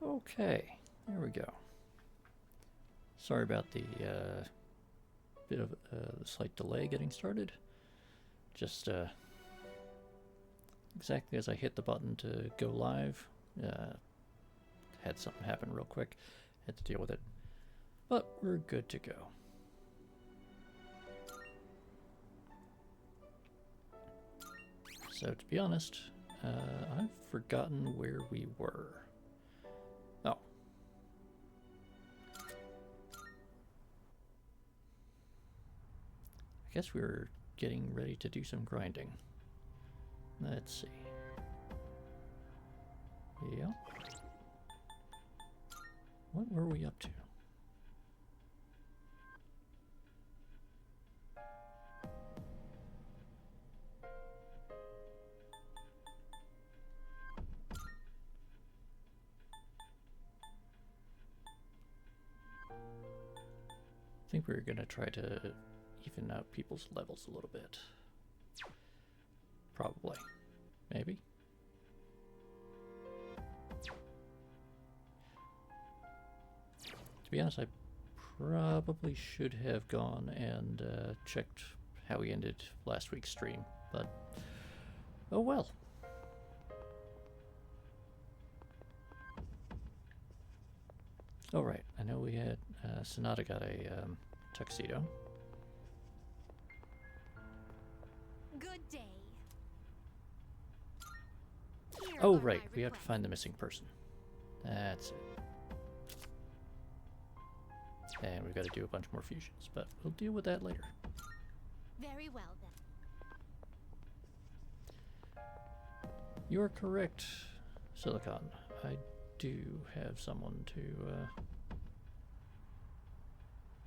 Okay, there we go. Sorry about the bit of a slight delay getting started. Just exactly as I hit the button to go live, had something happen real quick. Had to deal with it. But we're good to go. So to be honest, I've forgotten where we were. Oh. I guess we were getting ready to do some grinding. Let's see. Yeah. What were we up to? I think we were going to try to even out people's levels a little bit. Probably. Maybe. To be honest, I probably should have gone and checked how we ended last week's stream, but oh well. Oh right, I know we had Sonata got a tuxedo. Good day. Oh right, we have to find the missing person. That's it. And we've got to do a bunch more fusions, but we'll deal with that later. Very well then. You're correct, Silicon. I do have someone to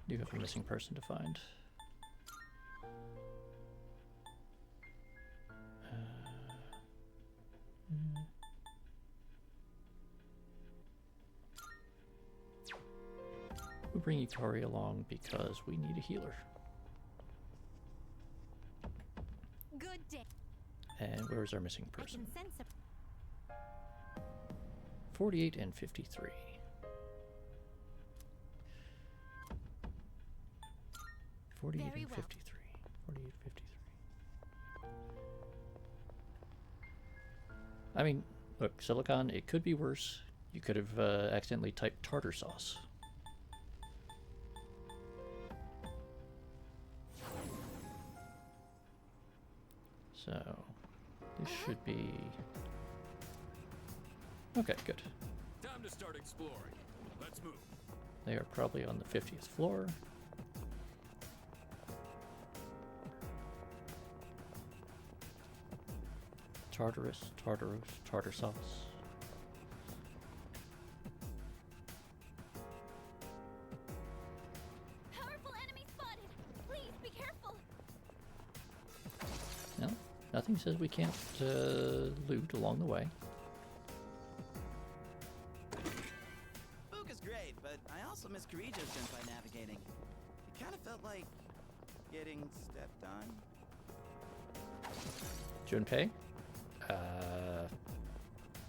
do have a missing person to find. We'll bring Yukari along because we need a healer. Good day. And where's our missing person? I can sense 48 and 53. 48 Very and well. 53. 48, 53. I mean, look, Silicon, it could be worse. You could have accidentally typed tartar sauce. So, this should be... Okay, good. Time to start exploring. Let's move. They are probably on the 50th floor. Tartarus, tartar sauce. powerful enemy spotted. Please be careful. No, nothing says we can't loot along the way. Book is great, but I also miss Kirijo's senpai navigating. It kind of felt like getting stepped on. Junpei,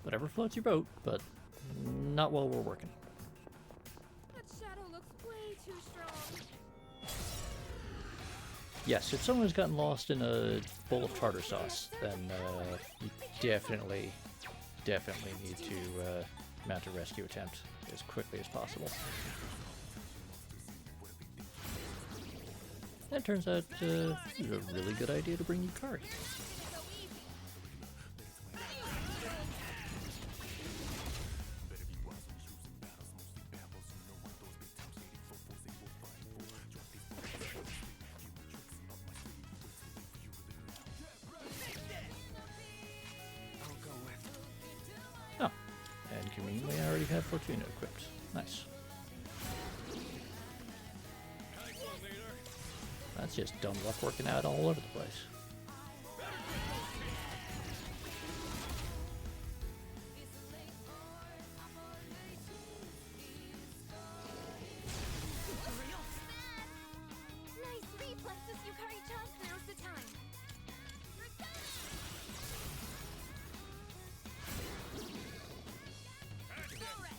whatever floats your boat, but not while we're working. That shadow looks way too strong. Yes, if someone has gotten lost in a bowl of tartar sauce, then you definitely need to mount a rescue attempt as quickly as possible. That turns out it was a really good idea to bring Yukari. Oh, and conveniently I already have Fortuna equipped. Nice. That's just dumb luck working out all over the place. Nice reflexes, Yukari-chan. Now's the time. Go, Red.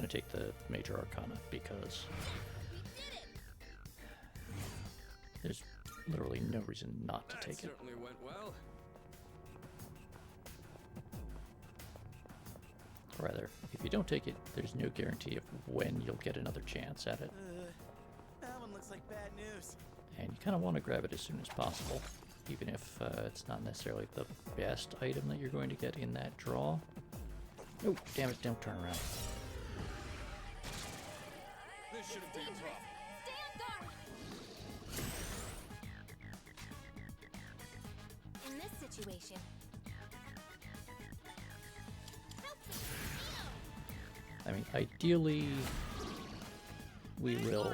gonna take the Major Arcana because there's literally no reason not to take it. Certainly went well. Rather, if you don't take it, there's no guarantee of when you'll get another chance at it. That one looks like bad news. And you kind of want to grab it as soon as possible, even if it's not necessarily the best item that you're going to get in that draw. Oh, damn it, don't turn around. This shouldn't be a problem. Stay on guard. In this situation, I mean, ideally, we will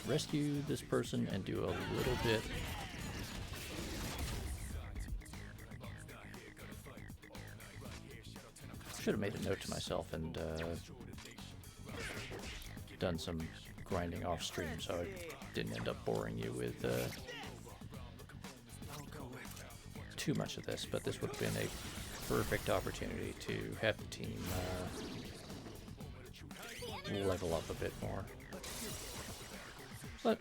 rescue this person and do a little bit. Should have made a note to myself and done some grinding off stream so I didn't end up boring you with too much of this, but this would have been a perfect opportunity to have the team level up a bit more. But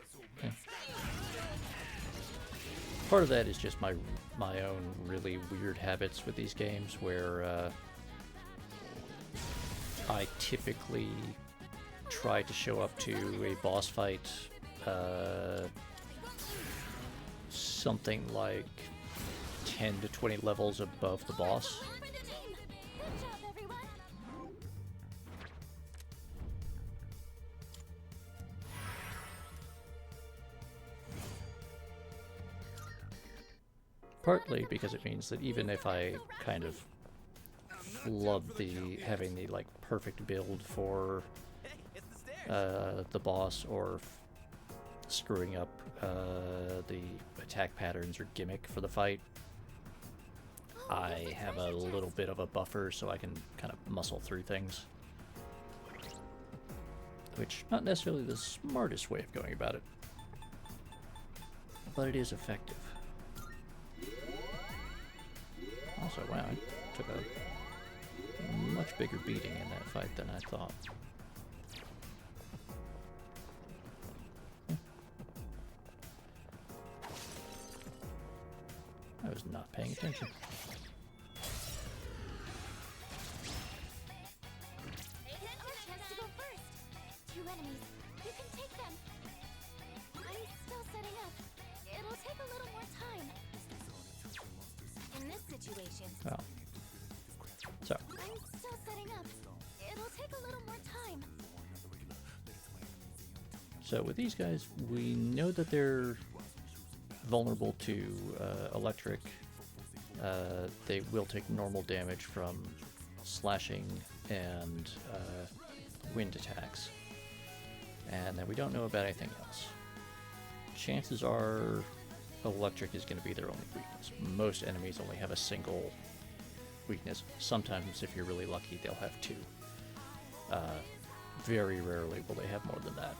part of that is just my own really weird habits with these games, where I typically try to show up to a boss fight something like 10 to 20 levels above the boss. good job, everyone. Partly because it means that even if I kind of flub having the like perfect build for Hey, it's the stairs. the boss, or screwing up the attack patterns or gimmick for the fight, I have a little bit of a buffer so I can kind of muscle through things. Which, not necessarily the smartest way of going about it, but it is effective. Also, wow, I took a much bigger beating in that fight than I thought. I was not paying attention. Our chance to go first. 2 enemies. You can take them. I'm still setting up. It'll take a little more time. In this situation, Well, so I'm still setting up. It'll take a little more time. So with these guys, we know that they're vulnerable to electric. They will take normal damage from slashing and wind attacks. And then we don't know about anything else. Chances are electric is going to be their only weakness. Most enemies only have a single weakness. Sometimes, if you're really lucky, they'll have 2. Very rarely will they have more than that.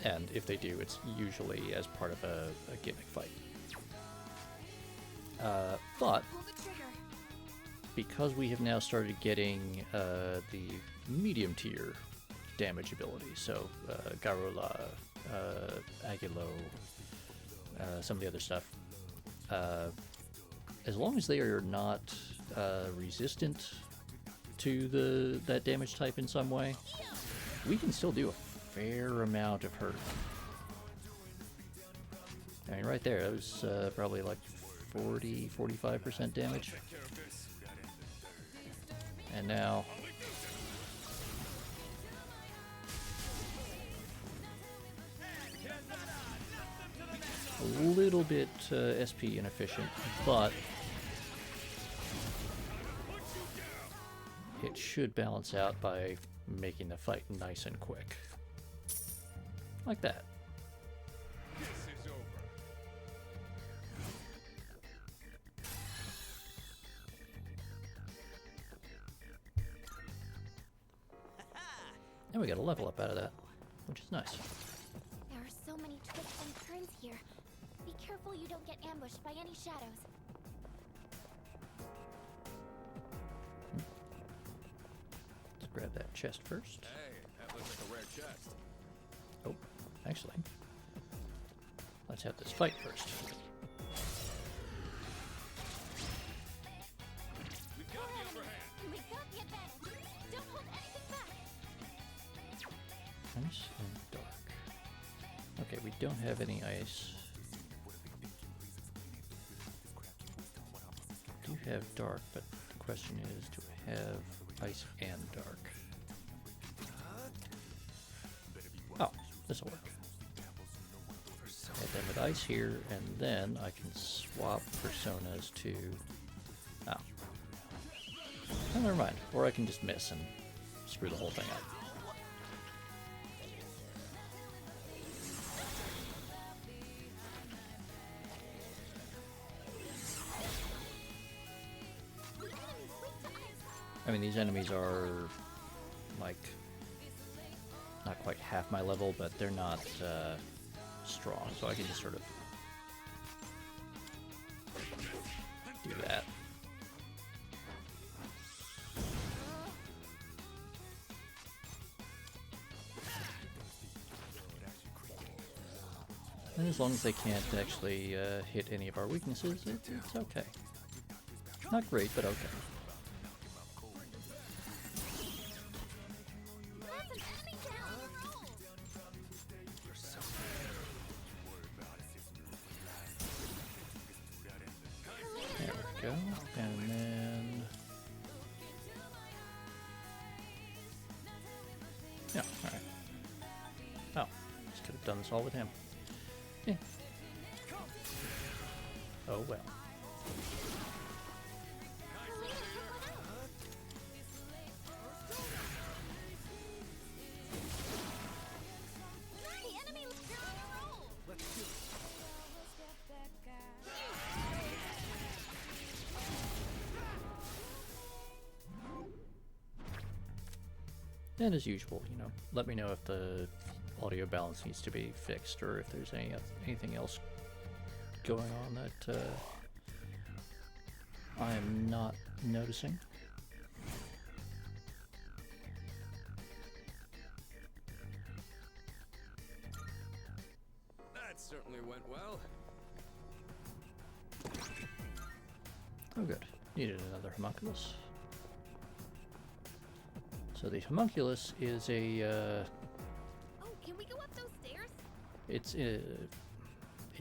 And if they do, it's usually as part of a gimmick fight. But Pull the trigger. because we have now started getting the medium tier damage ability, so Garula, Aguilo, some of the other stuff, as long as they are not resistant to that damage type in some way, we can still do a fair amount of hurt. I mean, right there, that was probably like 40-45% damage. And now a little bit SP inefficient, but it should balance out by making the fight nice and quick. Like that. This is over. And we got a level up out of that, which is nice. There are so many twists and turns here. Be careful you don't get ambushed by any shadows. grab that chest first. Hey, that looks like a rare chest. Oh, actually, let's have this fight first. We've got the upper hand. And we got the advantage. Don't hold anything back. Ice and dark. Okay, we don't have any ice. We do have dark, but the question is, do I have ice and dark? Oh, this will work. Hit them with ice here, and then I can swap personas to... Oh. Oh, never mind. Or I can just miss and screw the whole thing up. I mean, these enemies are, like, not quite half my level, but they're not strong, so I can just sort of do that. And as long as they can't actually hit any of our weaknesses, it's okay. Not great, but okay. That's an enemy down. There we go, and then... Yeah, alright. Oh, just could have done this all with him. Yeah. Oh well. The enemy was on a roll. Let's do it. And as usual, you know, let me know if the audio balance needs to be fixed or if there's anything else going on that I am not noticing. That certainly went well. Oh good, needed another homunculus. So the homunculus is a, Oh, can we go up those stairs? it's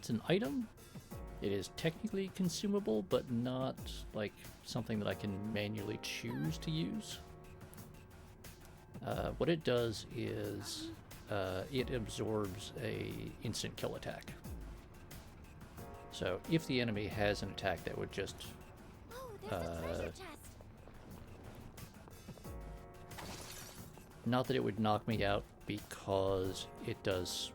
an item. It is technically consumable, but not like something that I can manually choose to use. What it does is it absorbs a instant kill attack. So if the enemy has an attack that would just Oh, there's a treasure chest. not that it would knock me out because it does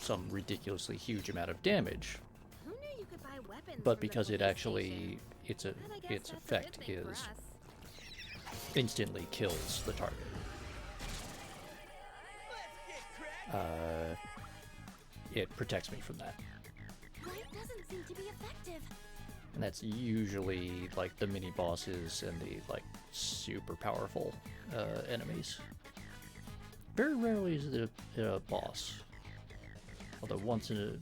some ridiculously huge amount of damage, Who knew you could buy weapons but from the because it police actually station? But I guess its that's a good effect thing for is us. instantly kills the target. It protects me from that, Light doesn't seem to be effective. and that's usually like the mini bosses and the like super powerful enemies. Very rarely is it a boss, although once in a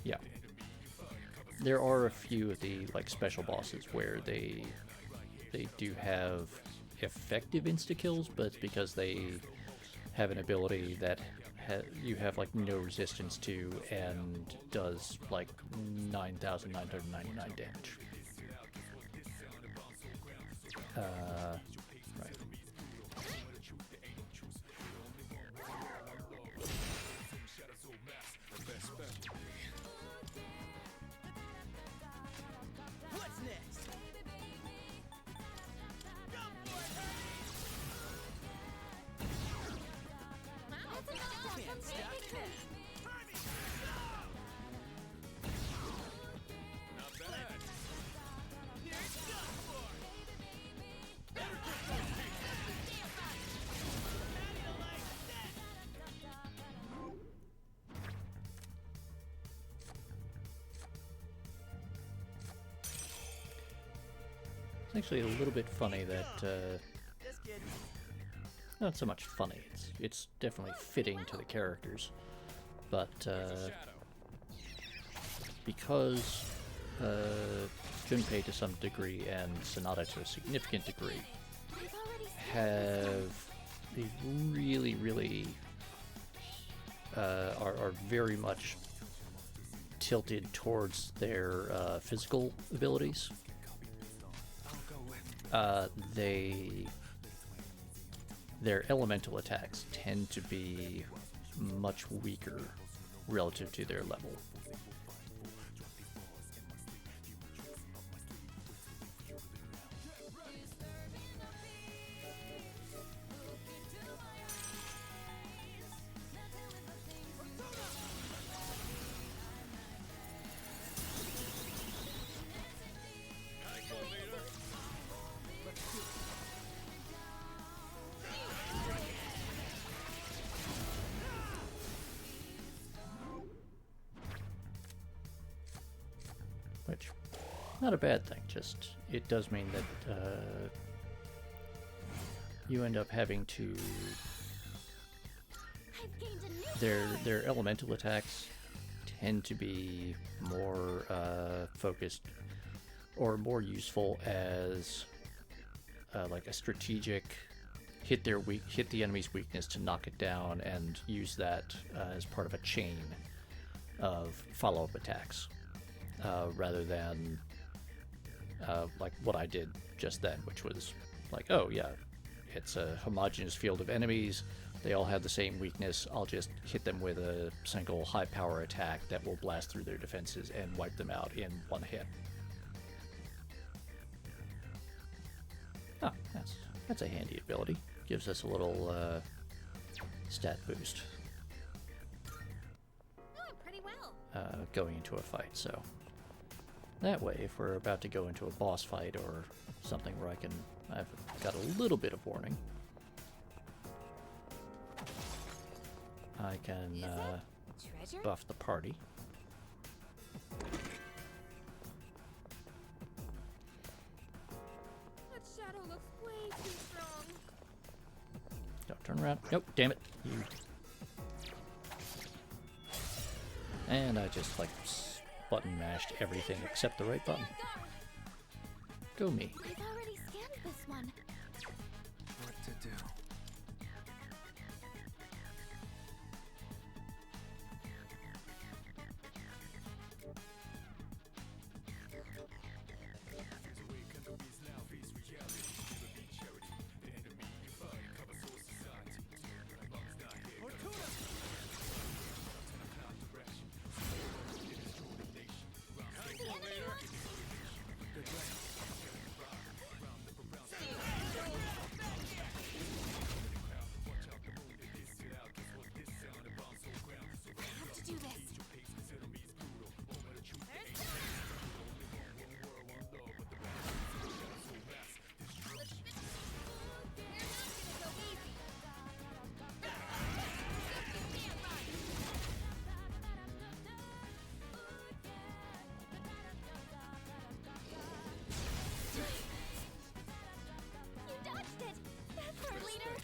yeah, there are a few of the like special bosses where they do have effective insta kills, but it's because they have an ability that you have like no resistance to and does like 9,999 damage. Right. What's next? Go for it! Wow, that's enough. Can't stop it. Not bad. Here's go for it. actually a little bit funny that, Just kidding. not so much funny, it's definitely fitting to the characters, but because Junpei to some degree and Sonata to a significant degree have they really are very much tilted towards their physical abilities. Their elemental attacks tend to be much weaker relative to their level. Which, not a bad thing, just it does mean that you end up having to... Their elemental attacks tend to be more focused or more useful as like a strategic hit the enemy's weakness to knock it down and use that as part of a chain of follow-up attacks. Rather than like what I did just then, which was like, oh yeah, it's a homogeneous field of enemies, they all have the same weakness, I'll just hit them with a single high power attack that will blast through their defenses and wipe them out in one hit. Oh, that's a handy ability. Gives us a little stat boost Pretty well. going into a fight, so that way, if we're about to go into a boss fight or something where I've got a little bit of warning, I can buff the party. That shadow looks way too strong. Don't turn around. Nope, damn it. You. And I just like button mashed everything except the right button. Go me. I've already scanned this one. What to do? Do this. You dodged it. That's our leader.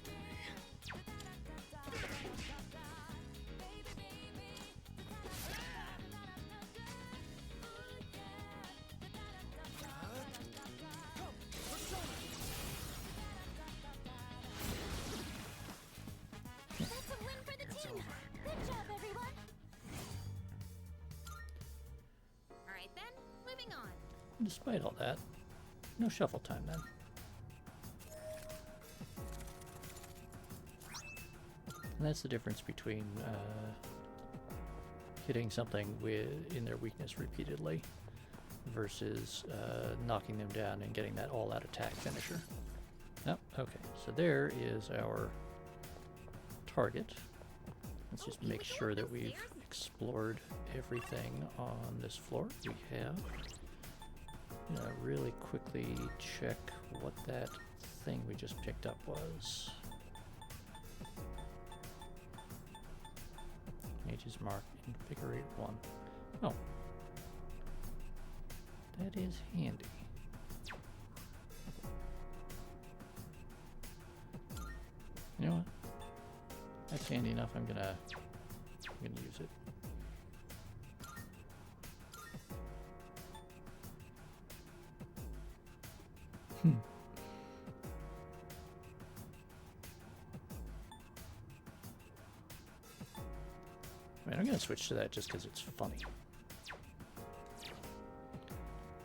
That's a win for the team. Good job, everyone. All right then, moving on. Despite all that, no shuffle time then. And that's the difference between hitting something in their weakness repeatedly versus knocking them down and getting that all-out attack finisher. Oh, okay, so there is our target. Let's just make sure that we've explored everything on this floor. We have. I'm gonna really quickly check what that thing we just picked up was. Mage's Mark, Invigorate 1. Oh. That is handy. That's handy enough. I'm gonna use it. Man, I'm gonna switch to that just because it's funny.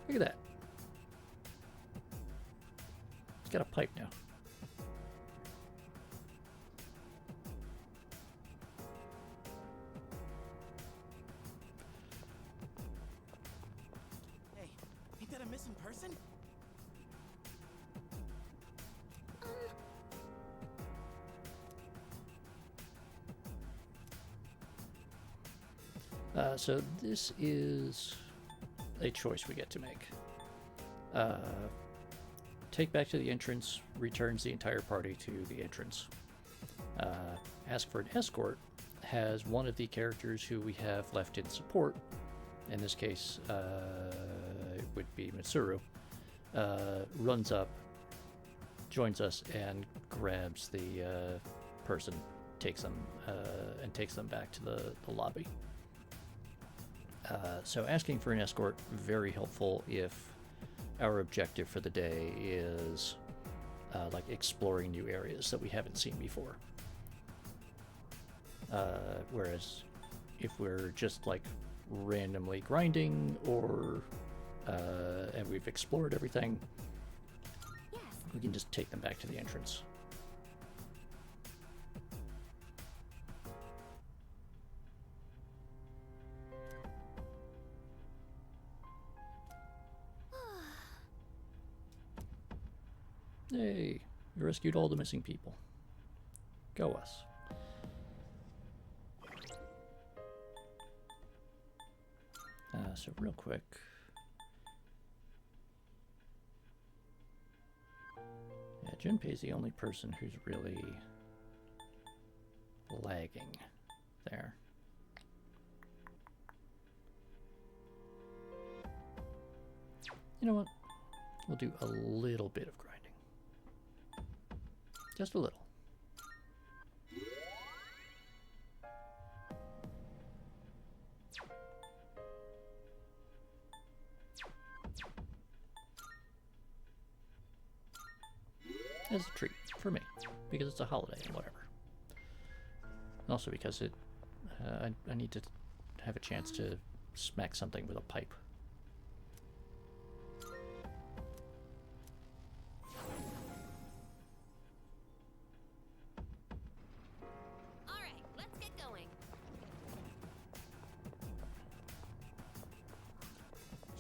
Look at that. It's got a pipe now. Hey, ain't that a missing person? So this is a choice we get to make. Take back to the entrance returns the entire party to the entrance. Ask for an escort has one of the characters who we have left in support, in this case it would be Mitsuru, runs up, joins us, and grabs the person, takes them back to the lobby. So asking for an escort, very helpful if our objective for the day is like exploring new areas that we haven't seen before. Whereas if we're just like randomly grinding or and we've explored everything, we can just take them back to the entrance. Hey, we rescued all the missing people. Go us. So real quick. Yeah, Junpei's the only person who's really lagging there. You know what? We'll do a little bit of grinding. Just a little. As a treat for me, because it's a holiday and whatever. And also because it, I need to have a chance to smack something with a pipe.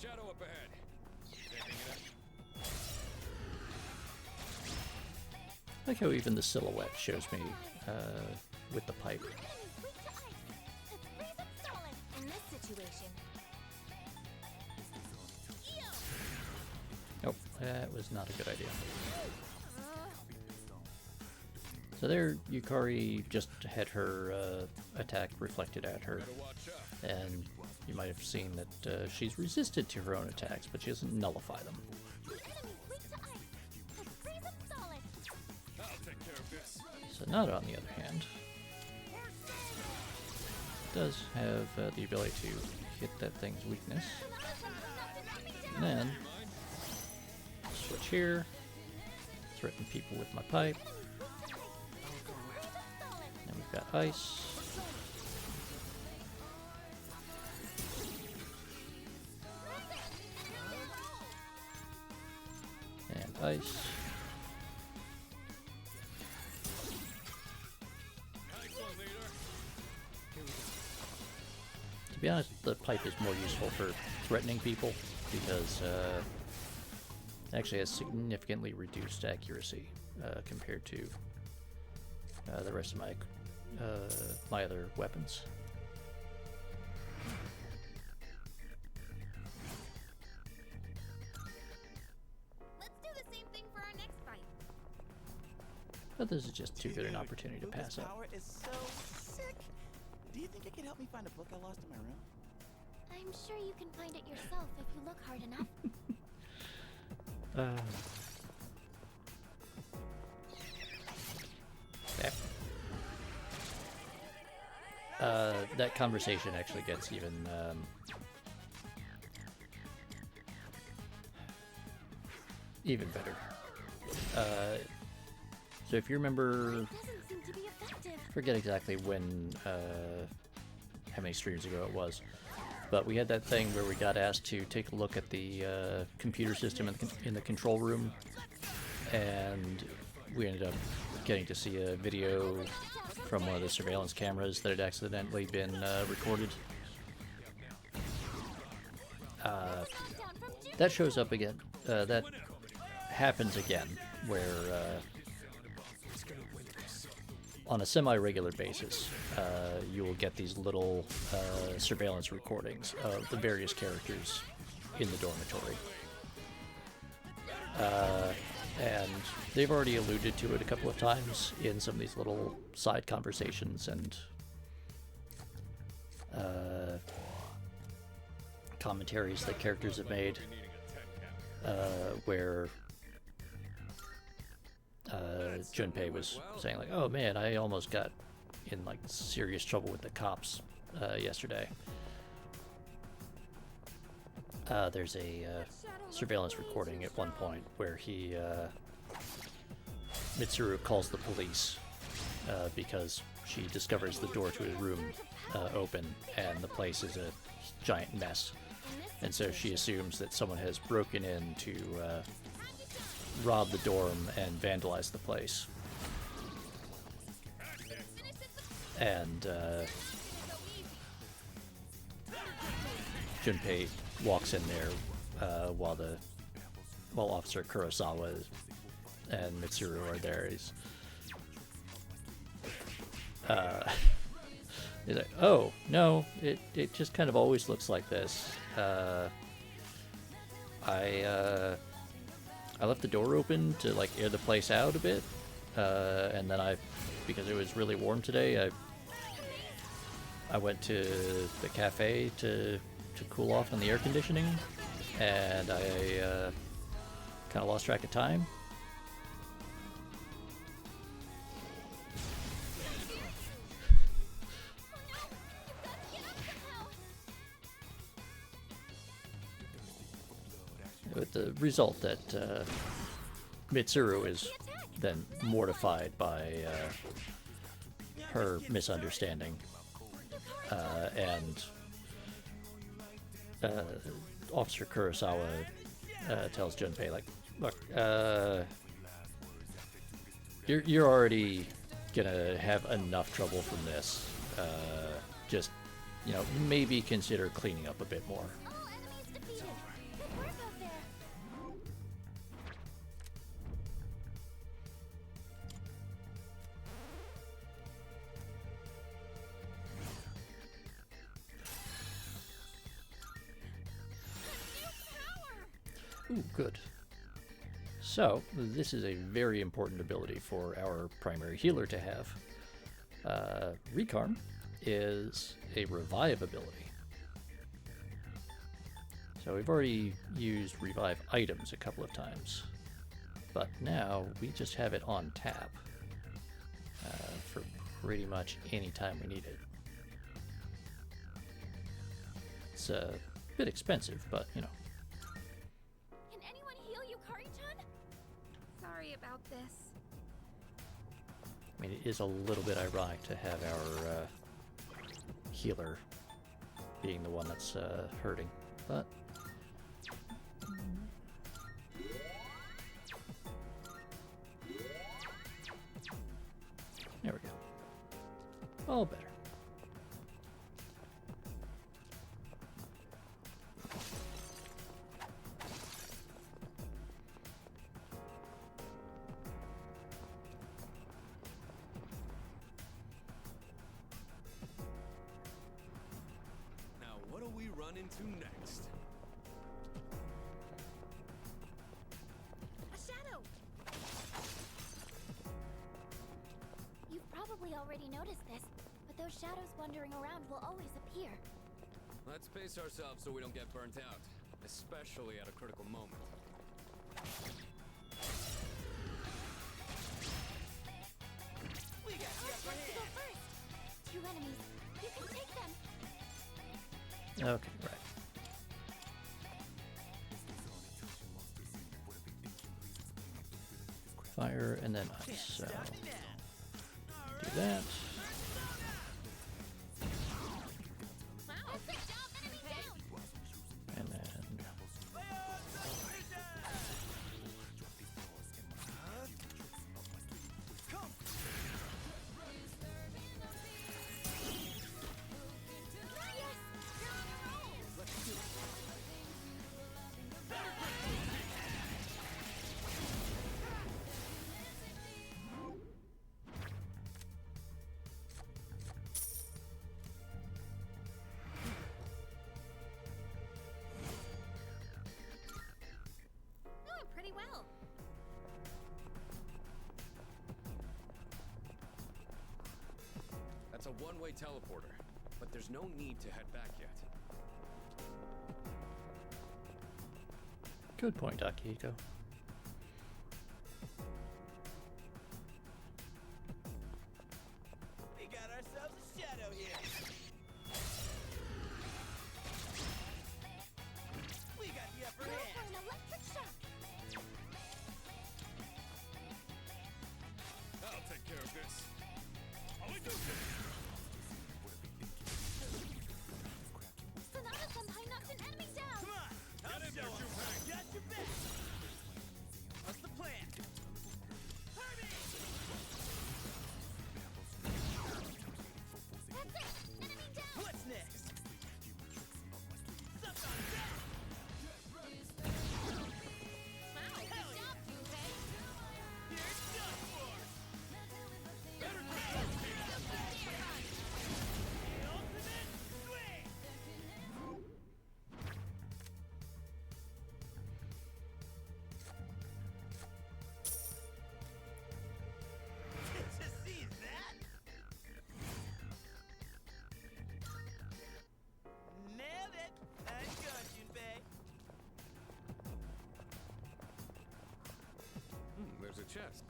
Shadow up ahead. I like how even the silhouette shows me with the pipe. Nope, that was not a good idea. So there, Yukari just had her attack reflected at her, and you might have seen that she's resisted to her own attacks, but she doesn't nullify them. So Nite, on the other hand, does have the ability to hit that thing's weakness. And then, switch here, threaten people with my pipe. Then we've got ice. And ice. To be honest, the pipe is more useful for threatening people because it actually has significantly reduced accuracy compared to the rest of my other weapons. Let's do the same thing for our next fight. But this is just too good an opportunity to pass up. Power is so sick. Do you think it could help me find a book I lost in my room? I'm sure you can find it yourself if you look hard enough. There. that conversation actually gets even better. So if you remember, Doesn't seem to be effective. forget exactly when, how many streams ago it was, but we had that thing where we got asked to take a look at the computer system in the control room, and we ended up getting to see a video from one of the surveillance cameras that had accidentally been recorded. That shows up again. That happens again, where on a semi-regular basis, you will get these little surveillance recordings of the various characters in the dormitory. And they've already alluded to it a couple of times in some of these little side conversations and commentaries that characters have made, where Junpei was saying like, "Oh man, I almost got in like serious trouble with the cops yesterday." There's a surveillance recording at one point where Mitsuru calls the police because she discovers the door to his room open and the place is a giant mess, and so she assumes that someone has broken in to rob the dorm and vandalize the place. And Junpei walks in there while Officer Kurosawa and Mitsuru are there. He's like, "Oh no, it just kind of always looks like this. I left the door open to like air the place out a bit, and then because it was really warm today, I went to the cafe to cool off on the air conditioning, and I kind of lost track of time." With the result that Mitsuru is then mortified by her misunderstanding, and Officer Kurosawa tells Junpei, like, "Look, you're already gonna have enough trouble from this. Just, maybe consider cleaning up a bit more." All enemies defeated. Good work out there. Ooh, good. So, this is a very important ability for our primary healer to have. Recarm is a revive ability. So we've already used revive items a couple of times, but now we just have it on tap for pretty much any time we need it. It's a bit expensive, but Can anyone heal Yukari-chan? Sorry about this. I mean, it is a little bit ironic to have our healer being the one that's hurting, but there we go. All better. Now, what do we run into next? A shadow! You've probably already noticed this, but those shadows wandering around will always appear. Let's pace ourselves so we don't get burnt out, especially at a critical moment. We got Who the upper wants to go hand. first? Two enemies. You can take them. Okay, right. Fire and then ice. So do that. Wow, good job, enemy down. And then Doing pretty well. That's a one-way teleporter, but there's no need to head back yet. good point, Akihiko. We got ourselves a shadow here. We got the upper Go hand. for an electric shock. I'll take care of this. Sonata Senpai knocked an enemy down. Come on, I'll show 'em. Got your back. What's the plan? Hurry! That's it. Enemy down. What's next? Suck on that! Wow, good job, Junpei. Here's Duck Force! The ultimate swing! Just see that? Nailed it! Nice going, Junpei. There's a chest.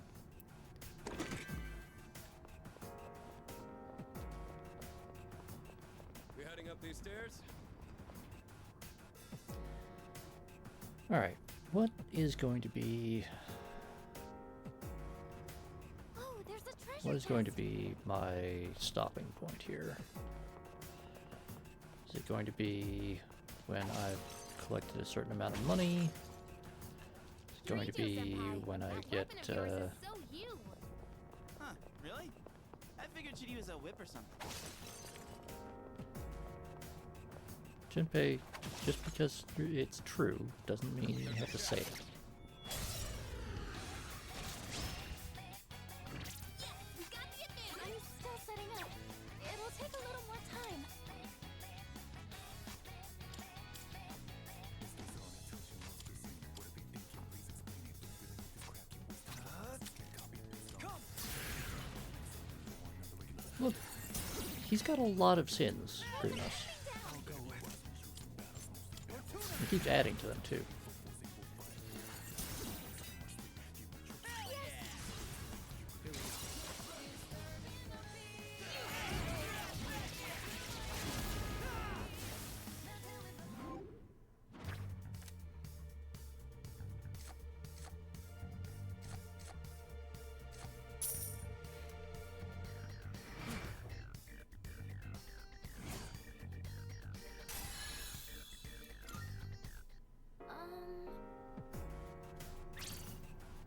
We heading up these stairs? All right. What is going to be? Oh, there's a treasure What is going to chest. be my stopping point here? Is it going to be when I've collected a certain amount of money? Is it going to be Senpai, when I that get weapon of yours is so you. Huh, really? I figured she'd use a whip or something. Junpei, just because it's true doesn't mean you have to say it. Yes, we got the advantage. I'm still setting up. It'll take a little more time. Look, he's got a lot of sins, pretty much. He keeps adding to them too.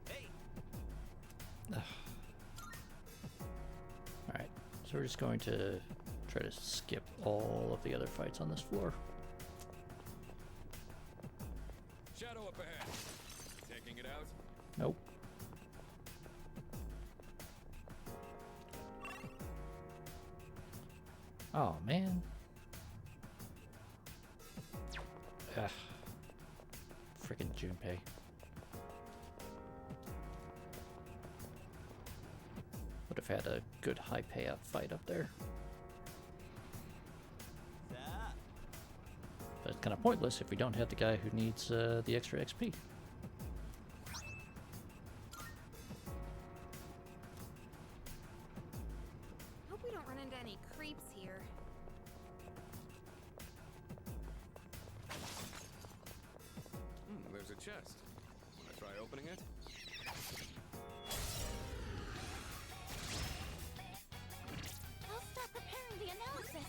Hey, Alright, so we're just going to try to skip all of the other fights on this floor. Shadow up ahead. Taking it out? Nope. Oh man. Ugh. Frickin' Junpei. Would have had a good high payout fight up there. stop. But it's kind of pointless if we don't have the guy who needs the extra XP. Hope we don't run into any creeps here. chest. Wanna try opening it? I'll start preparing the analysis.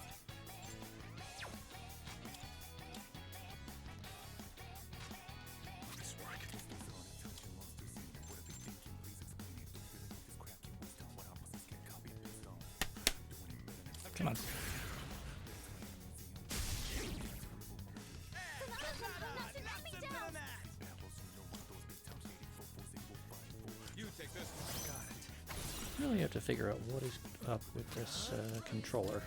Come on. You take this. Got it. Really have to figure out what is up with this controller.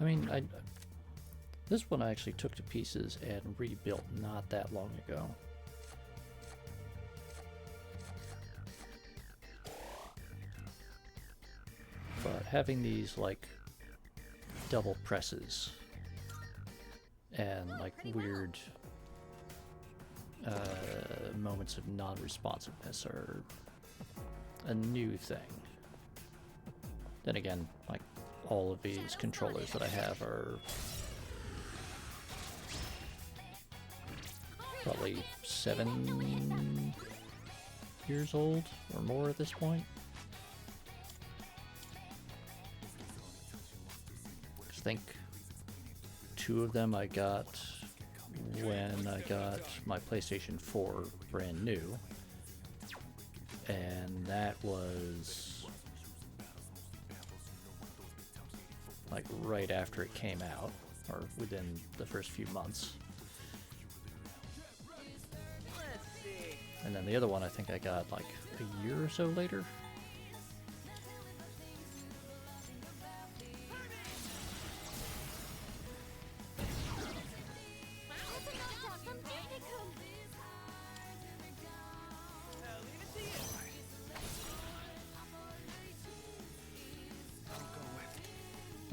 I mean, this one I actually took to pieces and rebuilt not that long ago. But having these like double presses and like weird moments of non-responsiveness are a new thing. Then again, like all of these controllers that I have are probably 7 years old or more at this point. I think 2 of them I got when I got my PlayStation 4 brand new, and that was like right after it came out, or within the first few months. And then the other one I think I got like a year or so later.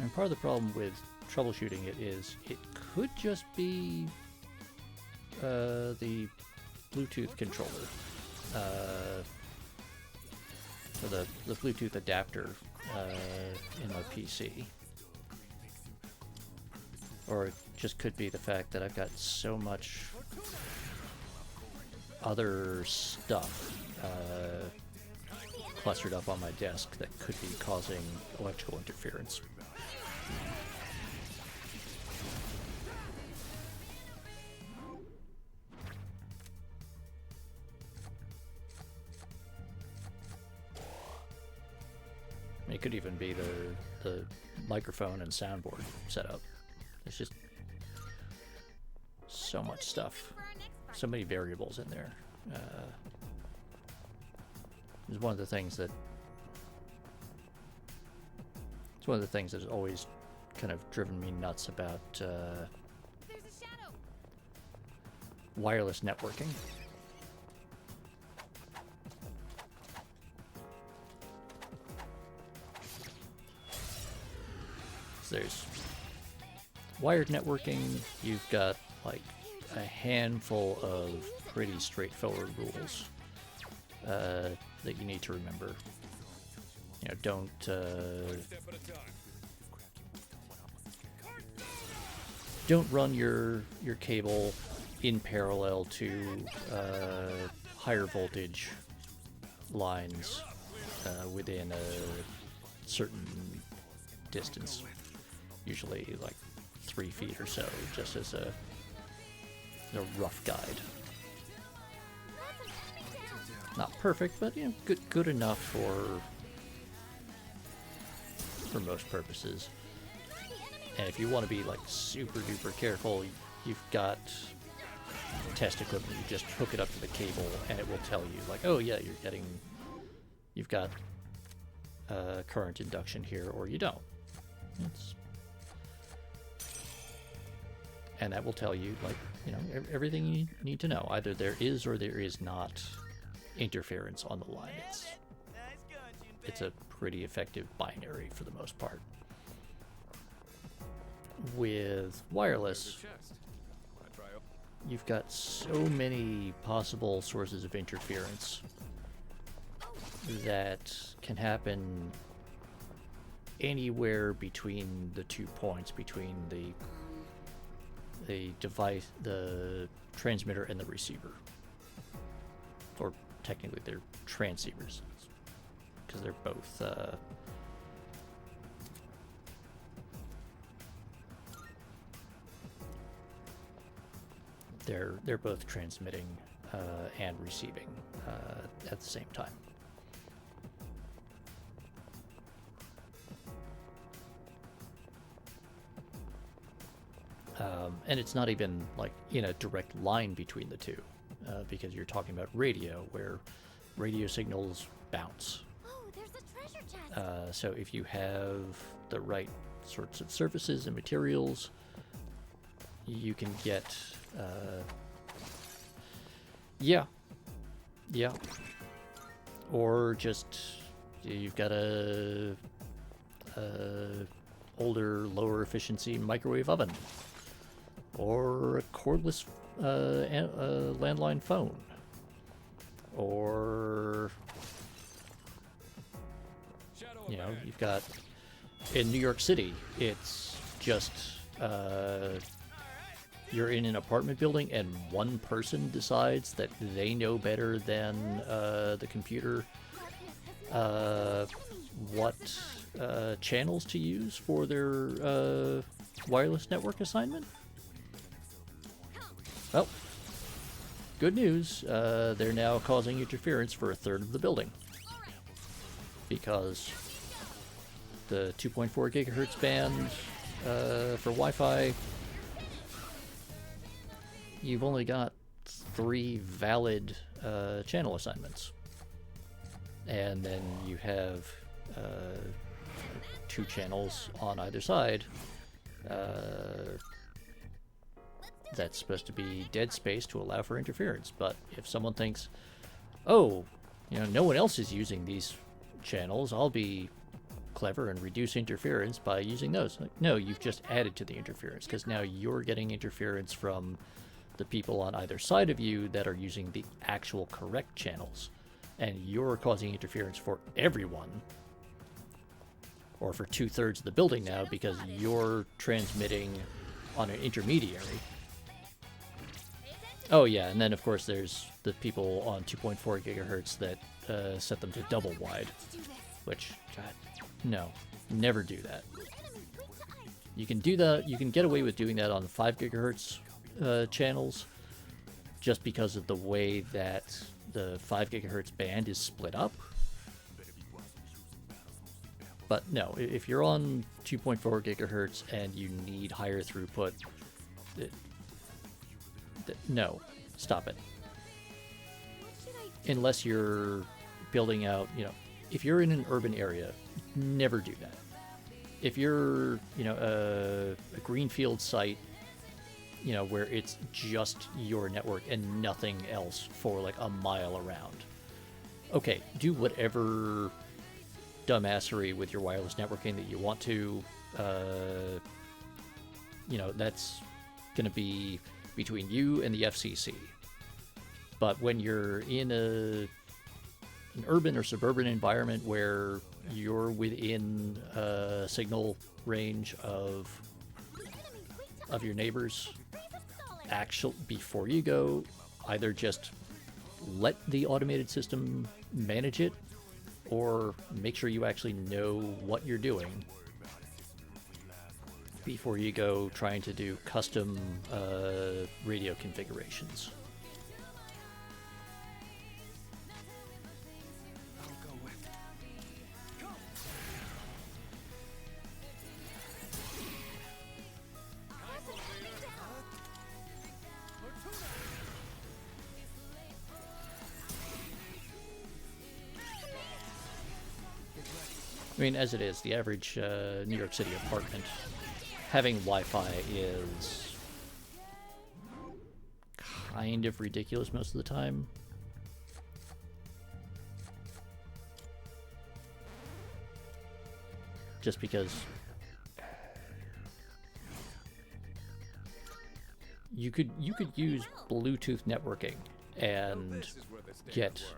And part of the problem with troubleshooting it is it could just be the Bluetooth controller, or the Bluetooth adapter in my PC. Or it just could be the fact that I've got so much other stuff clustered up on my desk that could be causing electrical interference. It could even be the microphone and soundboard setup. There's just so much stuff, so many variables in there. It's one of the things that has always kind of driven me nuts about wireless networking. There's wired networking. You've got like a handful of pretty straightforward rules that you need to remember. You know, don't run your cable in parallel to higher voltage lines within a certain distance. Usually like 3 feet or so, just as a rough guide. Not perfect, but you know, good enough for most purposes. And if you want to be like super duper careful, you've got test equipment. You just hook it up to the cable, and it will tell you like, oh yeah, you've got current induction here, or you don't. And that will tell you, like, you know, everything you need to know. Either there is or there is not interference on the line. It's a pretty effective binary for the most part. With wireless, you've got so many possible sources of interference that can happen anywhere between the 2 points, between the device, the transmitter, and the receiver. Or technically they're transceivers, because they're both they're both transmitting and receiving at the same time. And it's not even like in a direct line between the two, because you're talking about radio, where radio signals bounce. Oh, there's a treasure chest. So if you have the right sorts of surfaces and materials, you can get, yeah, or just you've got a older, lower efficiency microwave oven, or a cordless landline phone, or you know, you've got in New York City, it's just you're in an apartment building and one person decides that they know better than the computer what channels to use for their wireless network assignment. Well, good news, they're now causing interference for a third of the building, because the 2.4 gigahertz band for Wi-Fi, you've only got 3 valid channel assignments, and then you have 2 channels on either side. That's supposed to be dead space to allow for interference. But if someone thinks, oh, you know, no one else is using these channels, I'll be clever and reduce interference by using those. Like, no, you've just added to the interference, because now you're getting interference from the people on either side of you that are using the actual correct channels, and you're causing interference for everyone, or for 2/3 of the building now, because you're transmitting on an intermediary. Oh yeah, and then of course there's the people on 2.4 gigahertz that set them to double wide, which, God, no, never do that. You can do that, you can get away with doing that on the 5 gigahertz channels, just because of the way that the 5 gigahertz band is split up. But no, if you're on 2.4 gigahertz and you need higher throughput, no, stop it. Unless you're building out, you know, if you're in an urban area, never do that. If you're, you know, a greenfield site, you know, where it's just your network and nothing else for like a mile around, okay, do whatever dumbassery with your wireless networking that you want to. You know, that's going to be between you and the FCC. But when you're in an urban or suburban environment where you're within a signal range of your neighbors, before you go, either just let the automated system manage it, or make sure you actually know what you're doing before you go trying to do custom radio configurations. I mean, as it is, the average New York City apartment having Wi-Fi is kind of ridiculous most of the time. Just because you could use Bluetooth networking and This is where the stairs get were.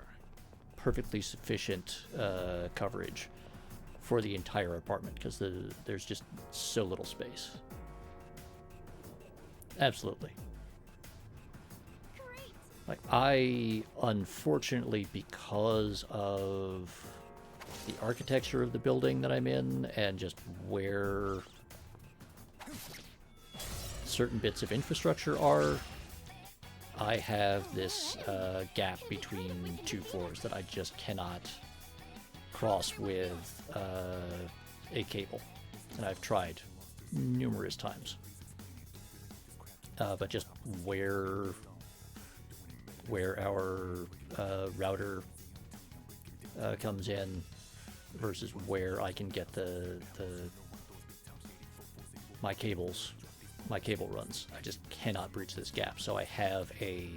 perfectly sufficient coverage for the entire apartment because there's just so little space. Absolutely. Great. Like, I, unfortunately, because of the architecture of the building that I'm in and just where certain bits of infrastructure are, I have this gap between two floors that I just cannot cross with a cable. And I've tried numerous times. But just where our router comes in versus where I can get my cable runs, I just cannot breach this gap. So I have a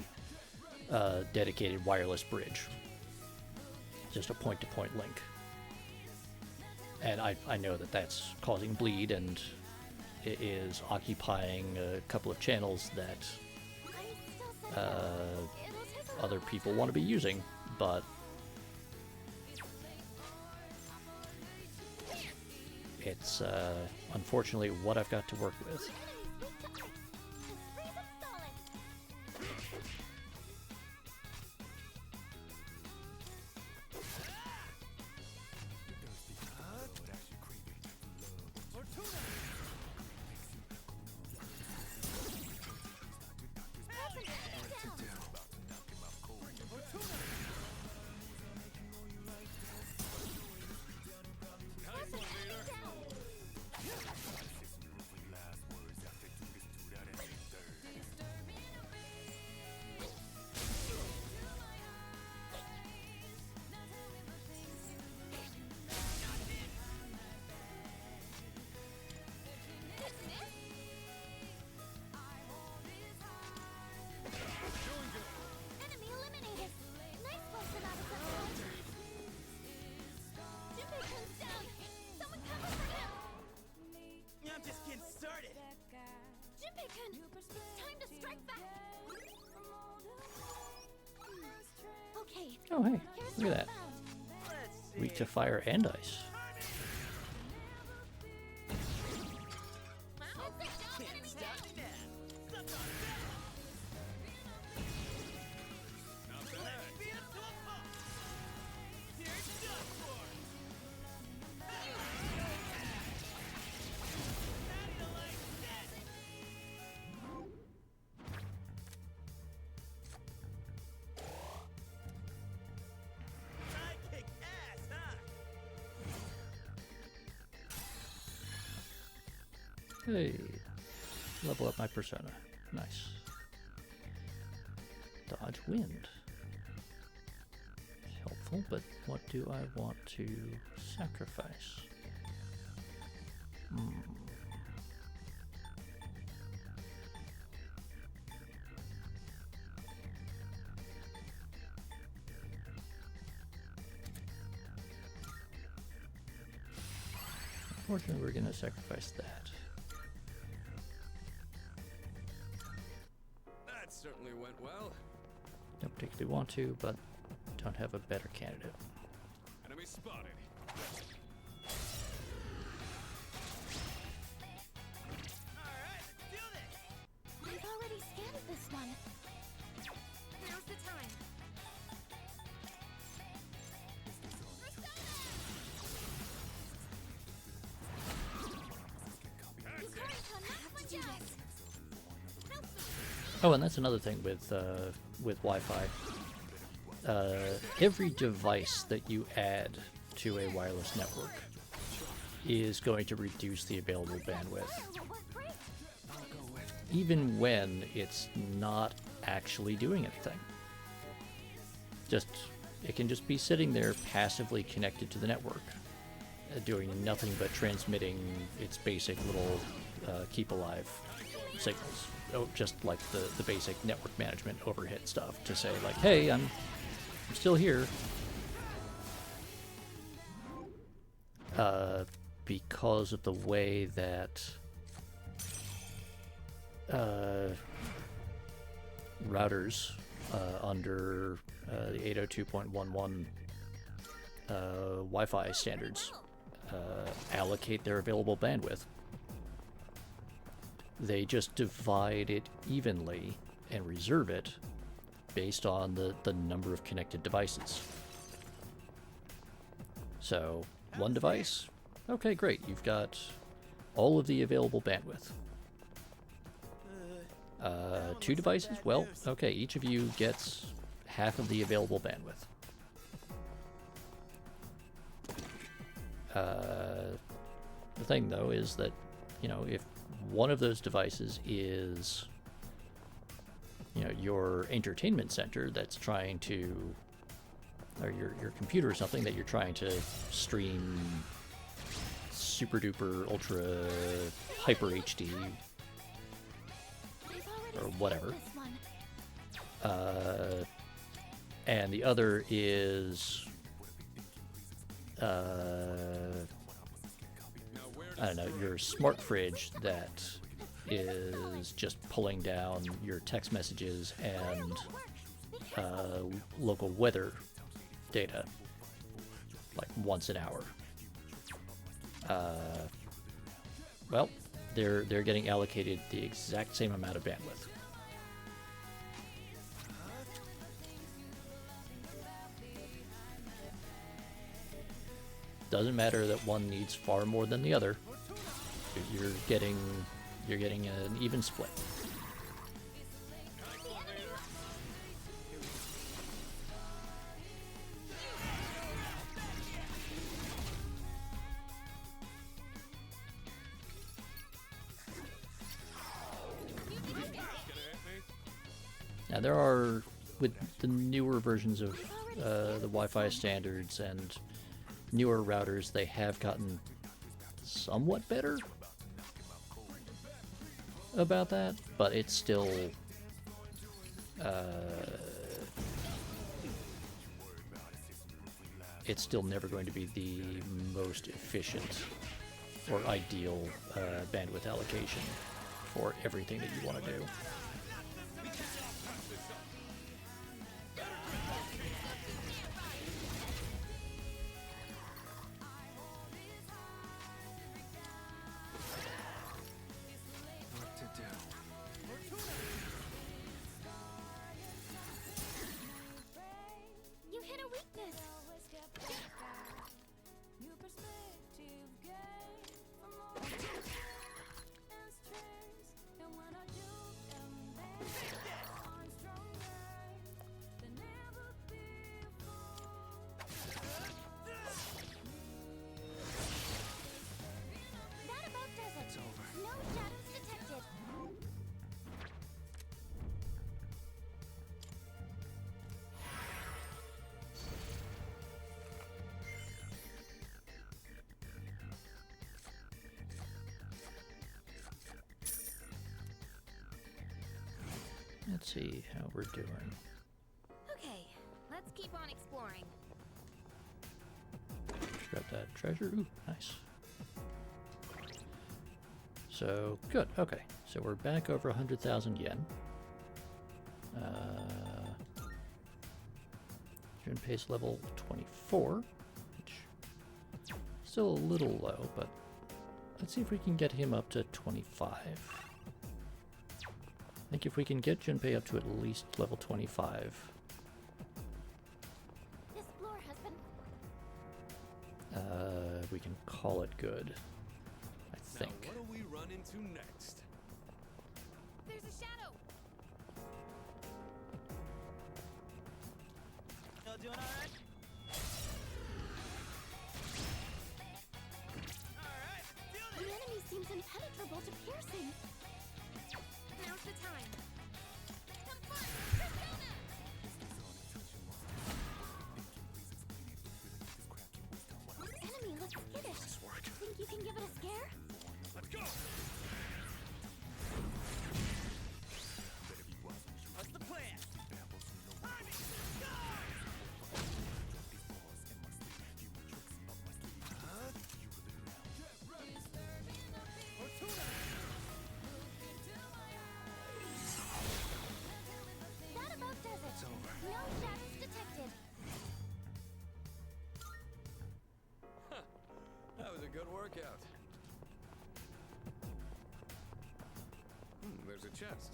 dedicated wireless bridge, just a point-to-point link, and I know that that's causing bleed and it is occupying a couple of channels that other people want to be using, but it's unfortunately what I've got to work with. Enemy eliminated. Nice person out of the hole. Junpei comes down. Someone cover for him. I'm just getting started. Junpei-kun, it's time to strike back. Okay. Oh, hey, Here's look what at that. I found. Let's see. Weak to fire and ice. Can't stop me now. Let's beat him to a pulp. Here's Duck Force. How do you like that? I kick ass, huh? Hey, level up my persona. Nice. Dodge wind. Helpful, but what do I want to sacrifice? Unfortunately, we're going to sacrifice that. That certainly went well. Don't particularly want to, but don't have a better candidate. Enemy spotted. Alright, let's do this. I've already scanned this one. Now's the time. Oh, and that's another thing with Wi-Fi. Every device that you add to a wireless network is going to reduce the available bandwidth, even when it's not actually doing anything. It can just be sitting there passively connected to the network, doing nothing but transmitting its basic little keep alive signals. Oh, just like the basic network management overhead stuff to say like, hey, I'm still here. Because of the way that routers under the 802.11 Wi-Fi standards allocate their available bandwidth. They just divide it evenly and reserve it based on the number of connected devices. So, one device, okay, great, you've got all of the available bandwidth. Two devices, well, okay, each of you gets half of the available bandwidth. The thing, though, is that, you know, if one of those devices is, you know, your entertainment center that's trying to, or your computer or something that you're trying to stream super duper ultra hyper HD or whatever, and the other is I don't know, your smart fridge that is just pulling down your text messages and local weather data like once an hour. Well, they're getting allocated the exact same amount of bandwidth. Doesn't matter that one needs far more than the other. You're getting an even split. Now there are, with the newer versions of the Wi-Fi standards and newer routers, they have gotten somewhat better about that, but it's still never going to be the most efficient or ideal bandwidth allocation for everything that you want to do. Let's see how we're doing. Okay, let's keep on exploring. Grab that treasure. Ooh, nice. So, good. Okay, so we're back over 100,000 yen. Junpei's level 24, which is still a little low, but let's see if we can get him up to 25. I think if we can get Junpei up to at least level 25, This floor has been... we can call it good, I think. Now, what do we run into next? There's a shadow! Y'all doing alright? Alright, feel The enemy seems impenetrable to piercing. Now's the time. Come fight, Persona! This enemy looks skittish. Think you can give it a scare? Let's go! What's the plan? workout. There's a chest.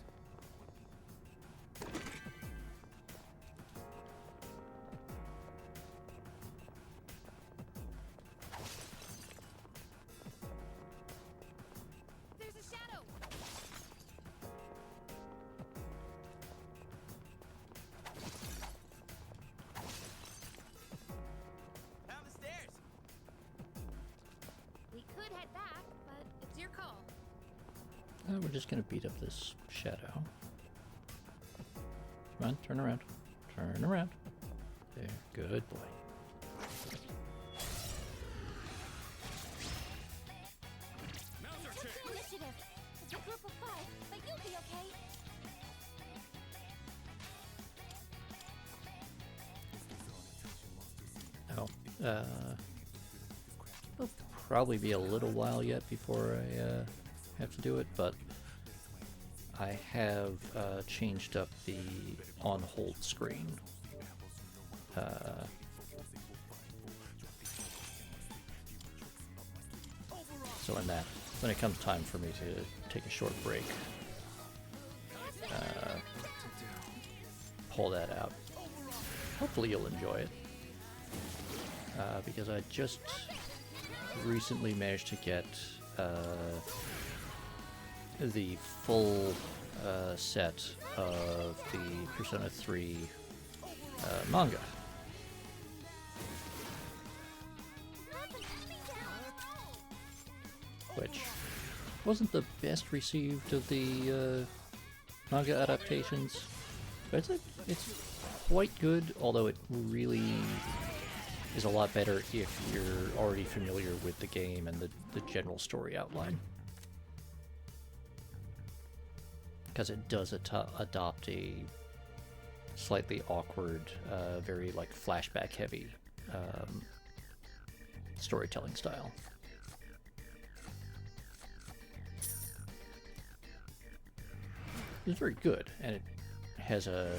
There's a shadow. Down the stairs. We could head back, but it's your call. We're just gonna beat up this shadow. Come on, turn around. Turn around. There, good boy. Now's our Check chance. the initiative. It's a group of 5, but you'll be okay. Oh, it'll probably be a little while yet before I have to do it, but I have changed up the on-hold screen. So when it comes time for me to take a short break, pull that out. Hopefully you'll enjoy it. Because I just recently managed to get the full set of the Persona 3 manga. Which wasn't the best received of the manga adaptations, but it's quite good, although it really is a lot better if you're already familiar with the game and the general story outline. Because it does adopt a slightly awkward, very like flashback heavy storytelling style. It's very good, and it has a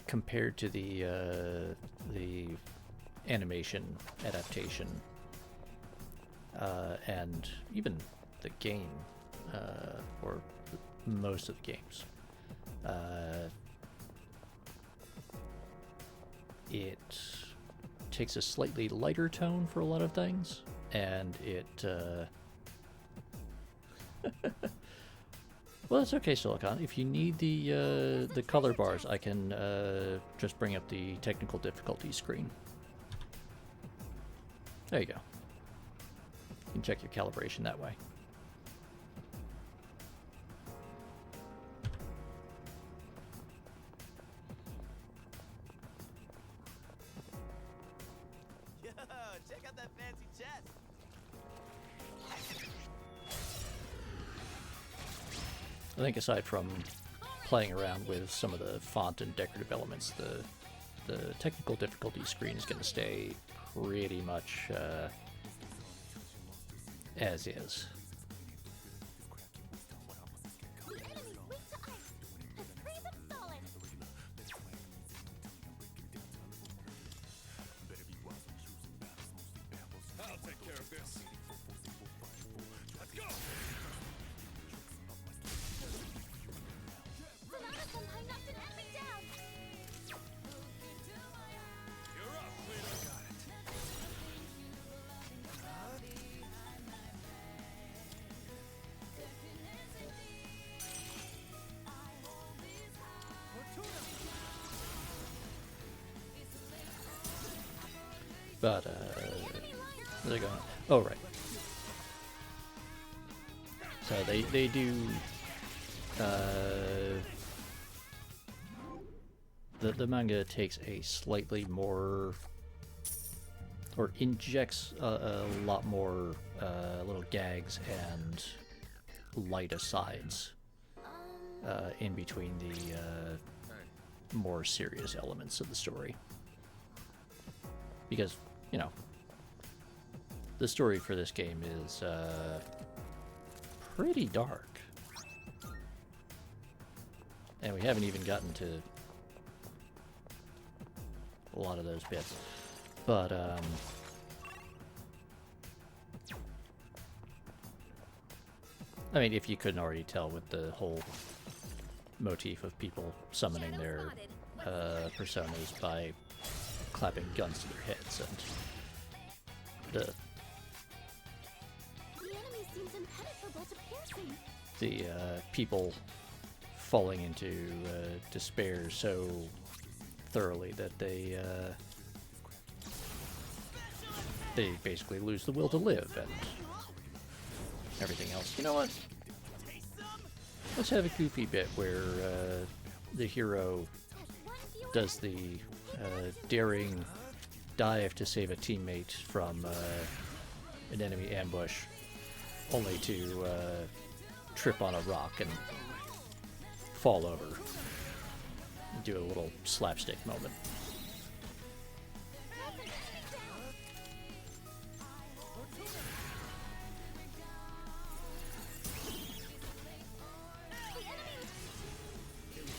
compared to the animation adaptation and even the game or most of the games, it takes a slightly lighter tone for a lot of things, and it well, that's okay, Silicon. If you need the color bars, I can just bring up the technical difficulty screen. There you go. You can check your calibration that way. Yo, check out that fancy chest. I think aside from playing around with some of the font and decorative elements, the technical difficulty screen is going to stay pretty much as is. The enemy's weak to ice. Let's freeze them solid. I'll take care of this. Let's go! Sonata somehow knocked an epic down. You're up, leader. Got it. But where are they going? Oh, right. So they do the manga takes a slightly more, or injects a lot more little gags and light asides in between the more serious elements of the story. Because, you know, the story for this game is pretty dark. And we haven't even gotten to a lot of those bits. But, I mean, if you couldn't already tell with the whole motif of people summoning their personas by clapping guns to their heads, and The enemy seems impenetrable to piercing. the people falling into despair so thoroughly that they basically lose the will to live and everything else. You know what? Let's have a goofy bit where the hero does the daring dive to save a teammate from an enemy ambush, only to trip on a rock and fall over. Do a little slapstick moment.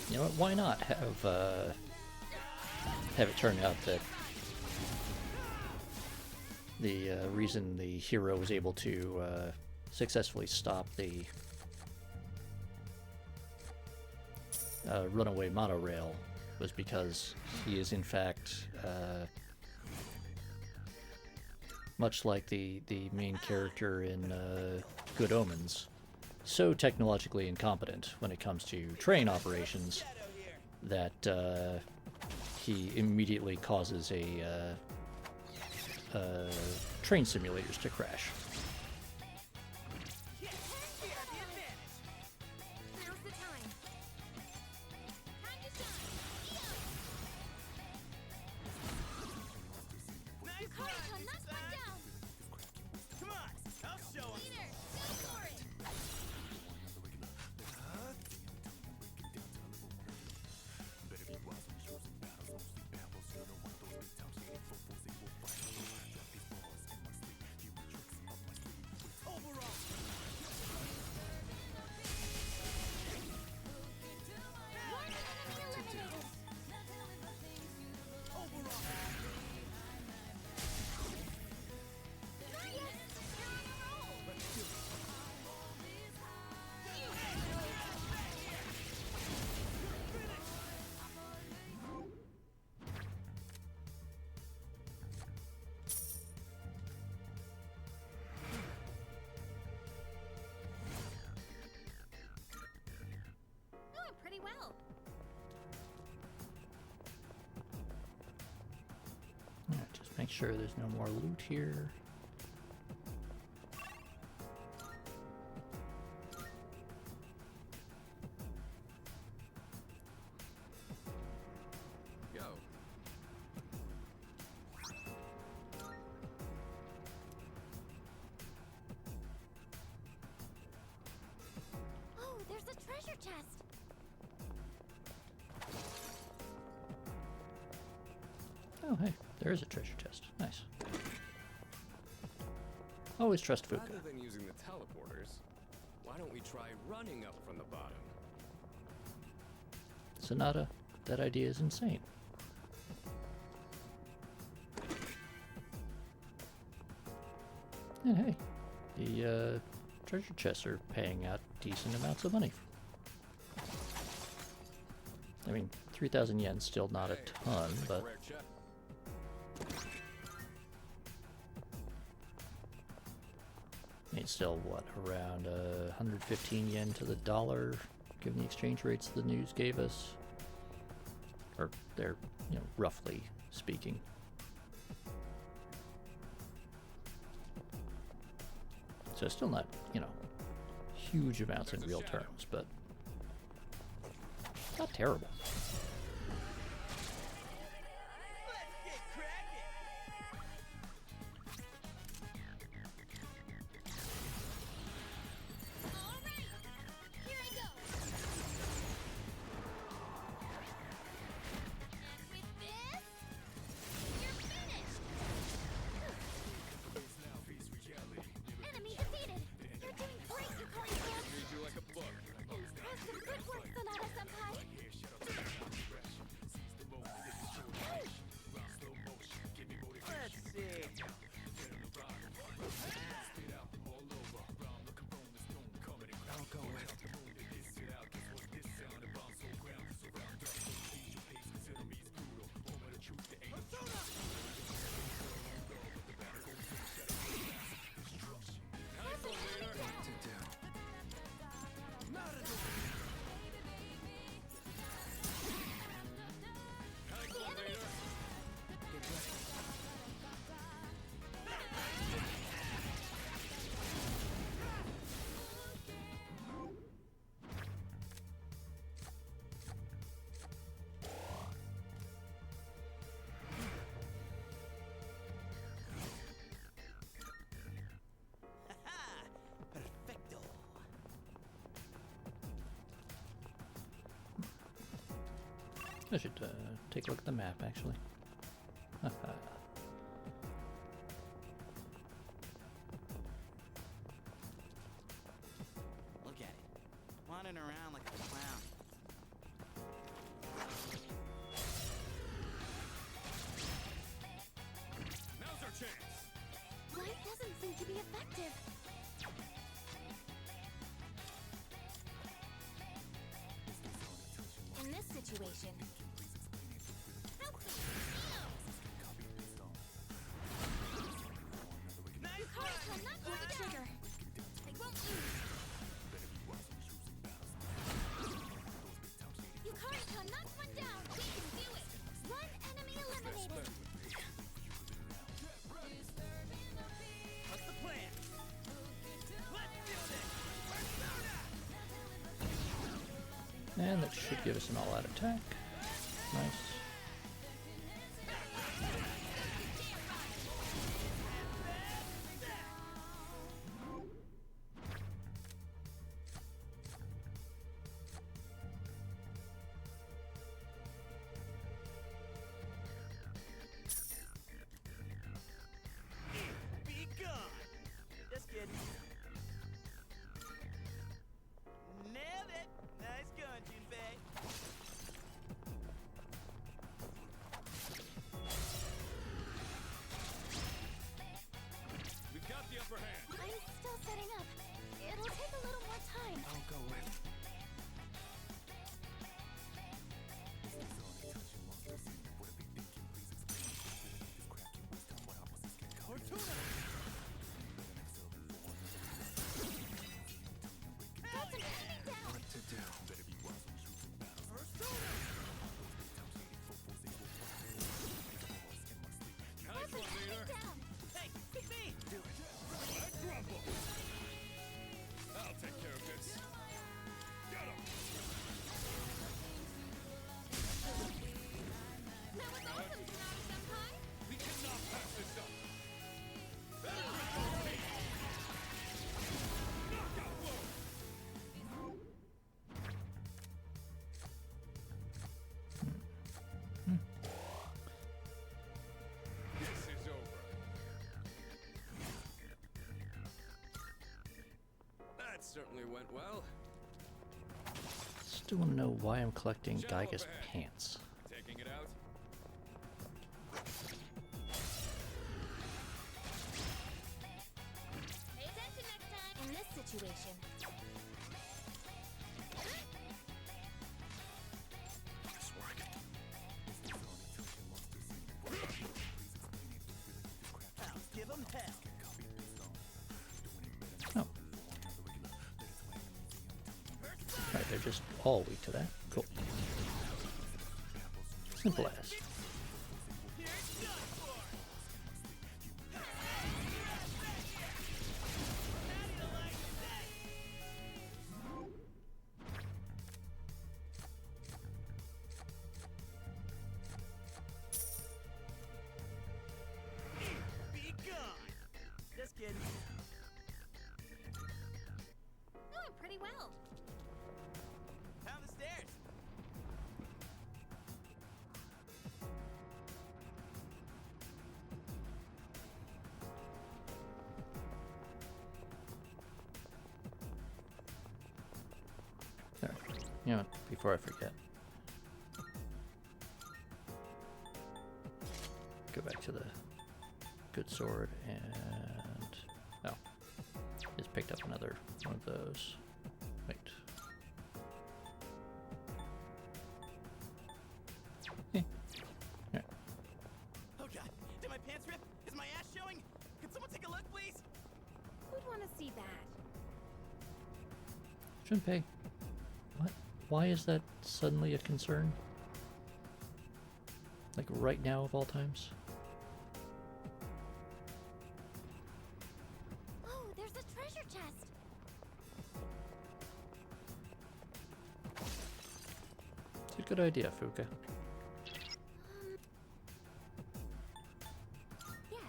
You know what? Why not have it turn out that the reason the hero was able to successfully stop the runaway monorail was because he is in fact much like the main character in Good Omens, so technologically incompetent when it comes to train operations that he immediately causes train simulators to crash. Now's the time. Time to shine. You caught it on knock one down. Come on, I'll show 'em. Leader, go for it. One enemy eliminated. Yes, you're on a roll. Doing pretty well. Alright, just make sure there's no more loot here. Go. Oh, there's a treasure chest. Oh, hey, there is a treasure chest. Nice. Always trust Fuka. Rather than using the teleporters, why don't we try running up from the bottom? Sonata, that idea is insane. And hey, the treasure chests are paying out decent amounts of money. I mean, 3,000 yen still not a ton, but Rare chest. I mean, still what, around 115 yen to the dollar, given the exchange rates the news gave us, or they're, you know, roughly speaking. So still not, you know, huge amounts in real terms, but not terrible. Let's get cracking. All right, here I go. And with this, you're finished. Enemy defeated. You're doing great, Yukari-san. Read you like a book. Impressive good work, Sonata-senpai. I should take a look at the map, actually. Look at it. Wandering around like a clown. Now's our chance. Light doesn't seem to be effective. In this situation, how could Nice Yukari-chan, not pull the trigger. I won't lose. Yukari-chan, knock one down. We can do it. One enemy eliminated. What's the plan? Let's do this! Persona! And that should give us an all-out attack. Nice. Be gone! Just kidding. Nailed it! Nice going, Junpei. We've got the upper hand. I'm still setting up. It'll take a little more time. I'll go with. Fortuna! That's an enemy down. What to do? Persona! Nice That's an one, enemy leader. down. Hey, pick me! Do it. I grumble. I'll take care of this. Get him. That was awesome, Tsunade-senpai. We cannot pass this up. Knockout blow. This is over. That certainly went well. Still want to know why I'm collecting Shadow Geiga's overhead. pants. Taking it out. Pay attention next time. In this situation, Nice work. I'll give 'em hell. Oh. Right, they're just all weak to that. Cool. Simple as. Here it's done for! How do you like that? Be gone! Just kidding. doing pretty well. Down the stairs. There. You know what, before I forget. Go back to the good sword and... Oh. Just picked up another one of those. Wait. Eh. Yeah. Oh god, did my pants rip? Is my ass showing? Could someone take a look, please? Who'd want to see that? Junpei, what? Why is that suddenly a concern? Like right now of all times? Oh, there's a treasure chest. It's a good idea, Fuka. Yes.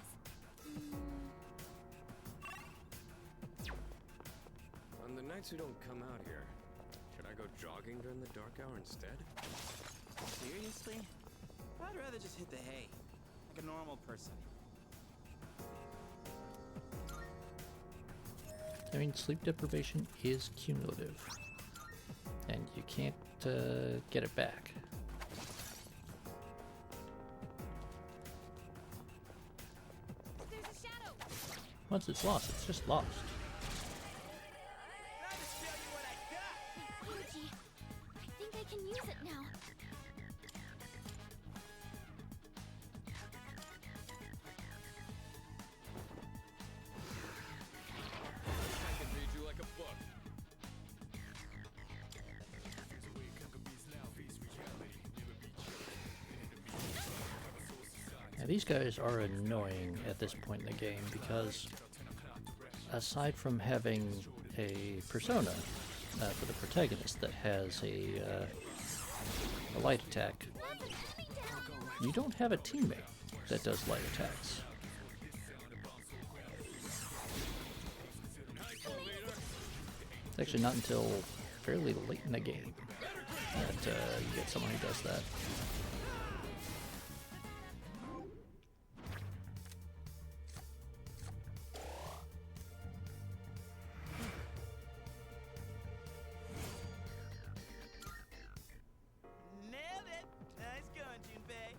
On the nights we don't come out here, should I go jogging during the dark hour instead? Seriously? I'd rather just hit the hay, like a normal person. I mean, sleep deprivation is cumulative, and you can't get it back. There's a shadow. Once it's lost, it's just lost. Let me show you what I got! Energy. I think I can use it now. I can read you like a book. Now, these guys are annoying at this point in the game because, aside from having a persona for the protagonist that has a light attack, That's an enemy down. you don't have a teammate that does light attacks. It's actually not until fairly late in the game that you get someone who does that. Nailed it! Nice going, Junpei.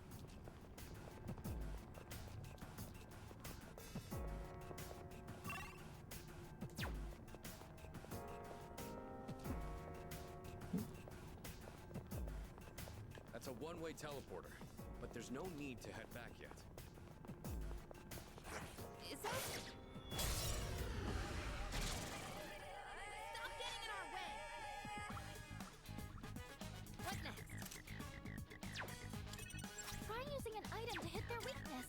That's a one-way teleporter, but there's no need to head back yet. Is that? Stop getting in our way. What next? Try using an item to hit their weakness.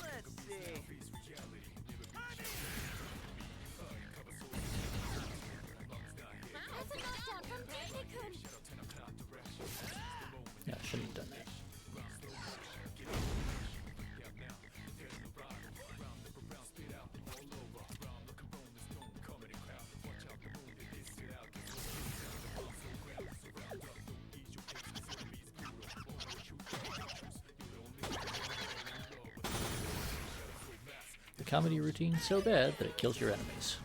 Let's see. That's a knockdown from Junpei-kun. Yeah, I shouldn't have done that. The comedy routine so bad that it kills your enemies.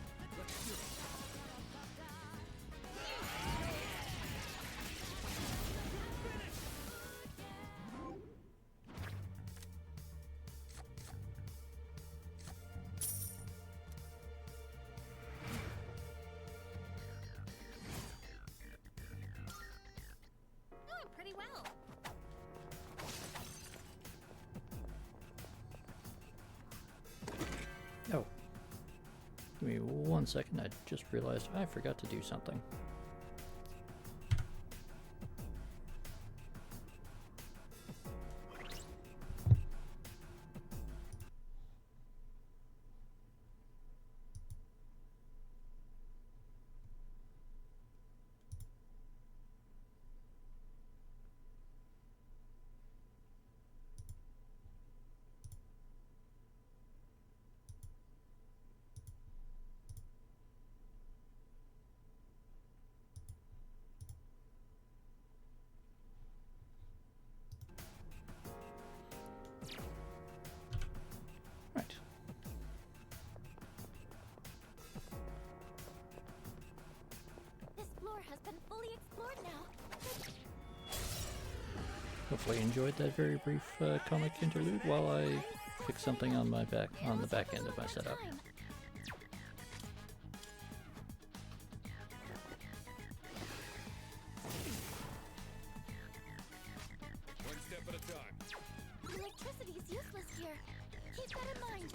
Doing pretty well. Oh. Give me 1 second, I just realized I forgot to do something. Right. This floor has been fully explored now. Hopefully you enjoyed that very brief comic interlude while I fix something on my on the back end of my setup. One step at a time. Electricity is useless here. Keep that in mind.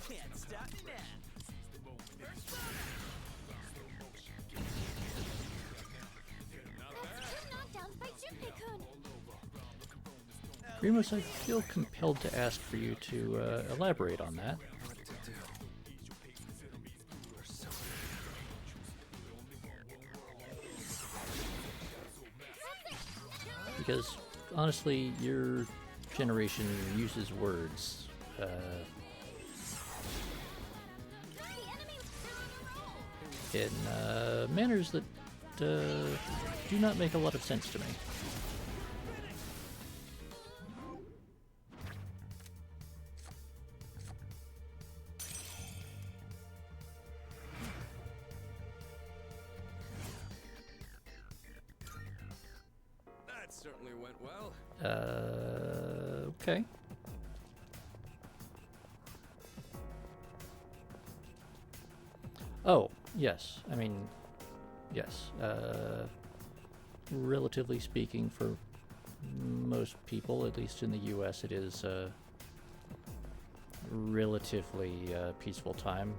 Can't stop me now. That's 2 knockdowns by Junpei-kun. Remus, I feel compelled to ask for you to elaborate on that. What to do? because honestly, your generation uses words The enemy, they're on a roll. in manners that do not make a lot of sense to me. That certainly went well. Okay. Oh, yes. I mean, yes. Relatively speaking, for most people, at least in the US, it is a relatively peaceful time,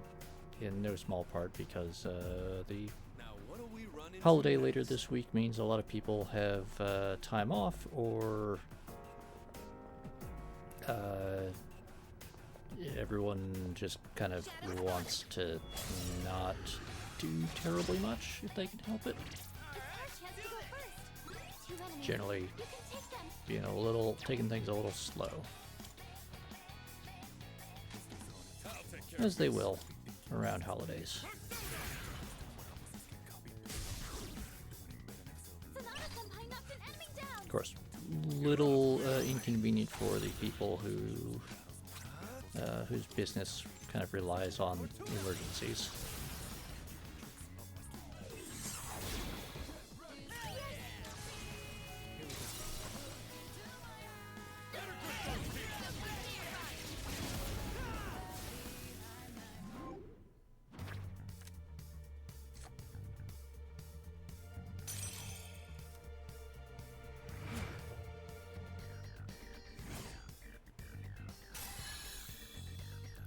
in no small part because the Now what do we run into holiday next? later this week means a lot of people have time off, or everyone just kind of wants to not do terribly much if they can help it. It's our chance to go first. 2 enemies. Generally You can take them. being a little, taking things a little slow, I'll take care as of they this. will around holidays. Sonata-senpai knocked an enemy down. Of course, little inconvenient for the people who whose business kind of relies on emergencies.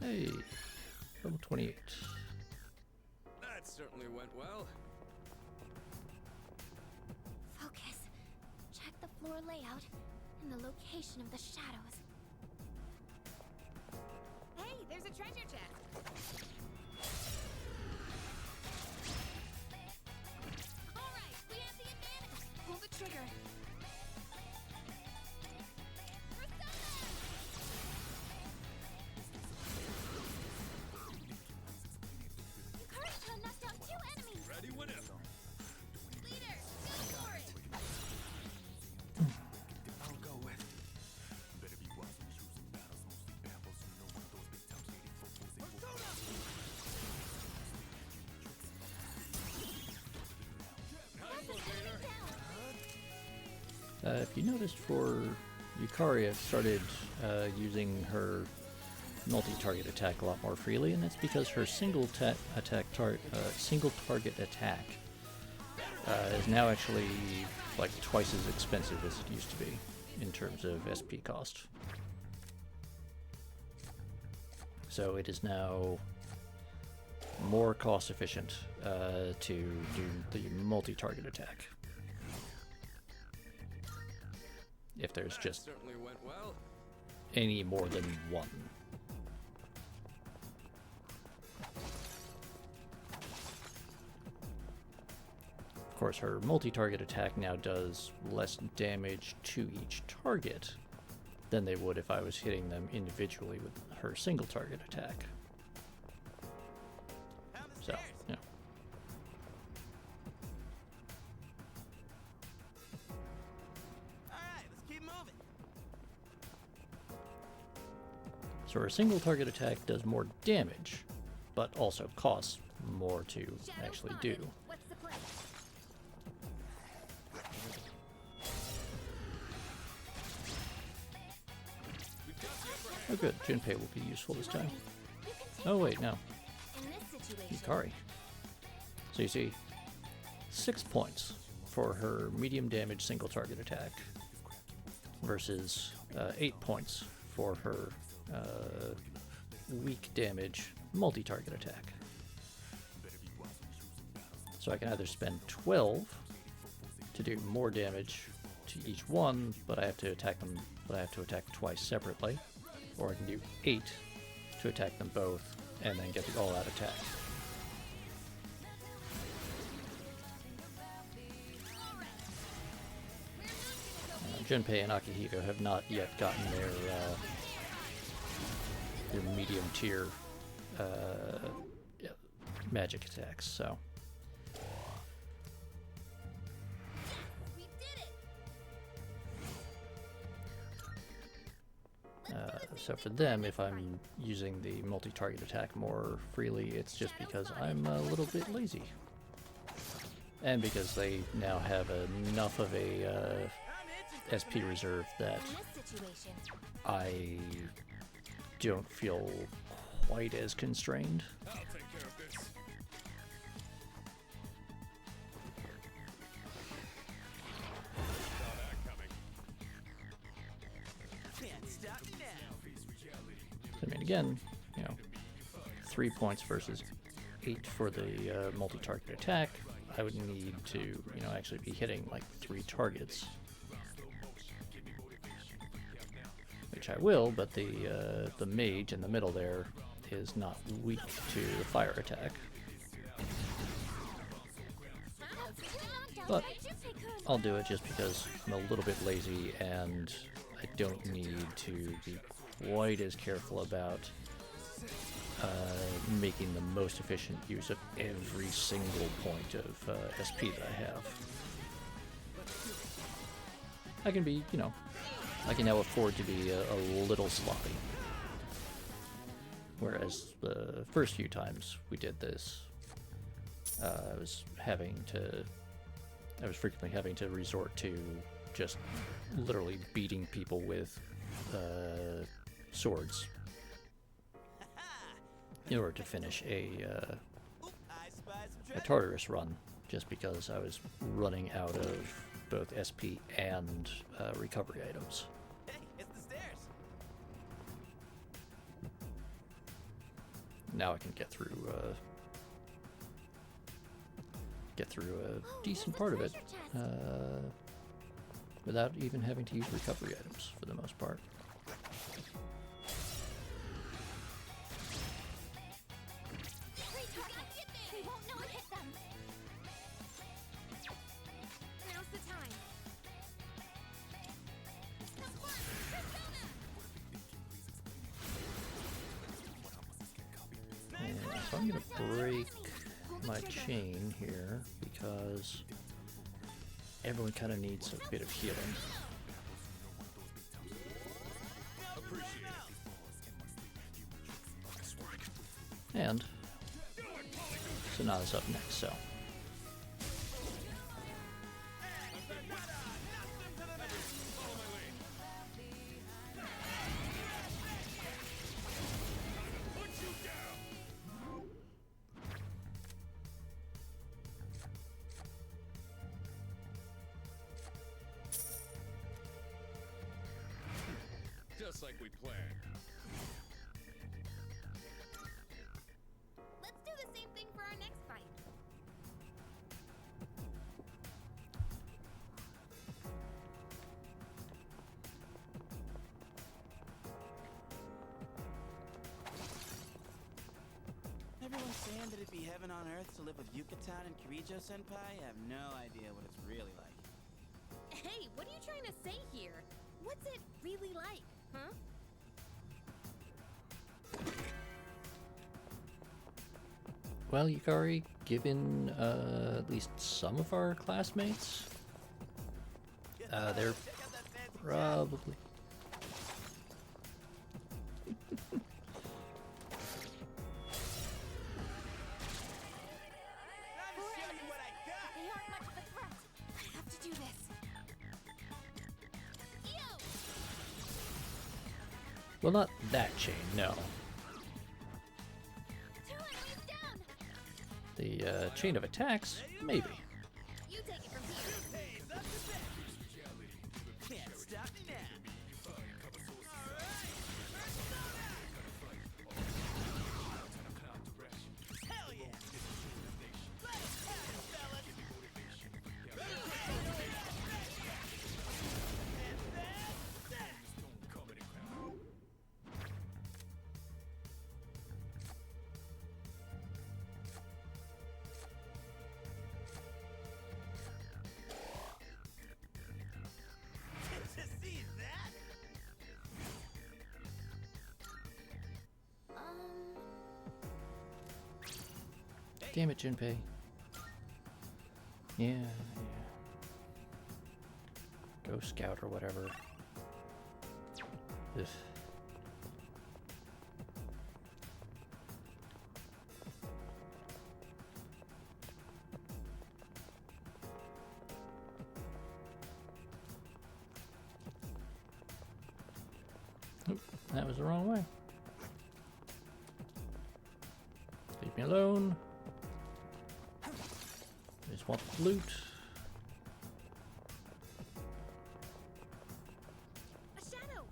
Hey, level 28. That certainly went well. Focus. Check the floor layout and the location of the shadows. Hey, there's a treasure chest. All right, we have the advantage. Pull the trigger. Persona knocked out 2 enemies. Ready whenever. Leader, go for it. I'll go with. Nice one, Vader. If you noticed, for Yukari, I've started using her multi-target attack a lot more freely, and that's because her single target attack is now actually like twice as expensive as it used to be in terms of SP cost. So it is now more cost efficient to do the multi-target attack. If there's That just certainly went well. any more than one. Of course, her multi-target attack now does less damage to each target than they would if I was hitting them individually with her single target attack. Down the So, stairs. yeah. All right, let's keep moving. So her single target attack does more damage, but also costs more to actually do. What's the plan? We've got the upper hand. Oh good, Junpei will be useful this time. You can take Oh wait, no, in this situation. Yukari. So you see, 6 points for her medium damage single target attack versus 8 points for her weak damage multi-target attack. So I can either spend 12 to do more damage to each one, but I have to attack them, but I have to attack twice separately, or I can do 8 to attack them both and then get the all-out attack. Junpei and Akihito have not yet gotten their medium tier yeah, magic attacks, so. We did it! So for them, if I'm using the multi-target attack more freely, it's just because I'm a little bit lazy. And because they now have enough of a SP reserve that In this situation, I don't feel quite as constrained. I'll take care of this. Saw that coming. Can't stop me now. I mean, again, you know, 3 points versus 8 for the multi-target attack. I would need to, you know, actually be hitting like 3 targets. Which I will, but the mage in the middle there is not weak to the fire attack. But I'll do it just because I'm a little bit lazy and I don't need to be quite as careful about making the most efficient use of every single point of SP that I have. I can be, you know, I can now afford to be a little sloppy. Whereas the first few times we did this, I was frequently having to resort to just literally beating people with swords in order to finish a Tartarus run, just because I was running out of both SP and recovery items. Hey, it's the stairs. Now I can get through a decent part of it without even having to use recovery items for the most part. we won't know it hit them. Now's the time. Come on, Persona! And so I'm gonna break my chain here because everyone kind of needs a bit of healing. Appreciate it. And Sonata's up next, so. Put you down. Just like we planned. Let's do the same thing for our next fight. Everyone's saying that it'd be heaven on earth to live with Yucatan and Kirijo Senpai. I have no idea what it's really like. Hey, what are you trying to say here? What's it really like, huh? Well, Yukari, given at least some of our classmates, they're Check out that fancy probably. I'm just showing you what I got. They aren't much of a threat. I have to do this. Ew! Well, not that chain, no. 2 enemies down! The chain of attacks, maybe. You take it from here. Hey, it's up to bat. Can't stop me now. Hell yeah! Let's have it, fellas! And that's that! Damn it, Junpei. Yeah, yeah. Go scout or whatever. Ugh. Oop, that was the wrong way. Leave me alone. I just want the loot. A shadow.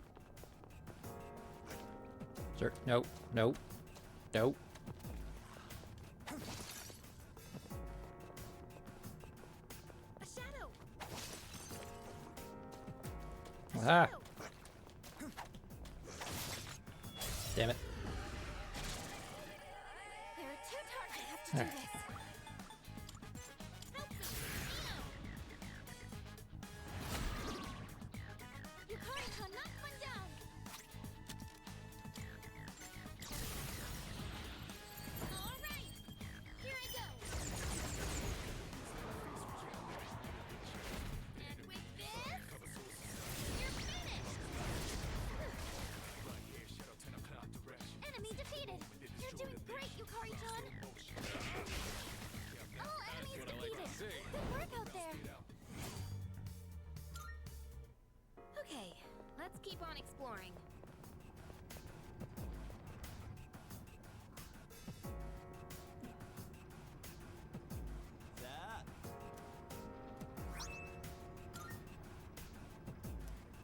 Sir, no, no, no. A shadow. Ah, damn it. There are two targets. I have to do Alright. this. Help me. Yukari-chan, knock one down. All right. Here I go. And with this, you're finished. Enemy defeated. You're doing great, Yukari-chan. All enemies defeated. Good work out there. Okay, let's keep on exploring. That.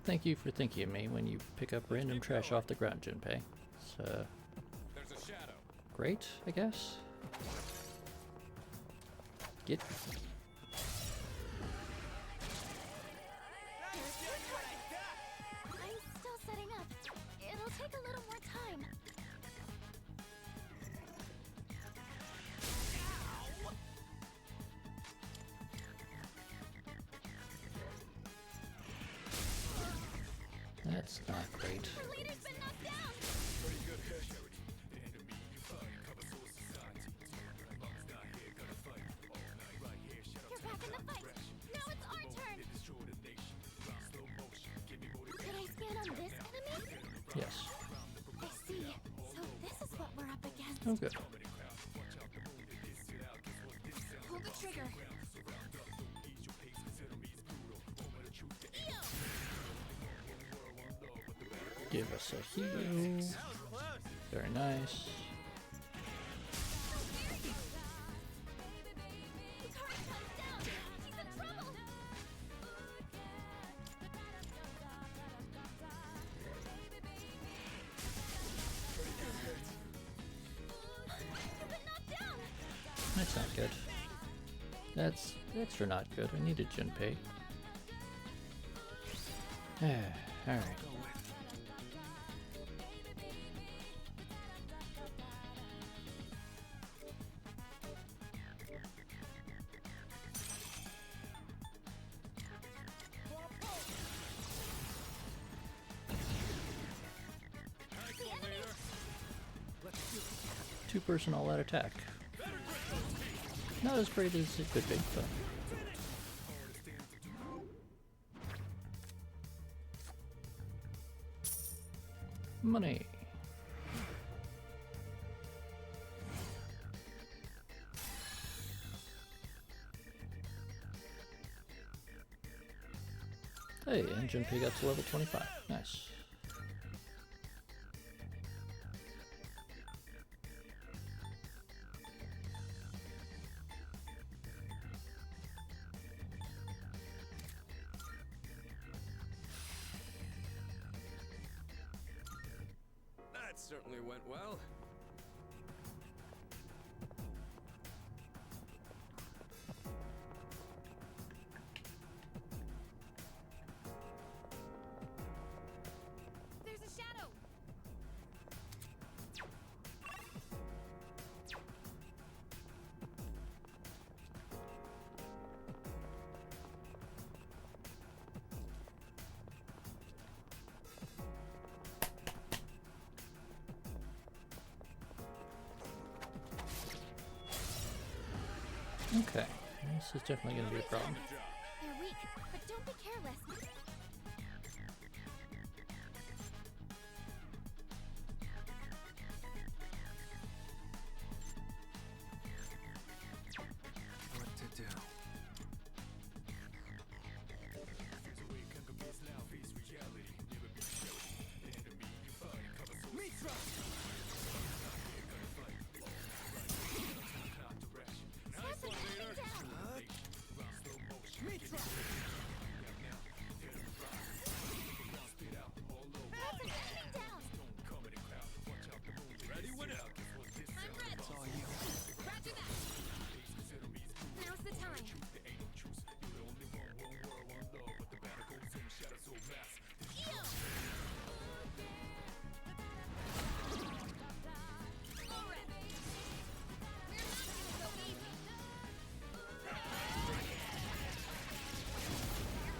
Thank you for thinking of me when you pick up random trash off the ground, Junpei. It's There's a shadow. great, I guess. Get. I'm still setting up. It'll take a little more time. That's not great. The leader's been knocked down. You're back in the fight. Now it's our turn. Did I scan on this enemy? Yes. I see. So this is what we're up against. Oh, good. Pull the trigger. Ew! Give us a heal. That was close. Very nice. Yukari-chan's down. He's in trouble. You've been knocked down. That's not good. That's extra not good. I needed Junpei. Alright. The enemy. Two-person all-out attack. Not as great as it could be, but... Money. Hey, and Junpei got to level 25. Nice. That certainly went well. There's a shadow. Okay, this is definitely going to be a problem. They're weak, but don't be careless. What to do? Ready, what up? I'm ready. It's all you. Roger that. Now's the time. Yo! Alright. We're not gonna go easy.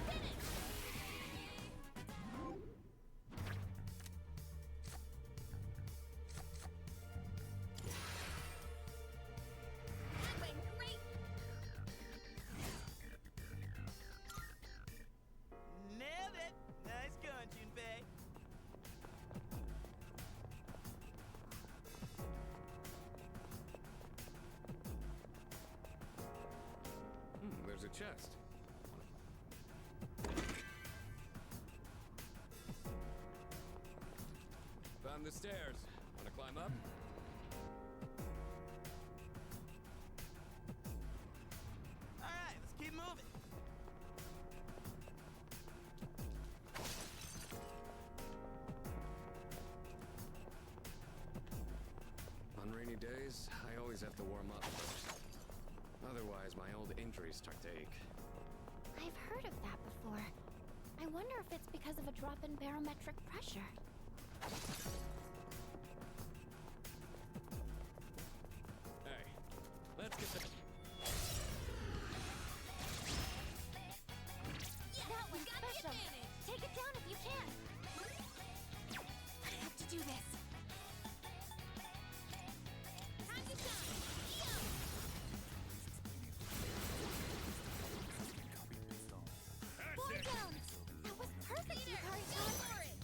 Finish! That went great! Nailed it! Nice going, Junpei. There's a chest. Found the stairs. Wanna climb up? Alright, let's keep moving. On rainy days, I always have to warm up first. Otherwise, my old injuries start to ache. I've heard of that before. I wonder if it's because of a drop in barometric pressure. Hey, let's get the... That one's special. Take it down if you can. I have to do this. Time to shine. Yo! Fall down. That was perfect, Hikari. Go for it.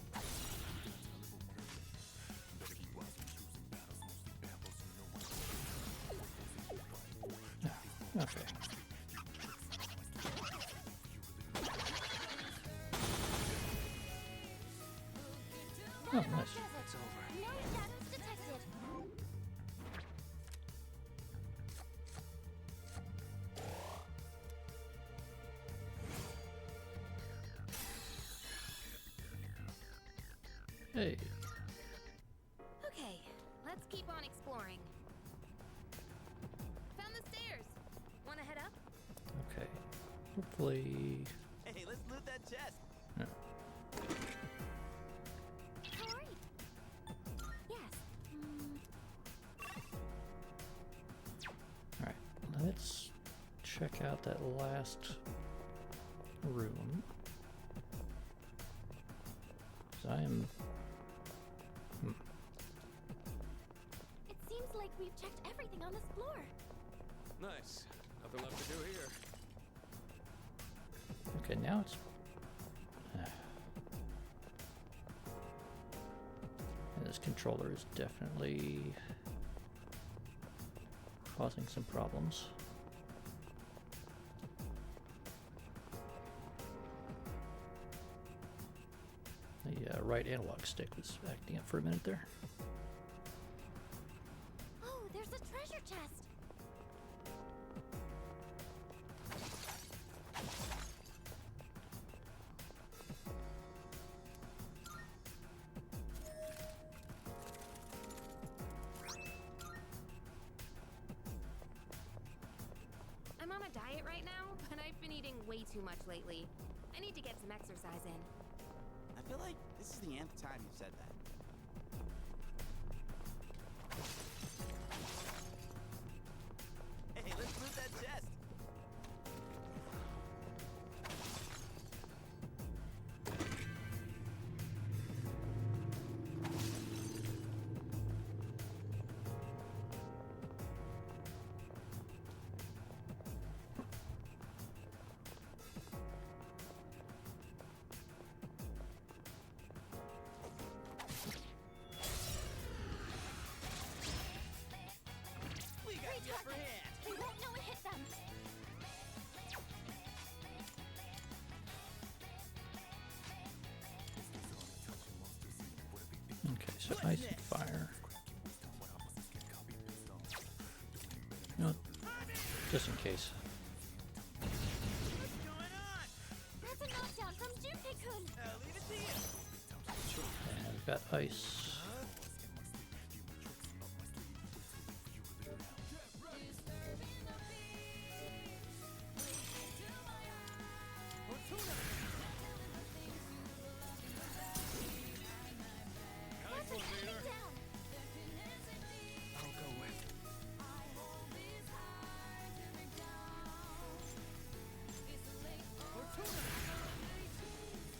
Okay. Oh, nice. It's over. No shadows detected. Hey. Okay, let's keep on exploring. Found the stairs. Wanna head up? Okay. Hopefully. Hey, let's loot that chest. Yeah. How are you? Yes. Alright, let's check out that last room. So I am. It seems like we've checked everything on this floor. Nice. Nothing left to do here. Okay, now it's. And this controller is definitely causing some problems. The right analog stick was acting up for a minute there. Oh, there's a treasure chest. I'm on a diet right now, but I've been eating way too much lately. I need to get some exercise in. I feel like this is the nth time you've said that. Hey, let's loot that chest. Put ice and fire. You know what? Just in case. That's a knockdown from Junpei-kun! Leave it to you. And we've got ice.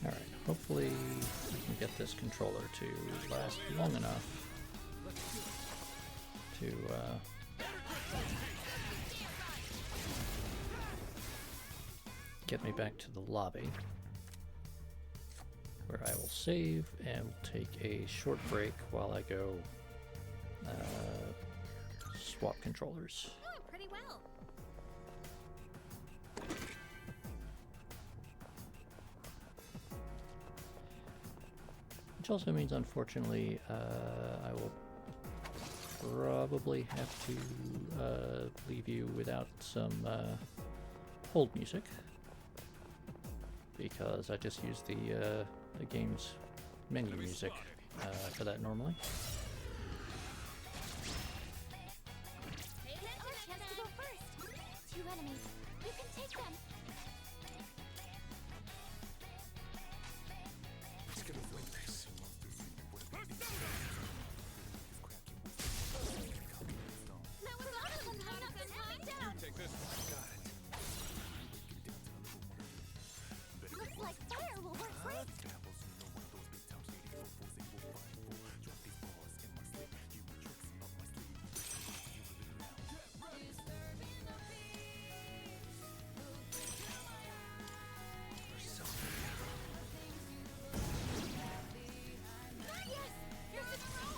Alright, hopefully we can get this controller to last long enough to get me back to the lobby, where I will save and will take a short break while I go swap controllers. Oh, pretty well. Which also means, unfortunately, I will probably have to leave you without some hold music, because I just use the game's menu music for that normally. Here's our chance to go first! 2 enemies. You can take them! Who's gonna win this? That was awesome! I knocked an enemy down! Take this one. Got it. Looks like fire will work great! Yes! Here's the roll!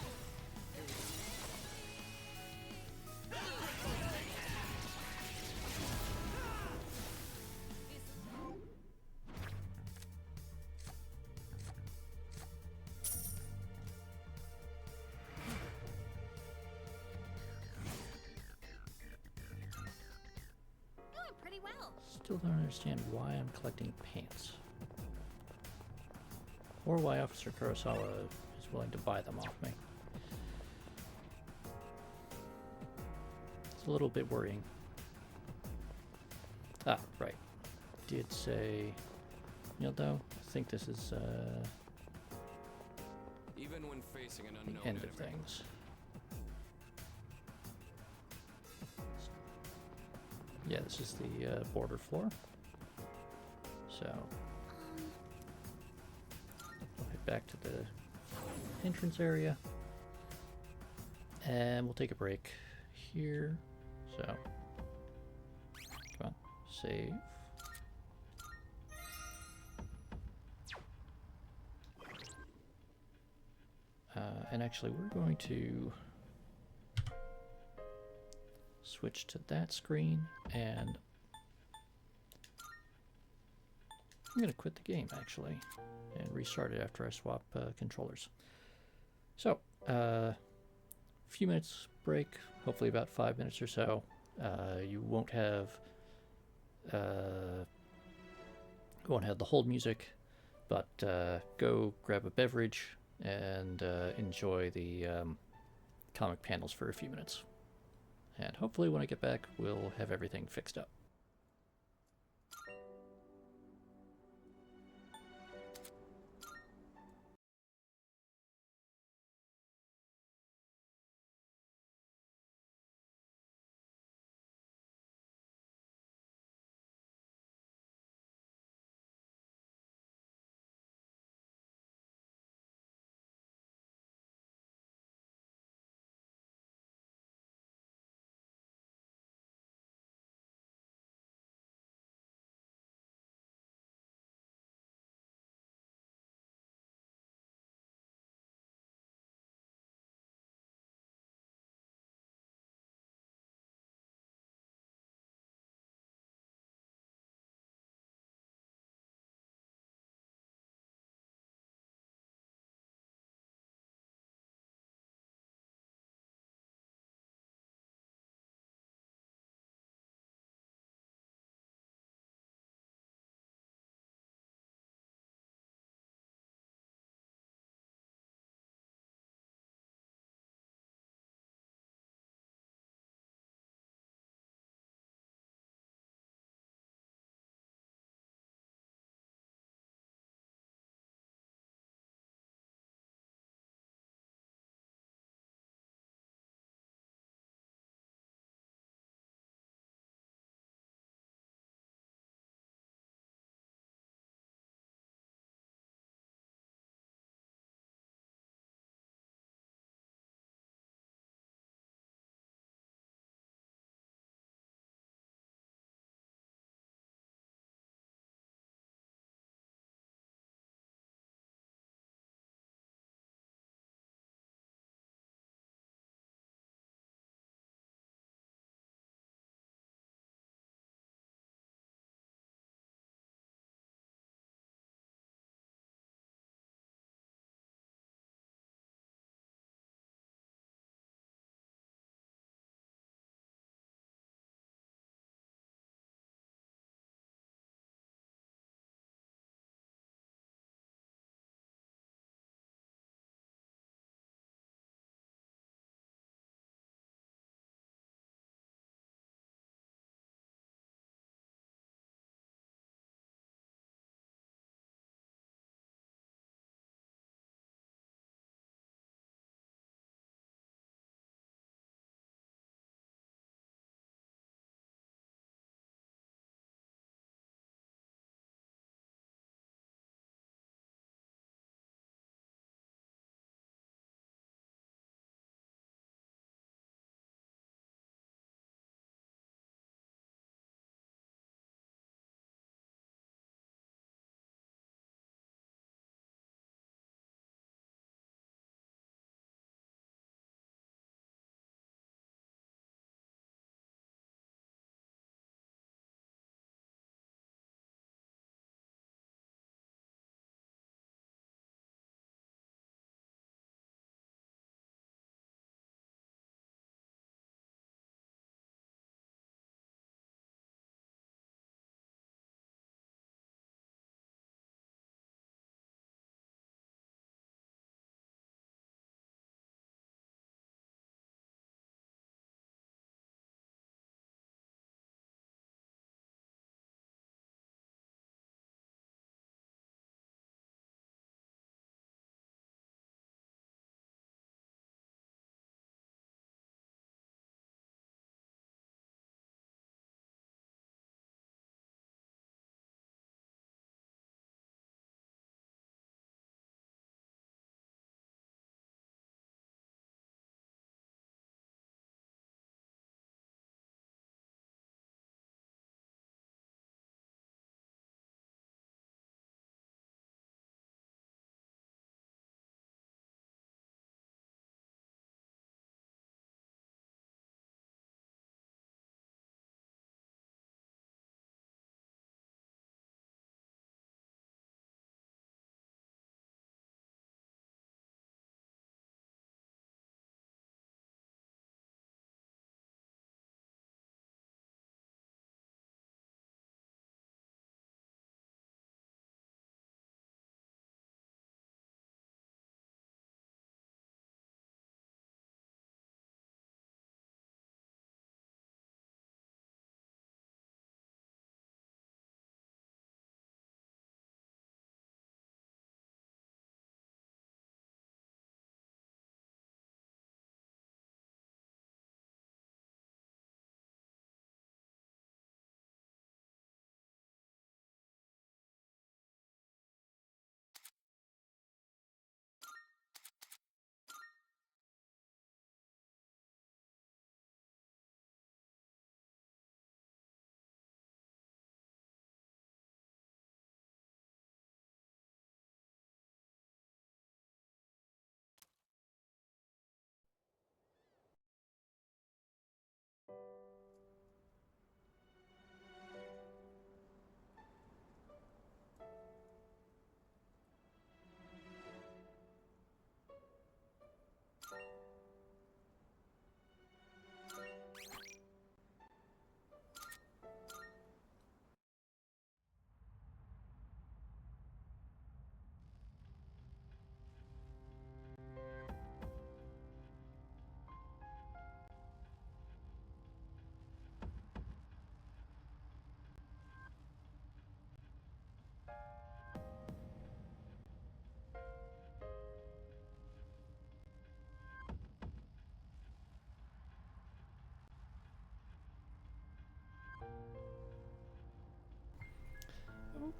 Oh, pretty well. Still don't understand why I'm collecting pants. Or why Officer Kurosawa is willing to buy them off me. It's a little bit worrying. Ah, right. Did say... You know, though, I think this is Even when facing an the unknown end of enemy. things. Yeah, this is the border floor. So, we'll head back to the entrance area. And we'll take a break here. So, come on, save. And actually, we're going to switch to that screen, and I'm going to quit the game, actually, and restart it after I swap controllers. So, few minutes break, hopefully about 5 minutes or so. You won't have the hold music, but go grab a beverage and enjoy the comic panels for a few minutes. And hopefully when I get back, we'll have everything fixed up.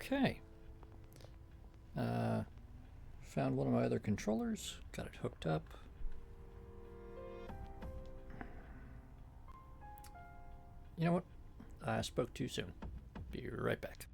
Okay. Found one of my other controllers, got it hooked up. You know what? I spoke too soon. Be right back.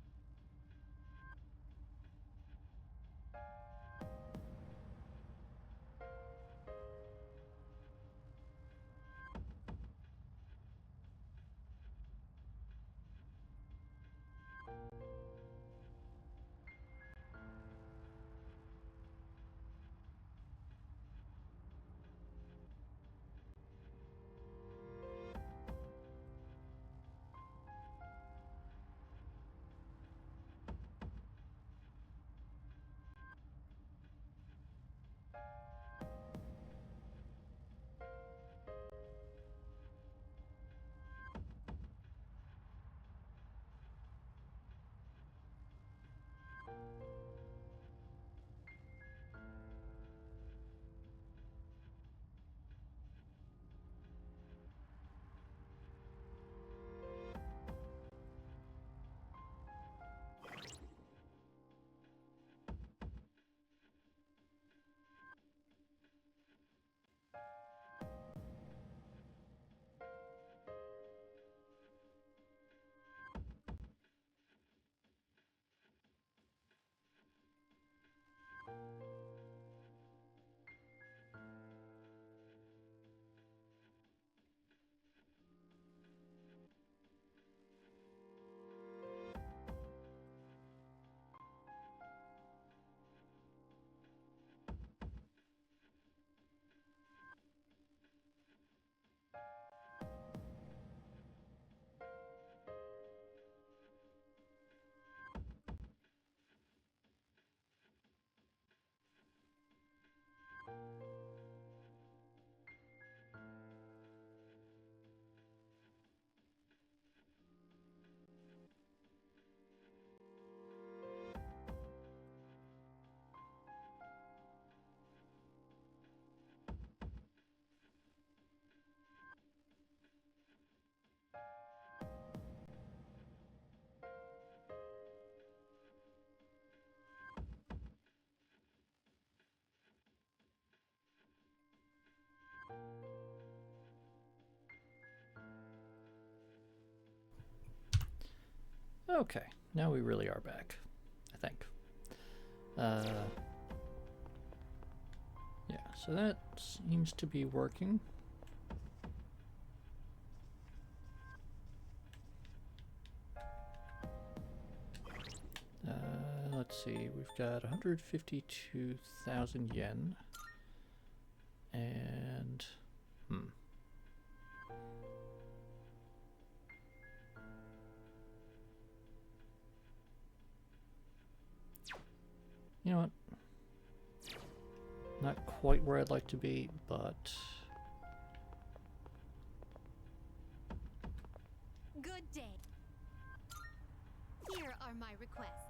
Okay, now we really are back, I think. Yeah, so that seems to be working. Let's see, we've got 152,000 yen. And, you know what? Not quite where I'd like to be, but... Good day. Here are my requests.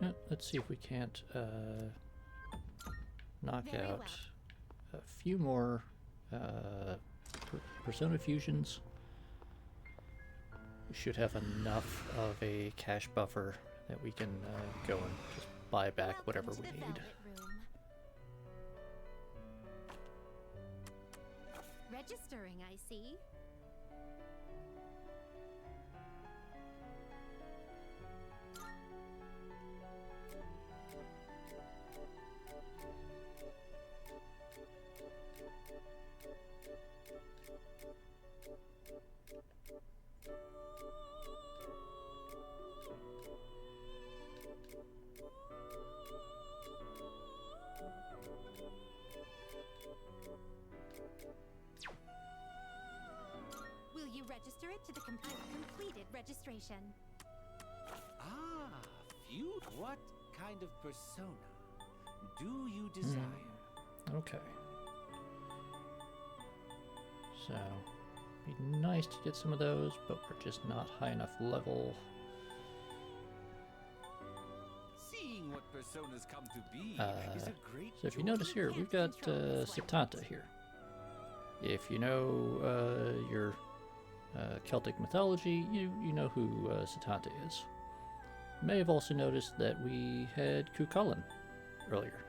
Yeah, let's see if we can't knock Very out well. a few more persona fusions. We should have enough of a cash buffer that we can go and just buy back whatever we need. Velvet Room. Registering, I see. Will you register it to the completed registration? Ah, feud. What kind of persona do you desire? Okay. So, be nice to get some of those, but we're just not high enough level. Seeing what personas come to be is a great So if you joy. notice here, we've got Satanta here. If you know your Celtic mythology, you know who Satanta is. You may have also noticed that we had Cuchulainn earlier.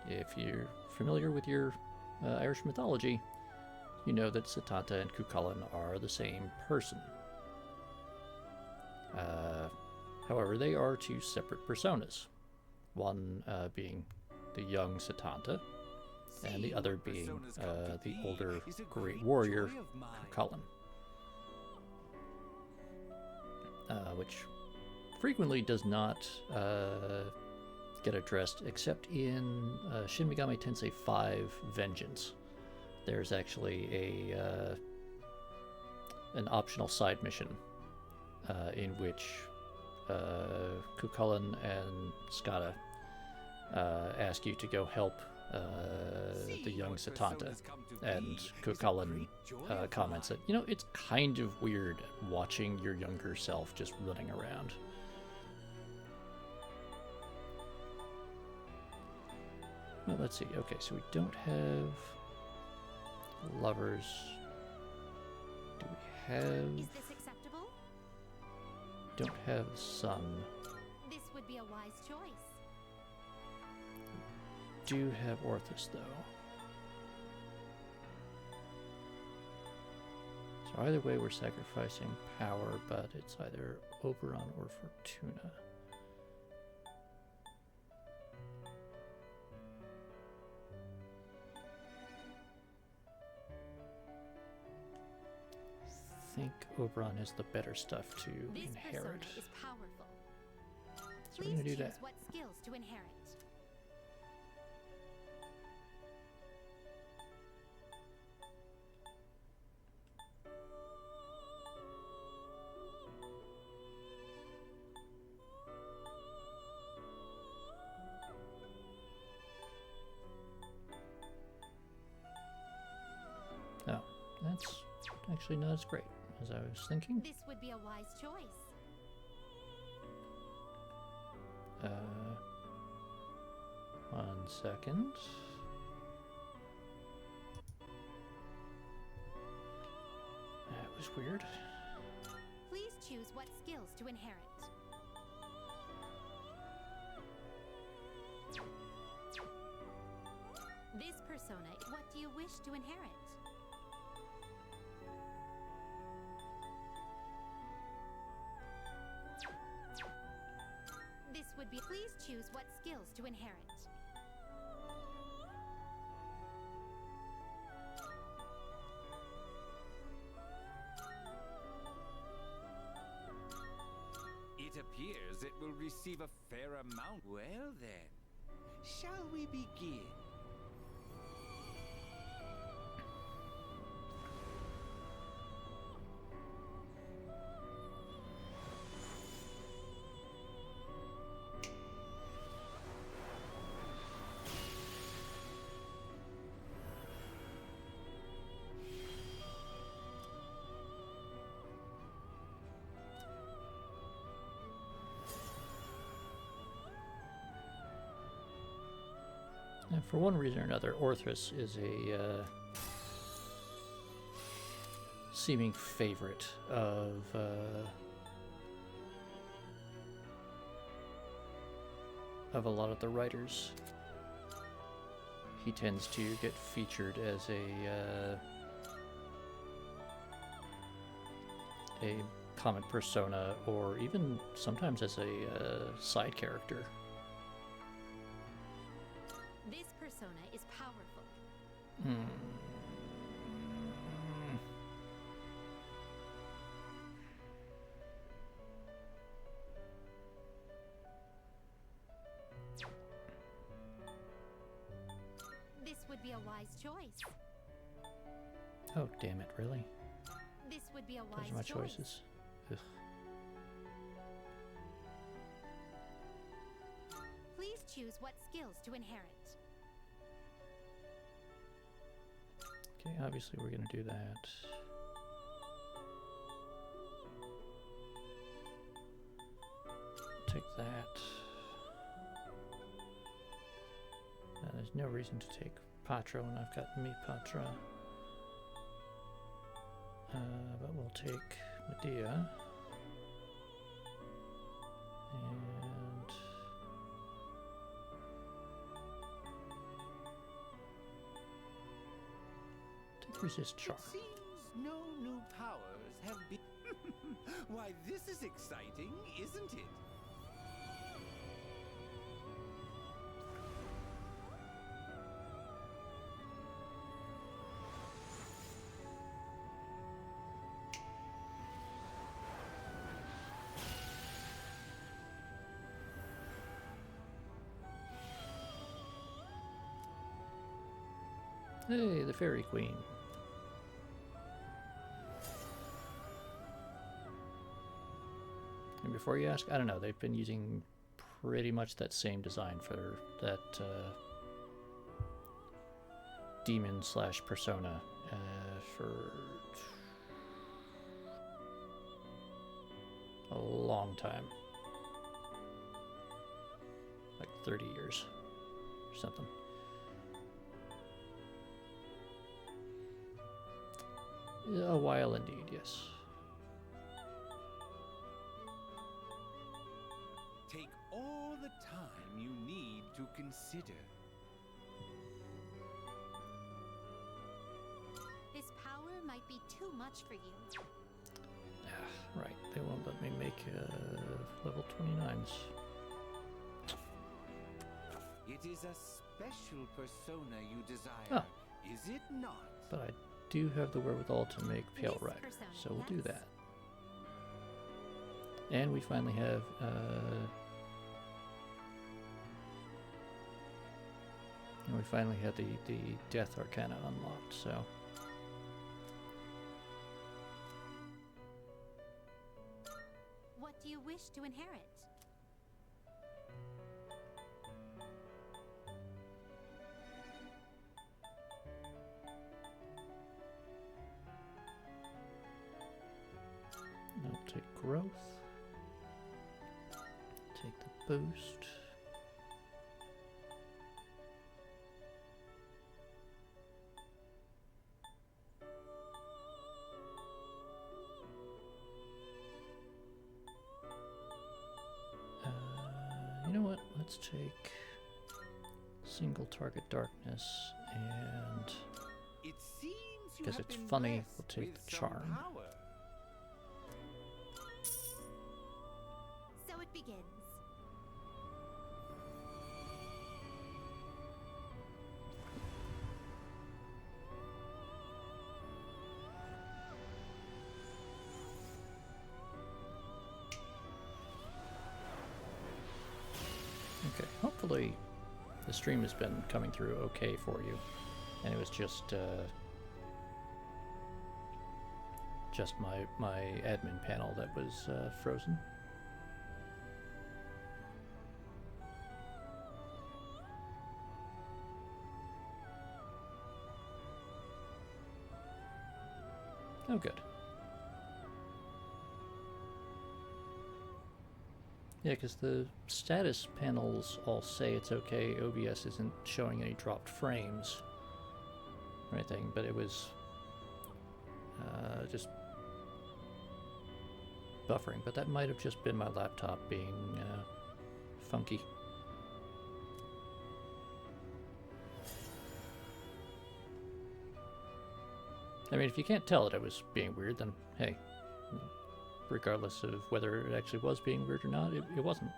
If you're familiar with your Irish mythology, you know that Satanta and Cuchulainn are the same person. However, they are two separate personas. One being the young Satanta, and the other being the older great warrior, Cuchulainn. Which frequently does not get addressed except in Shin Megami Tensei 5 Vengeance. There's actually an optional side mission in which Cuchulainn and Skada ask you to go help the young Satanta, and Cuchulainn comments that, it's kind of weird watching your younger self just running around. Well, let's see. Okay, so we don't have lovers. Do we have... Is this acceptable? Don't have son. This would be a wise choice. Do have Orthus, though. So either way, we're sacrificing power, but it's either Oberon or Fortuna. I think Oberon has the better stuff to inherit. This persona is powerful. So we're going to do Please that. choose what skills to inherit. Oh, that's actually not as great as I was thinking. This would be a wise choice. One second. That was weird. Please choose what skills to inherit. This persona, what do you wish to inherit? This would be, please choose what skills to inherit. It appears it will receive a fair amount. Well then, shall we begin? And for one reason or another, Orthus is a seeming favorite of a lot of the writers. He tends to get featured as a common persona, or even sometimes as a side character. This persona is powerful. This would be a wise choice. Oh, damn it, really? This would be a Those wise are my choice. choices. Ugh. Please choose what skills to inherit. Okay, obviously we're gonna do that. Take that. There's no reason to take Patra when I've got me Patra. But we'll take Medea. And take resist charm. It seems no new powers have been. Why, this is exciting, isn't it? Hey, the Fairy Queen. And before you ask, I don't know, they've been using pretty much that same design for that demon slash persona for a long time. Like 30 years or something. A while indeed, yes. Take all the time you need to consider. This power might be too much for you. Right, they won't let me make level 29s. It is a special persona you desire, is it not? But I do have the wherewithal to make Pale This Rider, persona, so we'll do yes. that. And we finally have the Death Arcana unlocked, so What do you wish to inherit? I'll take growth. Take the boost. You know what? Let's take single target darkness, and It seems you because have it's been funny, blessed we'll take with the some charm. power. So it begins. Okay, hopefully the stream has been coming through okay for you, and it was just my admin panel that was frozen. Oh, good. Yeah, because the status panels all say it's okay, OBS isn't showing any dropped frames or anything, but it was just buffering. But that might have just been my laptop being funky. I mean, if you can't tell that it was being weird, then hey, regardless of whether it actually was being weird or not, it wasn't.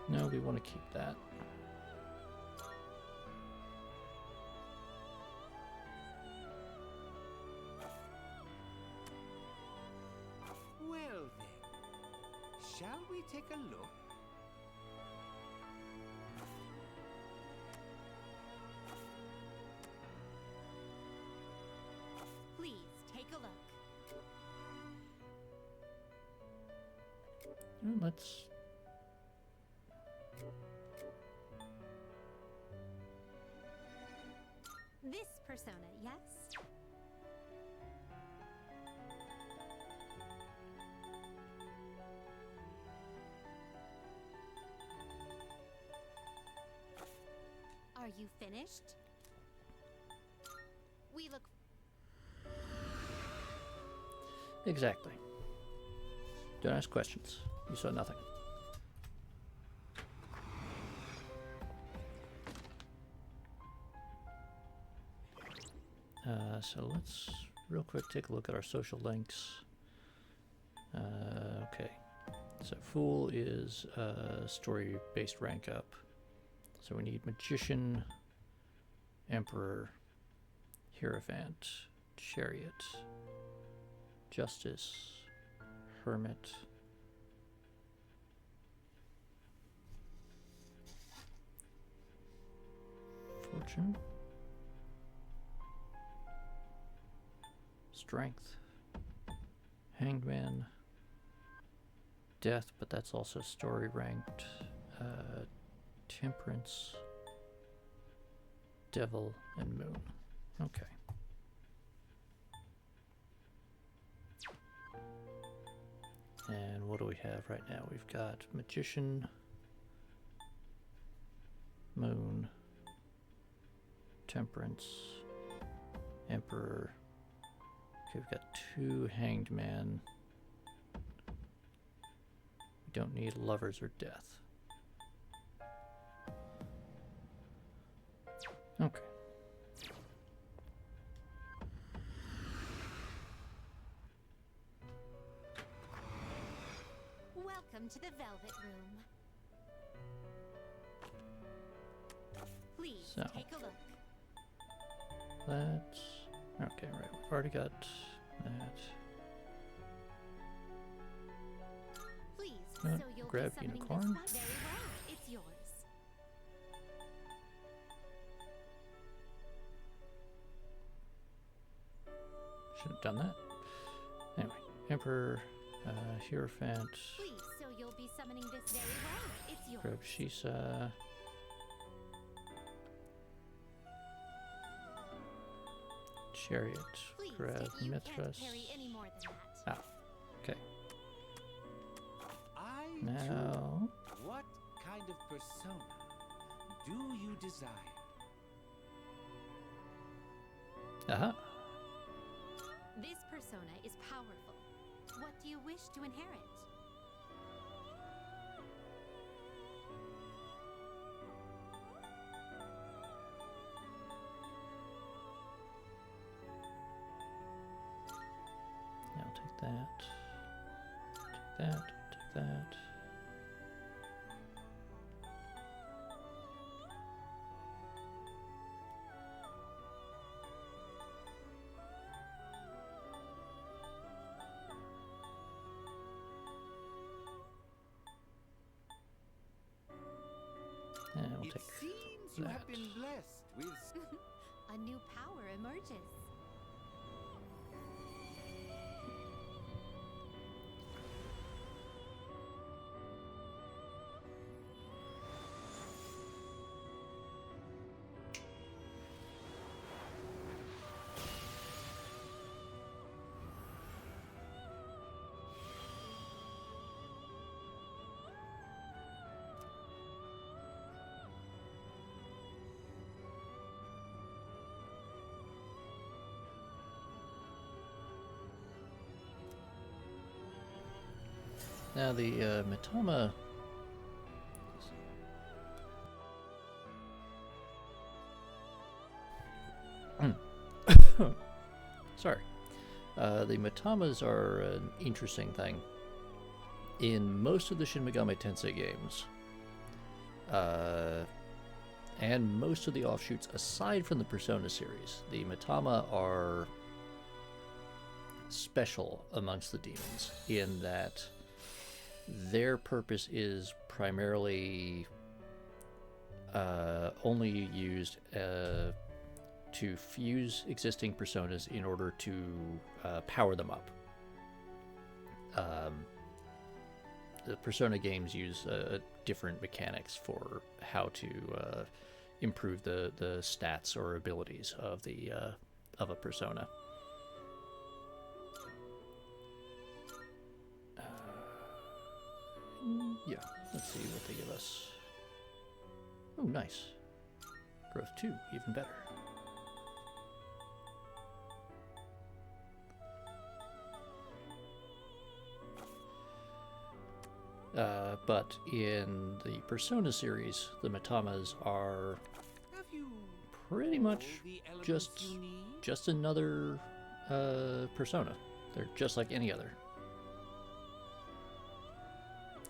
No, we want to keep that. Well then, shall we take a look? Please take a look. Well, let's. This persona, yes? you finished? We look. Exactly. Don't ask questions. You saw nothing. So let's real quick take a look at our social links. Okay. So Fool is story-based rank up. So we need Magician, Emperor, Hierophant, Chariot, Justice, Hermit, Fortune, Strength, Hanged Man, Death, but that's also story ranked, Temperance, Devil, and Moon. Okay. And what do we have right now? We've got Magician, Moon, Temperance, Emperor. Okay, we've got 2 Hanged Man. We don't need Lovers or Death. Okay. Welcome to the Velvet Room. Please So. take a look. Let's... Okay, right. We've already got that. Please, Uh, so you'll grab be summoning unicorn. this. Very well, it's yours. Should have done that. Anyway, Emperor, Hierophant, Please, so you'll be summoning this. Very well, it's yours. grab Shisa. Chariot, Please, grab you Mithras. can't carry any more than that. Ah, okay. I Now, too. What kind of persona do you desire? aha. This persona is powerful. What do you wish to inherit? Now take that. Take that. Take that. And we'll It take seems you have that. been blessed with A new power emerges. Now the Mitama. Sorry. The Mitamas are an interesting thing. In most of the Shin Megami Tensei games, and most of the offshoots aside from the Persona series, the Mitama are special amongst the demons in that their purpose is primarily only used to fuse existing personas in order to power them up. The Persona games use different mechanics for how to improve the stats or abilities of the of a persona. Yeah, let's see what they give us. Oh, nice. Growth 2, even better. But in the Persona series, the Matamas are Have you pretty much all the elements just you need? just another Persona. They're just like any other.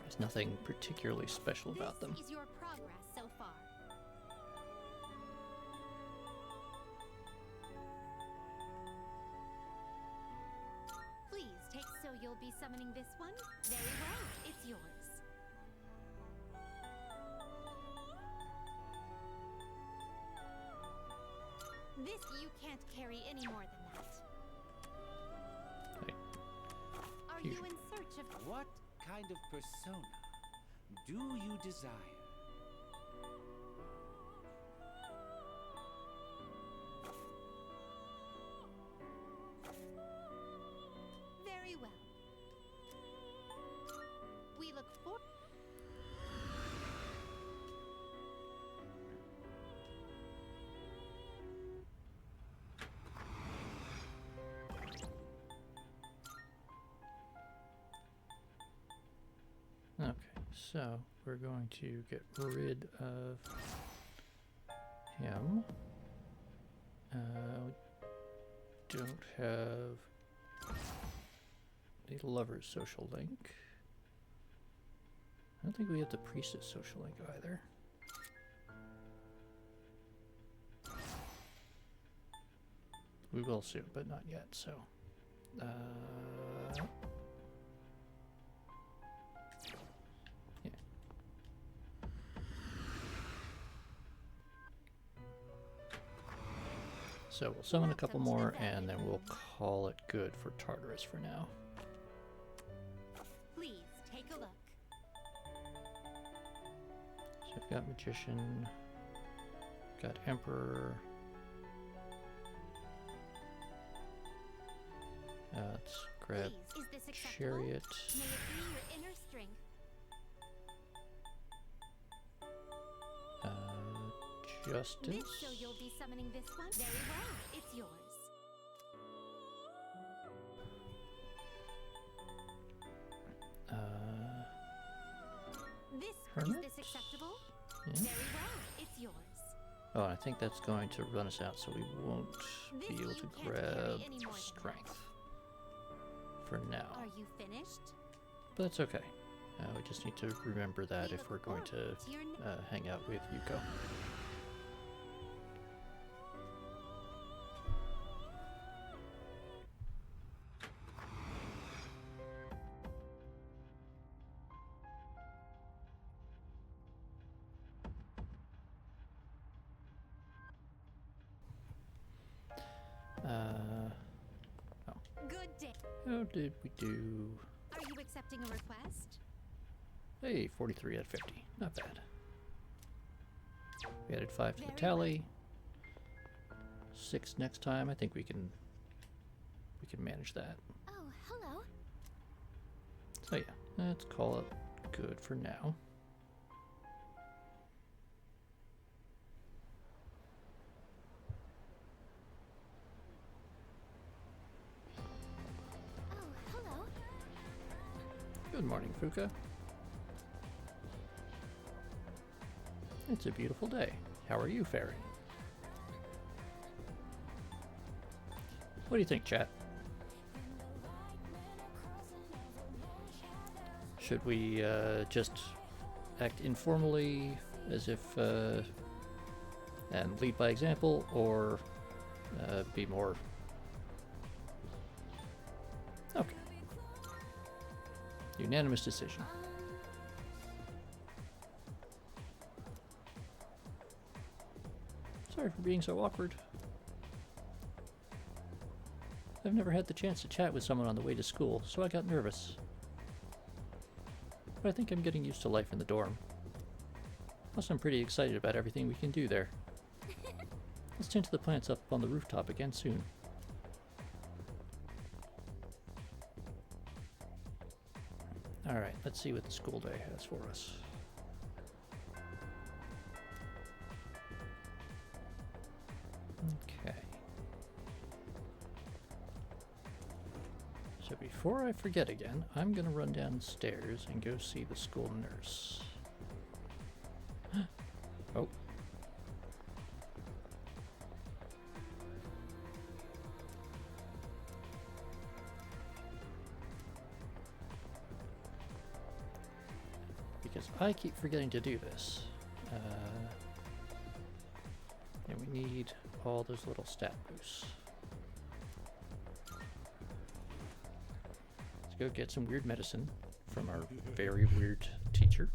There's nothing particularly special about them. This is your progress so far. Please take. So you'll be summoning this one? Very well, it's yours. This you can't carry any more than that. Hey, Are fusion. you in search of? What kind of persona do you desire? Very well. We look for. Okay, so we're going to get rid of him. We don't have a lover's social link. I don't think we have the priestess social link either. We will soon, but not yet, so. Yeah. So we'll summon a couple more, and then we'll call it good for Tartarus for now. Please take a look. So I've got Magician, got Emperor. Let's grab Please, is this acceptable? Chariot. May it be your inner strength. Justice. This, so you'll be summoning this one? Very well, it's yours. Hermit? Is this acceptable? Yeah. Very well, it's yours. Oh, and I think that's going to run us out, so we won't This be able you to can't carry grab any more than strength for now. Are you finished? But that's okay. We just need to remember that We if we're look going to forward to your hang out with Yuko. Good day. How did we do? Are you accepting a request? Hey, 43 out of 50. Not bad. We added 5 to the Very tally. 6 next time. I think we can manage that. Oh, hello. So yeah, let's call it good for now. Oh, hello. Good morning, Fuka. It's a beautiful day. How are you faring? What do you think, chat? Should we just act informally as if and lead by example, or be more... Okay. Unanimous decision. Sorry for being so awkward. I've never had the chance to chat with someone on the way to school, so I got nervous. But I think I'm getting used to life in the dorm. Plus, I'm pretty excited about everything we can do there. Let's tend to the plants up on the rooftop again soon. Alright, let's see what the school day has for us. Okay. So before I forget again, I'm gonna run downstairs and go see the school nurse. Oh. Because I keep forgetting to do this. And we need all those little stat boosts. Let's go get some weird medicine from our very weird teacher.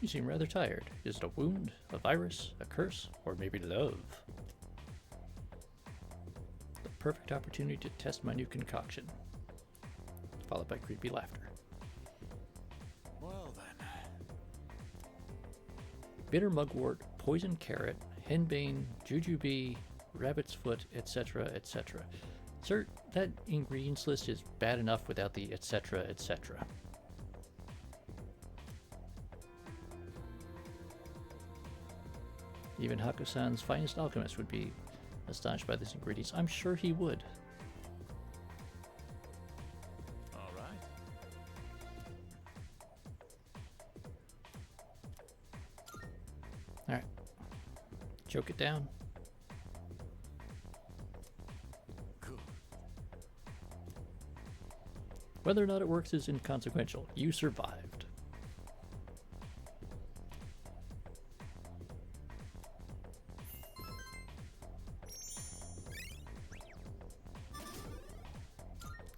You seem rather tired. Is it a wound, a virus, a curse, or maybe love? The perfect opportunity to test my new concoction. Followed by creepy laughter. Well then. Bitter mugwort, poison carrot, henbane, jujube, rabbit's foot, etc., etc. Sir, that ingredients list is bad enough without the etc., etc. Even Haku-san's finest alchemist would be astonished by these ingredients. I'm sure he would. All right. All right. Choke it down. Cool. Whether or not it works is inconsequential. You survived.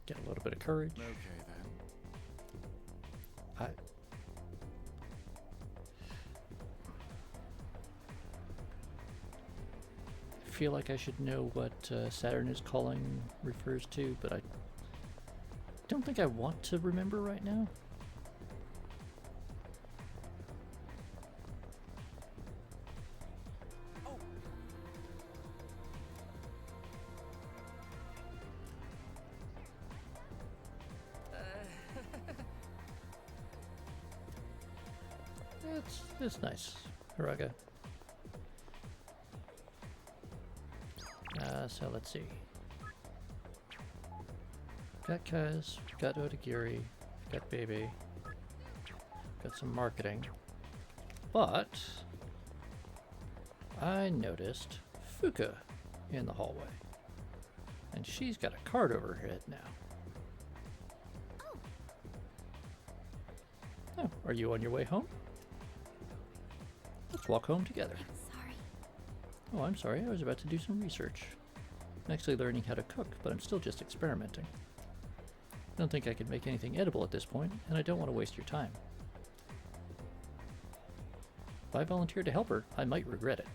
Get a little bit of courage. Okay then. I feel like I should know what Saturn is calling refers to, but I don't think I want to remember right now. It's nice, Haraga. So let's see. Got Kaz, got Odagiri, got Baby, got some marketing. But I noticed Fuka in the hallway. And she's got a card over her head now. Oh, are you on your way home? Let's walk home together. Sorry. Oh, I'm sorry. I was about to do some research. I'm actually learning how to cook, but I'm still just experimenting. I don't think I could make anything edible at this point, and I don't want to waste your time. If I volunteer to help her, I might regret it.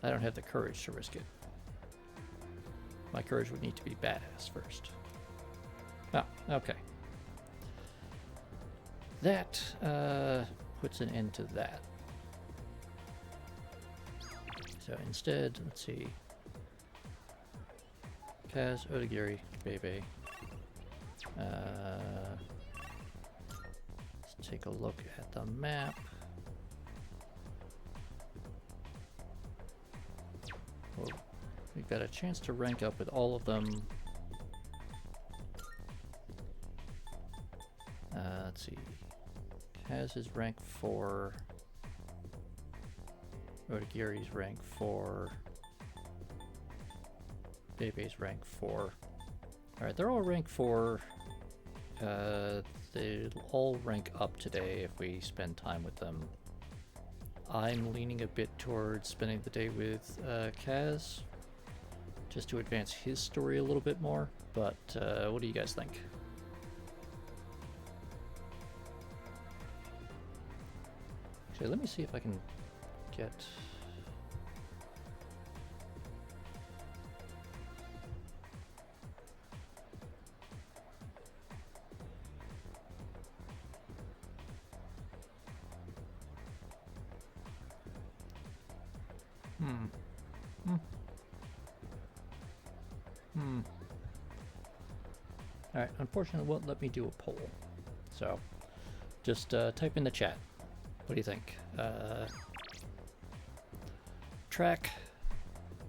I don't have the courage to risk it. My courage would need to be badass first. Oh, okay. That puts an end to that. So instead, let's see. Kaz, Odagiri, Bebe. Let's take a look at the map. Well, we've got a chance to rank up with all of them. Let's see. Kaz is rank 4. Odagiri's rank 4. Bebe's rank 4. Alright, they're all rank 4. They'll all rank up today if we spend time with them. I'm leaning a bit towards spending the day with Kaz, just to advance his story a little bit more, but what do you guys think? Actually, let me see if I can get... Alright, unfortunately it won't let me do a poll. So, just type in the chat. What do you think? Track,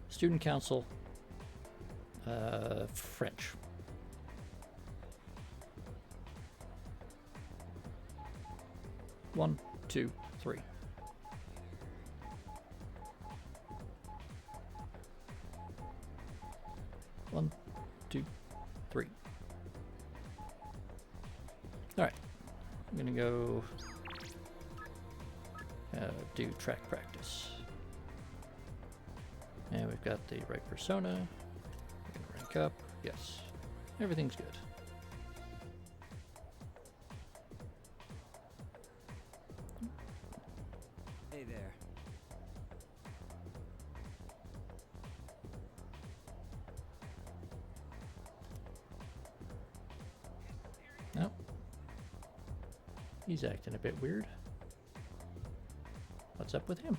student council, French. One, two, three. One, two, three. Alright. I'm gonna go do track practice. And we've got the right persona. We can rank up. Yes. Everything's good. Hey there. No. He's acting a bit weird. What's up with him?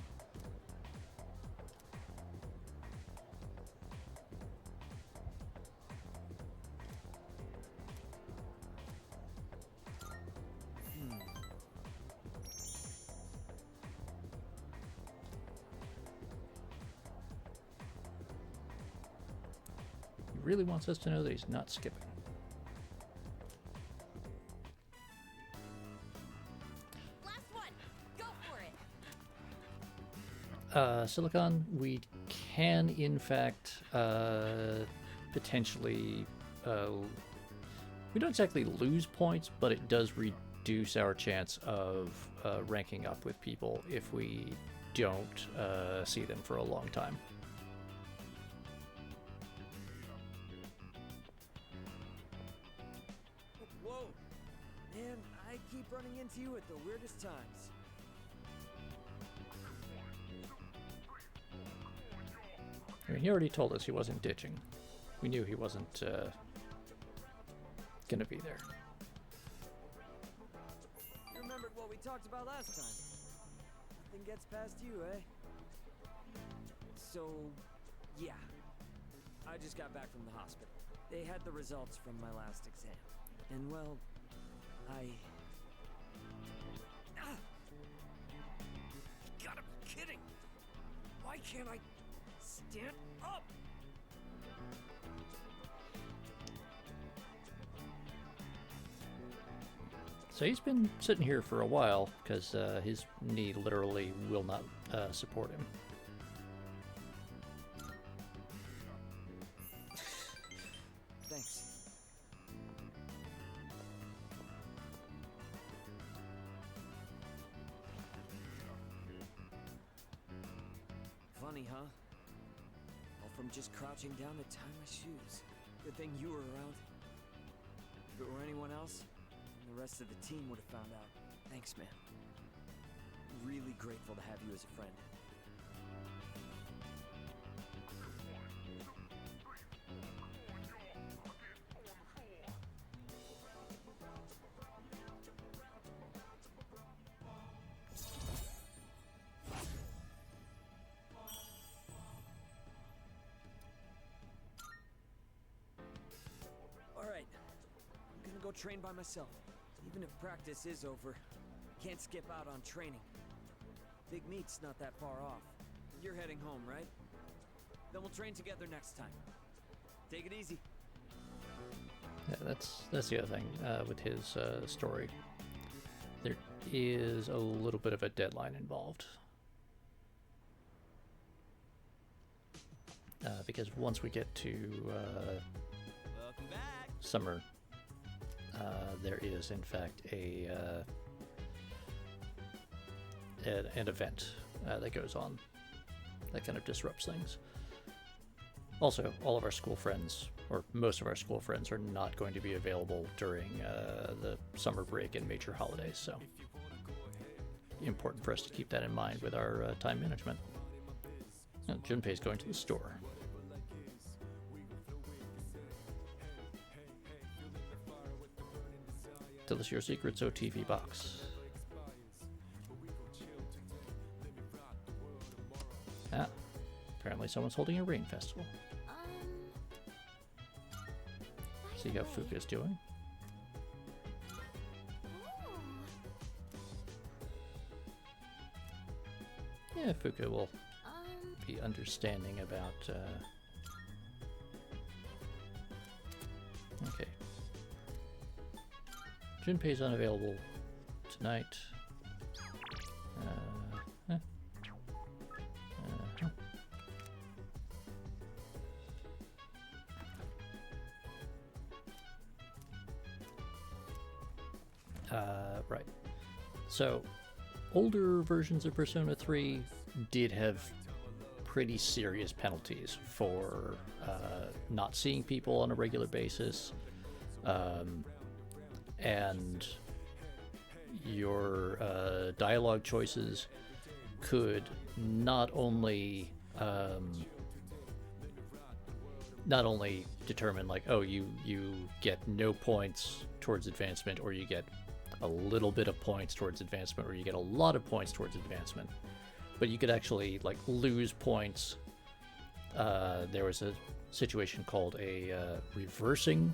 He really wants us to know that he's not skipping. Last one. Go for it. Silicon, we can in fact potentially we don't exactly lose points, but it does reduce our chance of ranking up with people if we don't see them for a long time. Whoa! Man, I keep running into you at the weirdest times. I mean, he already told us he wasn't ditching. We knew he wasn't gonna be there. You remembered what we talked about last time. Nothing gets past you, eh? So, yeah. I just got back from the hospital. They had the results from my last exam. And well, I... Ah! You gotta be kidding! Why can't I stand up? So he's been sitting here for a while because his knee literally will not support him. Thanks. Funny, huh? All from just crouching down to tie my shoes. Good thing you were around. If it were anyone else, the rest of the team would have found out. Thanks, man. Really grateful to have you as a friend. All right, I'm gonna go train by myself. Even if practice is over, can't skip out on training. Big meet's not that far off. You're heading home, right? Then we'll train together next time. Take it easy. Yeah, that's the other thing with his story. There is a little bit of a deadline involved. Because once we get to Welcome back. summer, there is in fact an event that goes on that kind of disrupts things. Also, all of our school friends, or most of our school friends, are not going to be available during the summer break and major holidays, so important for us to keep that in mind with our time management. Junpei's going to the store. Tell us your secrets, OTV box. Ah, apparently someone's holding a rain festival. Why See how Fuka's doing. Yeah, Fuka will be understanding about, okay. Junpei's unavailable tonight. Huh. Right. So, older versions of Persona 3 did have pretty serious penalties for not seeing people on a regular basis, and your dialogue choices could not only determine like, oh, you get no points towards advancement, or you get a little bit of points towards advancement, or you get a lot of points towards advancement, but you could actually like lose points. There was a situation called a reversing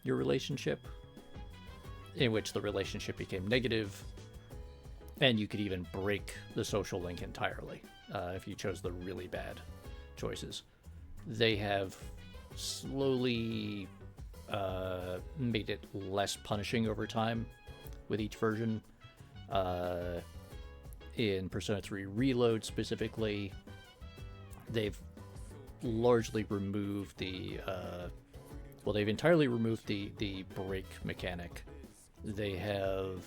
your relationship, in which the relationship became negative, and you could even break the social link entirely if you chose the really bad choices. They have slowly made it less punishing over time with each version. In Persona 3 Reload specifically, they've largely removed the well, they've entirely removed the break mechanic. They have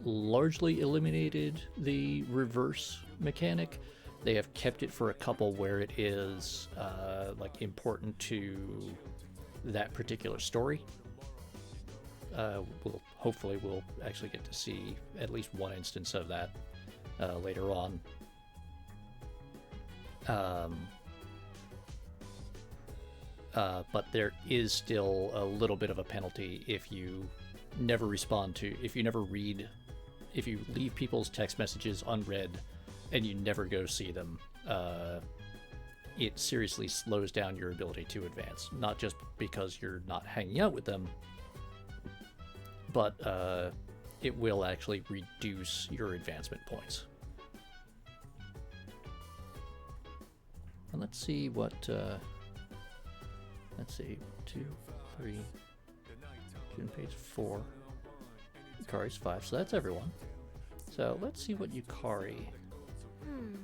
largely eliminated the reverse mechanic. They have kept it for a couple where it is like important to that particular story. Hopefully we'll actually get to see at least one instance of that later on. But there is still a little bit of a penalty if you never respond to, if you leave people's text messages unread and you never go see them. It seriously slows down your ability to advance, not just because you're not hanging out with them, but it will actually reduce your advancement points. And let's see what, let's see, 2, 3, Junpei's 4, Yukari's 5, so that's everyone. So let's see what Yukari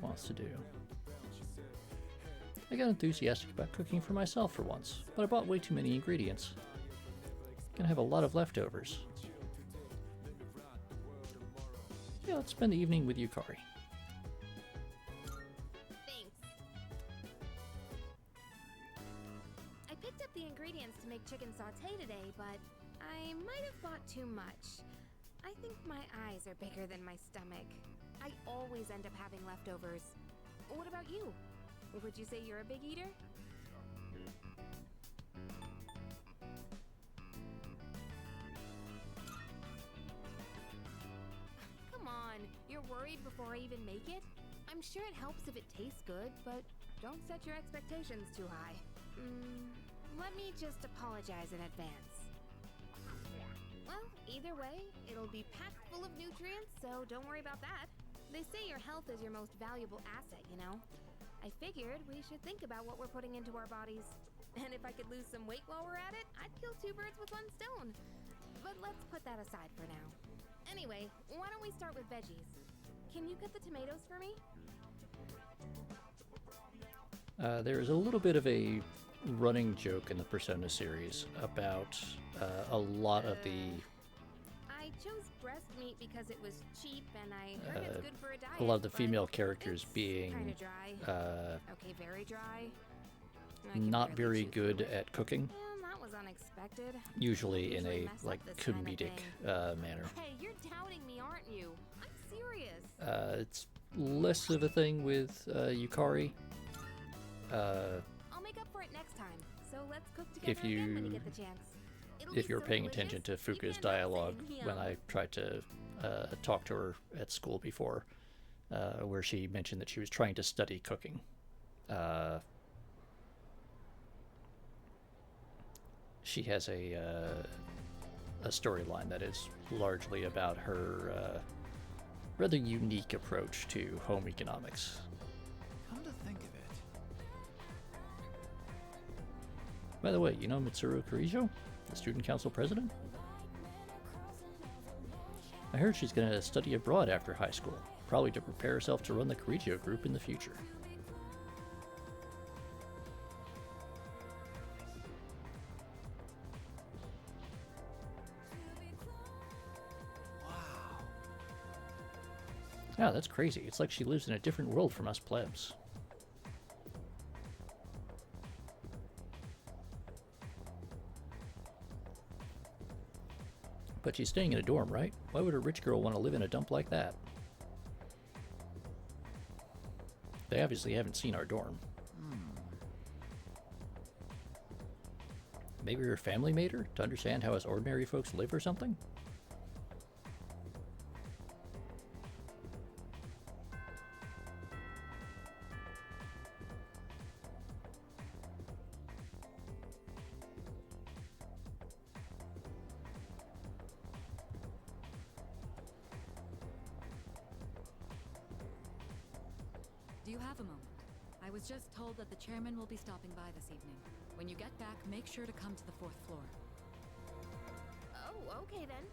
wants to do. I got enthusiastic about cooking for myself for once, but I bought way too many ingredients. Gonna have a lot of leftovers. Yeah, let's spend the evening with Yukari. Thanks. I picked up the ingredients to make chicken sauté today, but I might have bought too much. I think my eyes are bigger than my stomach. I always end up having leftovers. What about you? Would you say you're a big eater? Come on, you're worried before I even make it? I'm sure it helps if it tastes good, but don't set your expectations too high. Let me just apologize in advance. Well, either way, it'll be packed full of nutrients, so don't worry about that. They say your health is your most valuable asset, you know? I figured we should think about what we're putting into our bodies. And if I could lose some weight while we're at it, I'd kill 2 birds with 1 stone. But let's put that aside for now. Anyway, why don't we start with veggies? Can you cut the tomatoes for me? There is a little bit of a running joke in the Persona series about a lot of the... I chose breast meat because it was cheap and I heard it's good for a diet. A lot of the but female characters it's being kinda dry. Okay, very dry. I can not barely very chew good through it. at cooking, Yeah, that was unexpected. usually in Usually a mess up like this kind of comedic thing. manner. Hey, you're doubting me, aren't you? I'm serious. It's less of a thing with Yukari. I'll make up for it next time. So let's cook together If again when you you- get the chance. It'll If be you're so paying delicious, attention to you Fuka's can't help dialogue saying when yum. I tried to talk to her at school before, where she mentioned that she was trying to study cooking. she has a storyline that is largely about her rather unique approach to home economics. Come to think of it. By the way, you know Mitsuru Kirijo, the student council president? I heard she's going to study abroad after high school, probably to prepare herself to run the Kirijo group in the future. Wow. Yeah, that's crazy. It's like she lives in a different world from us plebs. But she's staying in a dorm, right? Why would a rich girl want to live in a dump like that? They obviously haven't seen our dorm. Maybe her family made her to understand how us ordinary folks live or something? Do you have a moment? I was just told that the chairman will be stopping by this evening. When you get back, make sure to come to the 4th floor. Oh, okay then.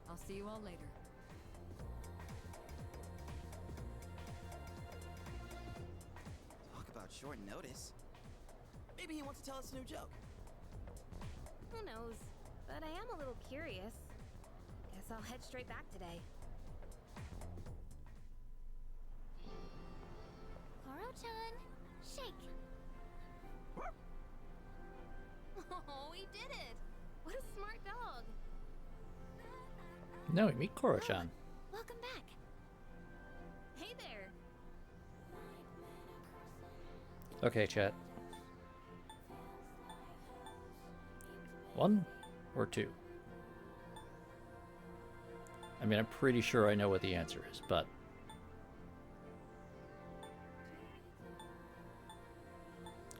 I'll see you all later. Talk about short notice. Maybe he wants to tell us a new joke. Who knows? But I am a little curious. Guess I'll head straight back today. Koro-chan, shake. Oh, he did it! What a smart dog! No, meet Koro-chan. Welcome back. Hey there! Okay, chat. 1 or 2? I mean, I'm pretty sure I know what the answer is, but...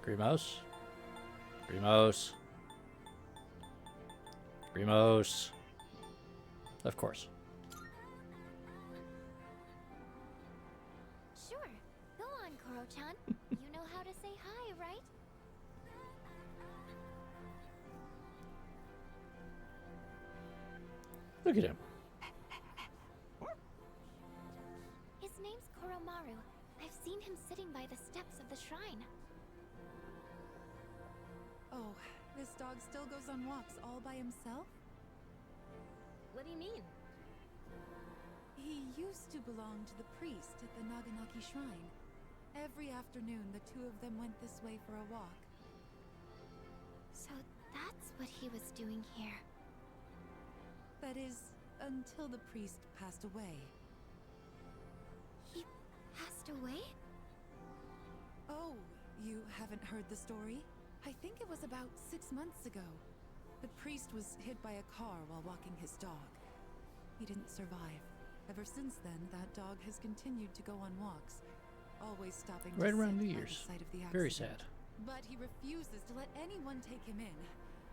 Grimos? Grimos? Grimos? Of course. Sure. Go on, Koro-chan. You know how to say hi, right? Look at him. His name's Koromaru. I've seen him sitting by the steps of the shrine. Oh, this dog still goes on walks all by himself? What do you mean? He used to belong to the priest at the Naganaki shrine. Every afternoon, the two of them went this way for a walk. So that's what he was doing here. That is, until the priest passed away. He passed away? Oh, you haven't heard the story? I think it was about 6 months ago. The priest was hit by a car while walking his dog. He didn't survive. Ever since then, that dog has continued to go on walks, always stopping Right to around sit New by Year's. the site of the accident. Very sad. But he refuses to let anyone take him in.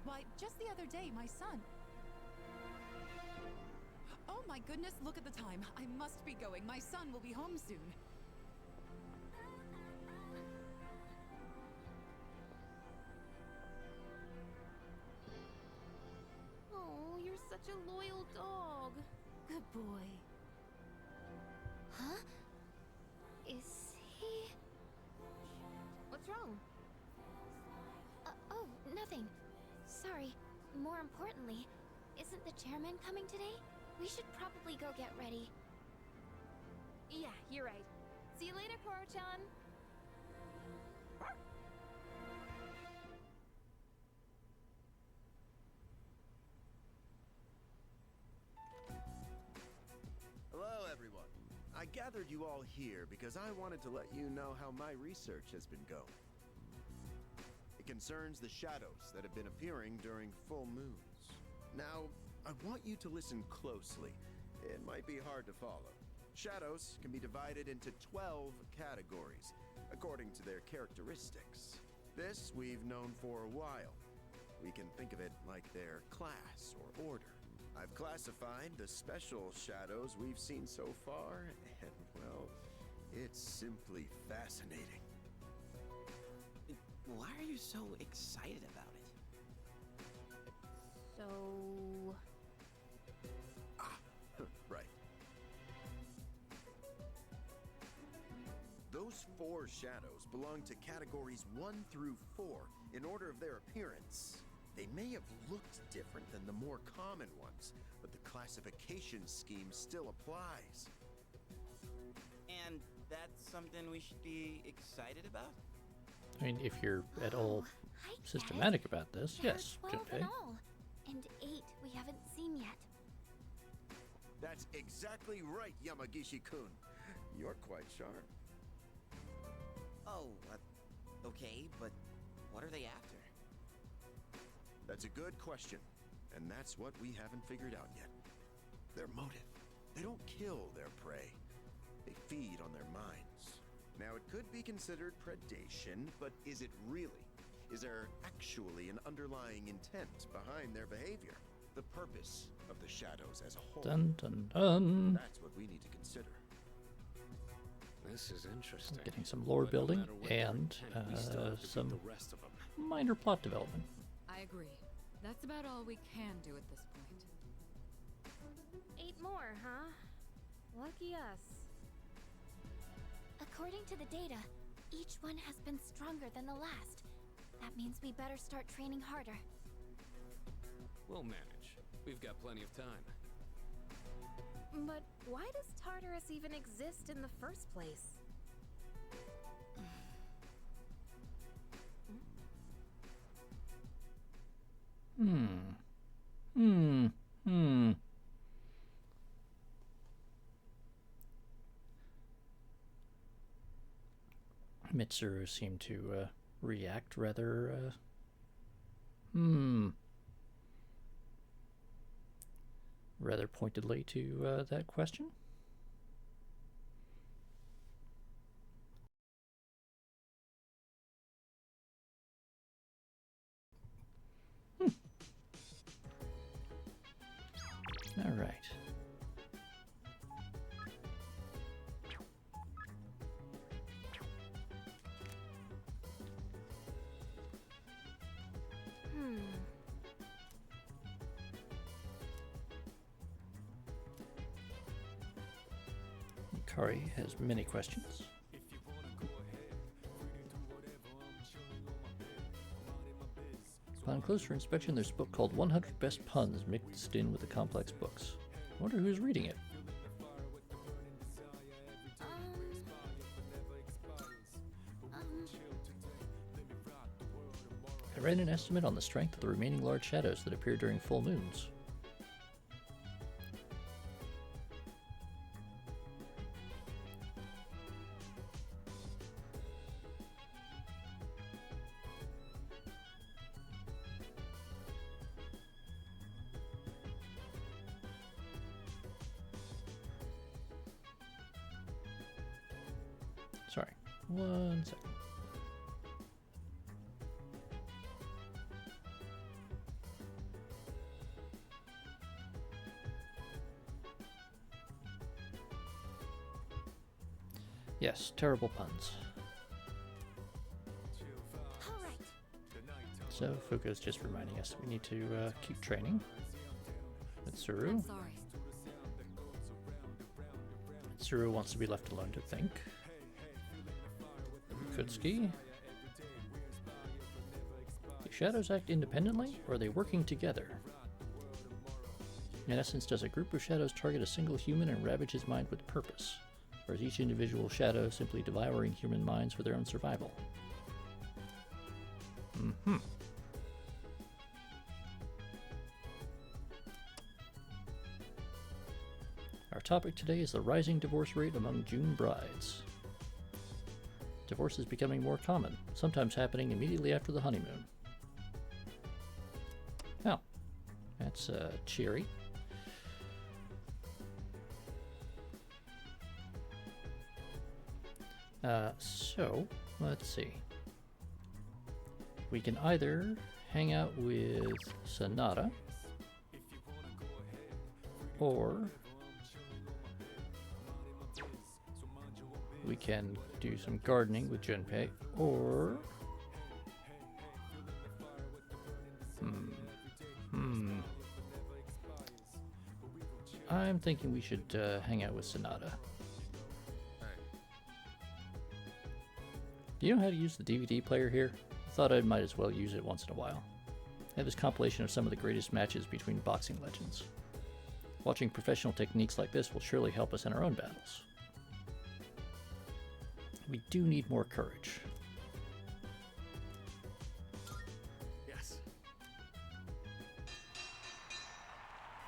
Why, just the other day, my son... Oh my goodness, look at the time. I must be going. My son will be home soon. Oh, you're such a loyal dog. Good boy. Huh? Is he... What's wrong? Oh, nothing. Sorry. More importantly, isn't the chairman coming today? We should probably go get ready. Yeah, you're right. See you later, Koro-chan. Hello, everyone. I gathered you all here because I wanted to let you know how my research has been going. It concerns the shadows that have been appearing during full moons. Now, I want you to listen closely. It might be hard to follow. Shadows can be divided into 12 categories, according to their characteristics. This we've known for a while. We can think of it like their class or order. I've classified the special shadows we've seen so far, and well, it's simply fascinating. Why are you so excited about it? So... Right. Those 4 shadows belong to categories 1 through 4 in order of their appearance. They may have looked different than the more common ones, but the classification scheme still applies. And that's something we should be excited about? I mean, if you're at all I get it. systematic about this, There are yes, 12 okay. in all, and 8 we haven't seen yet. That's exactly right, Yamagishi-kun. You're quite sharp. Oh, okay, but what are they after? That's a good question, and that's what we haven't figured out yet. Their motive. They don't kill their prey. They feed on their minds. Now, it could be considered predation, but is it really? Is there actually an underlying intent behind their behavior? The purpose of the shadows as a whole. Dun dun dun. That's what we need to consider. This is interesting. Getting some lore But no building matter what their and intent, we still have to beat some the rest of them. minor plot development. I agree. That's about all we can do at this point. 8 more, huh? Lucky us. According to the data, each one has been stronger than the last. That means we better start training harder. We'll manage. We've got plenty of time. But why does Tartarus even exist in the first place? Mitsuru seemed to react rather, rather pointedly to that question. All right. Kari has many questions. Upon closer inspection, there's a book called 100 Best Puns mixed in with the complex books. I wonder who's reading it. I read an estimate on the strength of the remaining large shadows that appear during full moons. Sorry, 1 second. Yes, terrible puns. All right. So Fuka's just reminding us we need to keep training. Mitsuru. I'm sorry. Mitsuru wants to be left alone to think. Kutsuki. Do shadows act independently, or are they working together? In essence, does a group of shadows target a single human and ravage his mind with purpose? Or is each individual shadow simply devouring human minds for their own survival? Our topic today is the rising divorce rate among June brides. Divorce is becoming more common, sometimes happening immediately after the honeymoon. Oh, that's cheery. So, let's see. We can either hang out with Sonata, or we can do some gardening with Junpei, or I'm thinking we should hang out with Sonata. Do you know how to use the DVD player here? Thought I might as well use it once in a while. I have this compilation of some of the greatest matches between boxing legends. Watching professional techniques like this will surely help us in our own battles. We do need more courage. Yes.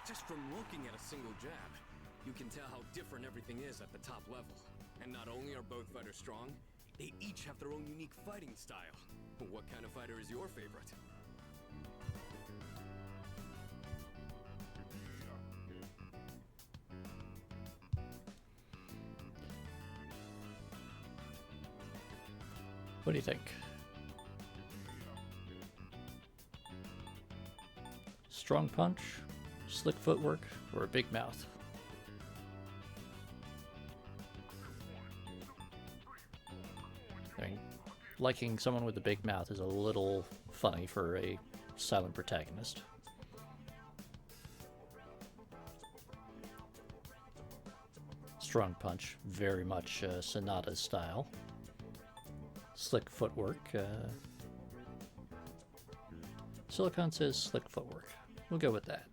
Just from looking at a single jab, you can tell how different everything is at the top level. And not only are both fighters strong, they each have their own unique fighting style. What kind of fighter is your favorite? What do you think? Strong punch, slick footwork, or a big mouth? I mean, liking someone with a big mouth is a little funny for a silent protagonist. Strong punch, very much Sonata's style. Slick footwork. Silicon says slick footwork. We'll go with that.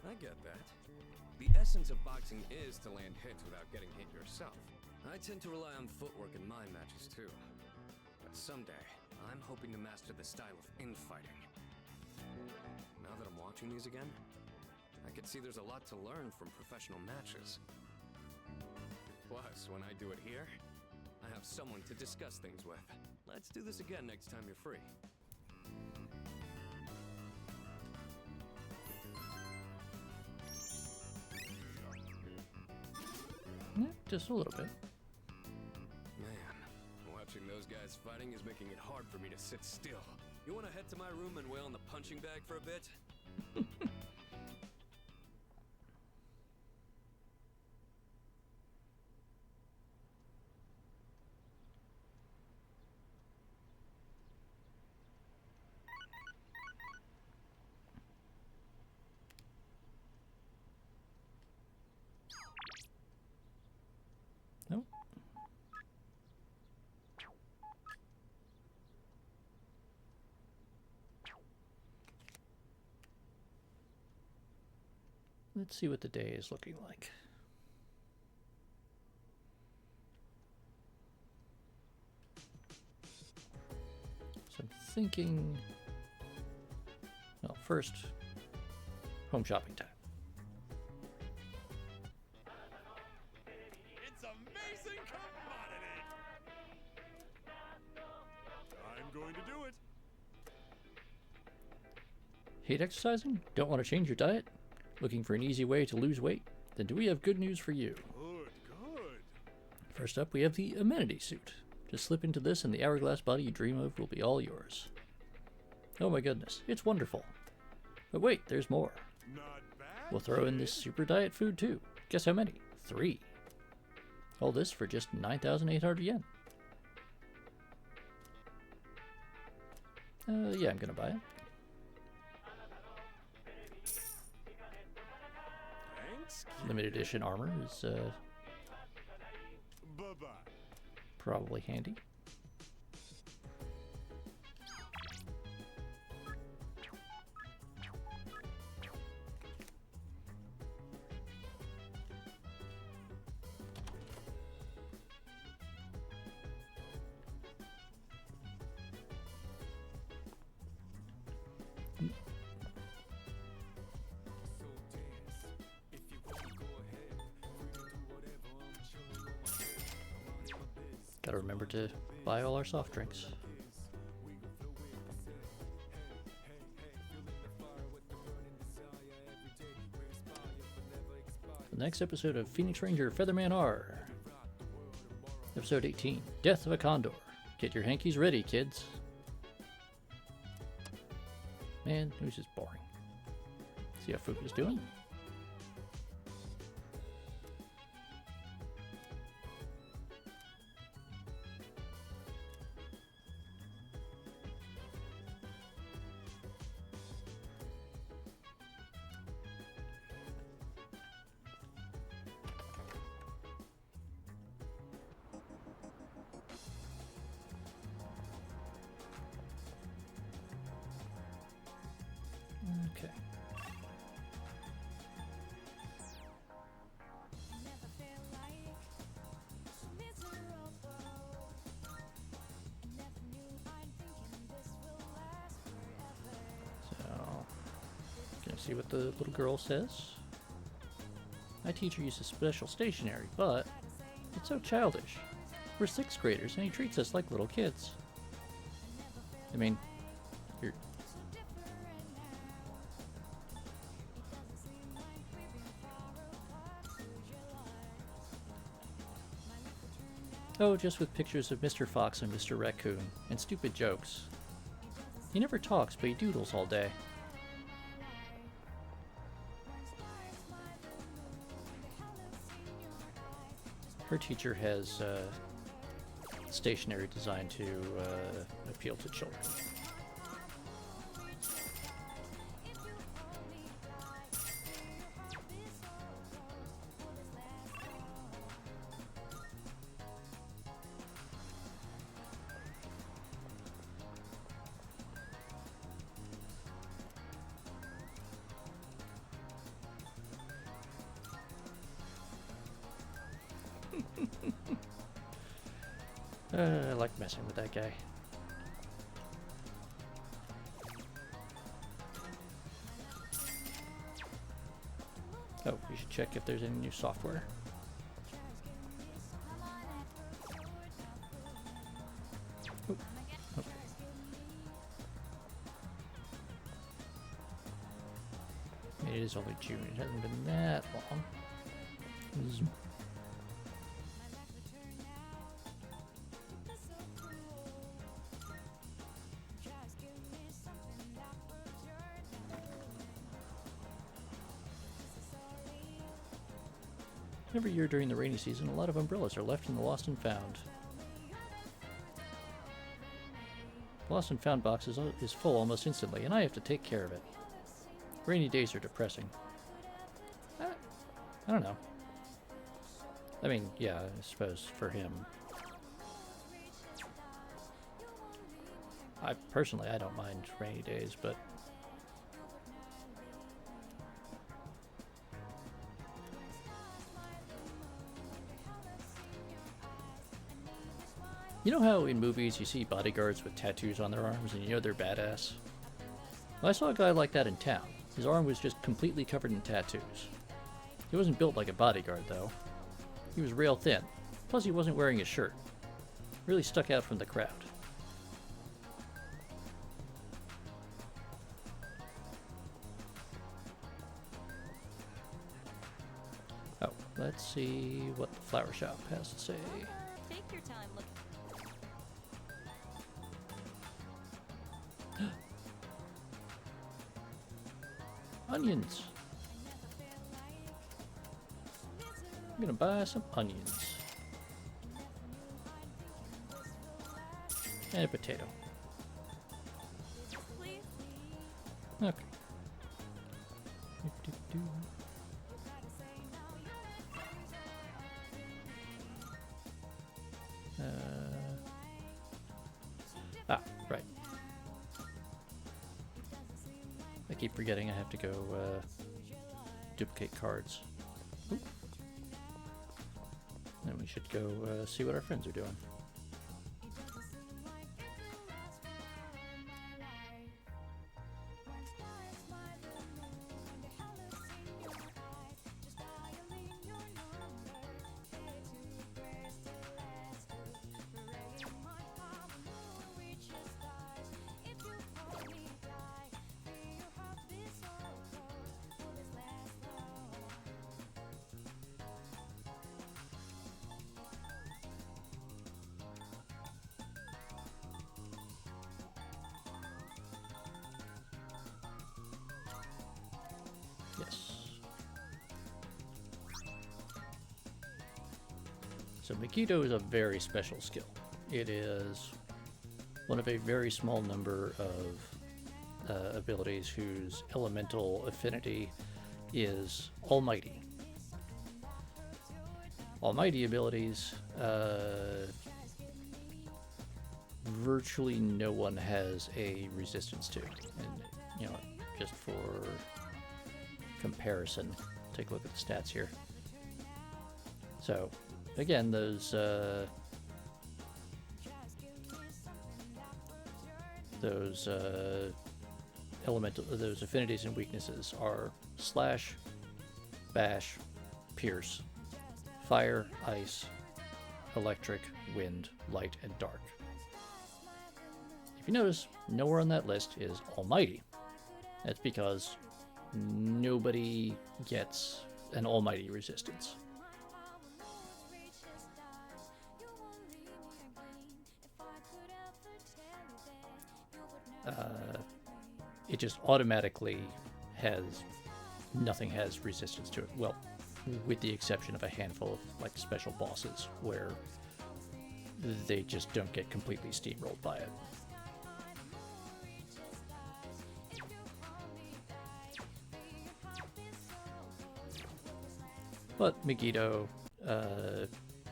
I get that. The essence of boxing is to land hits without getting hit yourself. I tend to rely on footwork in my matches too. But someday, I'm hoping to master the style of infighting. Now that I'm watching these again, I can see there's a lot to learn from professional matches. Plus, when I do it here, I have someone to discuss things with. Let's do this again next time you're free. Yeah, just a little bit. Man, watching those guys fighting is making it hard for me to sit still. You want to head to my room and wail on the punching bag for a bit? Nope. Let's see what the day is looking like. So I'm thinking, well, first, home shopping time. It's amazing commodity! I'm going to do it. Hate exercising? Don't want to change your diet? Looking for an easy way to lose weight? Then do we have good news for you. Good. First up, we have the amenity suit. Just slip into this and the hourglass body you dream of will be all yours. Oh my goodness, it's wonderful. But wait, there's more. Not bad. We'll throw in this super diet food too. Guess how many? 3. All this for just 9,800 yen. Yeah, I'm gonna buy it. Thanks. Limited edition armor is Bye-bye. probably handy. Gotta remember to buy all our soft drinks. The next episode of Phoenix Ranger Featherman R. Episode 18, Death of a Condor. Get your hankies ready, kids. And it was just boring. See how Fuku's doing? Okay. So, can you see what the little girl says? My teacher uses special stationery, but it's so childish. We're 6th graders and he treats us like little kids. I mean, you're... Oh, just with pictures of Mr. Fox and Mr. Raccoon, and stupid jokes. He never talks, but he doodles all day. Her teacher has stationery designed to appeal to children. I like messing with that guy. Oh, we should check if there's any new software. Oh, okay. It is only June. It hasn't been that long. Zoom. Every year during the rainy season, a lot of umbrellas are left in the lost and found. The lost and found box is full almost instantly, and I have to take care of it. Rainy days are depressing. I don't know. I mean, yeah, I suppose for him. Personally, I don't mind rainy days, but... You know how in movies you see bodyguards with tattoos on their arms and you know they're badass? Well, I saw a guy like that in town. His arm was just completely covered in tattoos. He wasn't built like a bodyguard, though. He was real thin. Plus, he wasn't wearing a shirt. Really stuck out from the crowd. Oh, let's see what the flower shop has to say. Take your time looking. Onions. I'm gonna buy some onions. And a potato. Okay. Right. I keep forgetting I have to go duplicate cards. Oop. Then we should go see what our friends are doing. So Megiddo is a very special skill. It is one of a very small number of abilities whose elemental affinity is Almighty. Almighty abilities, virtually no one has a resistance to. And, you know, just for comparison, take a look at the stats here. So, again, those those affinities and weaknesses are slash, bash, pierce, fire, ice, electric, wind, light, and dark. If you notice, nowhere on that list is Almighty. That's because nobody gets an Almighty resistance. It just automatically has, nothing has resistance to it. Well, with the exception of a handful of like special bosses where they just don't get completely steamrolled by it. But Megiddo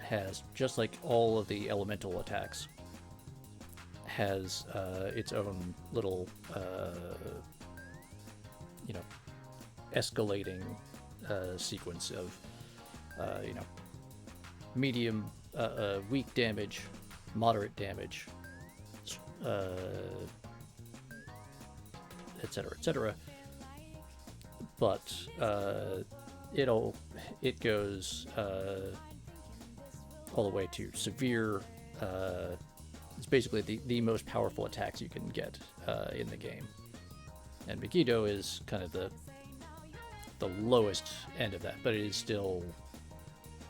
has, just like all of the elemental attacks, has its own little, you know, escalating sequence of, you know, medium, weak damage, moderate damage, etc., etc. But it goes all the way to severe. It's basically the most powerful attacks you can get in the game, and Megiddo is kind of the lowest end of that, but it is still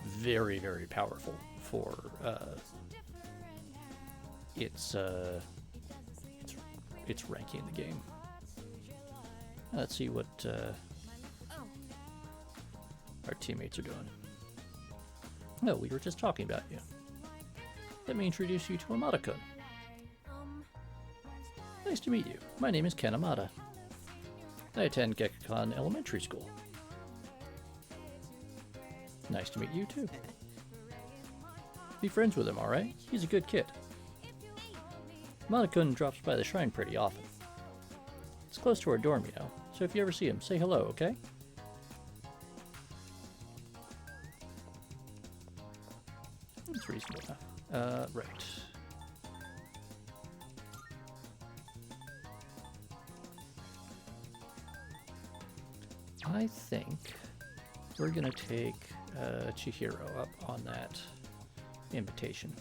very, very powerful for its ranking in the game. Let's see what our teammates are doing. Oh, we were just talking about you. Let me introduce you to Amada-kun. Nice to meet you. My name is Ken Amada. I attend Gekkan Elementary School. Nice to meet you too. Be friends with him, alright? He's a good kid. Amada-kun drops by the shrine pretty often. It's close to our dorm, you know, so if you ever see him, say hello, okay? It's reasonable enough. Right. I think we're gonna take Chihiro up on that invitation.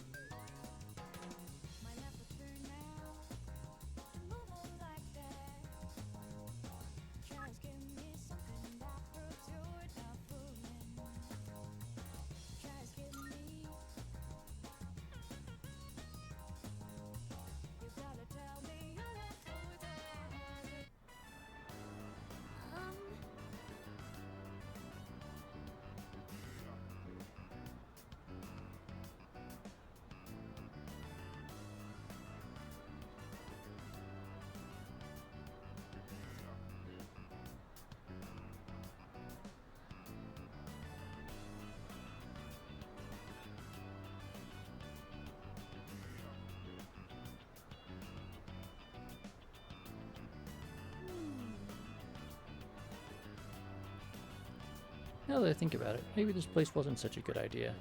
Now that I think about it, maybe this place wasn't such a good idea.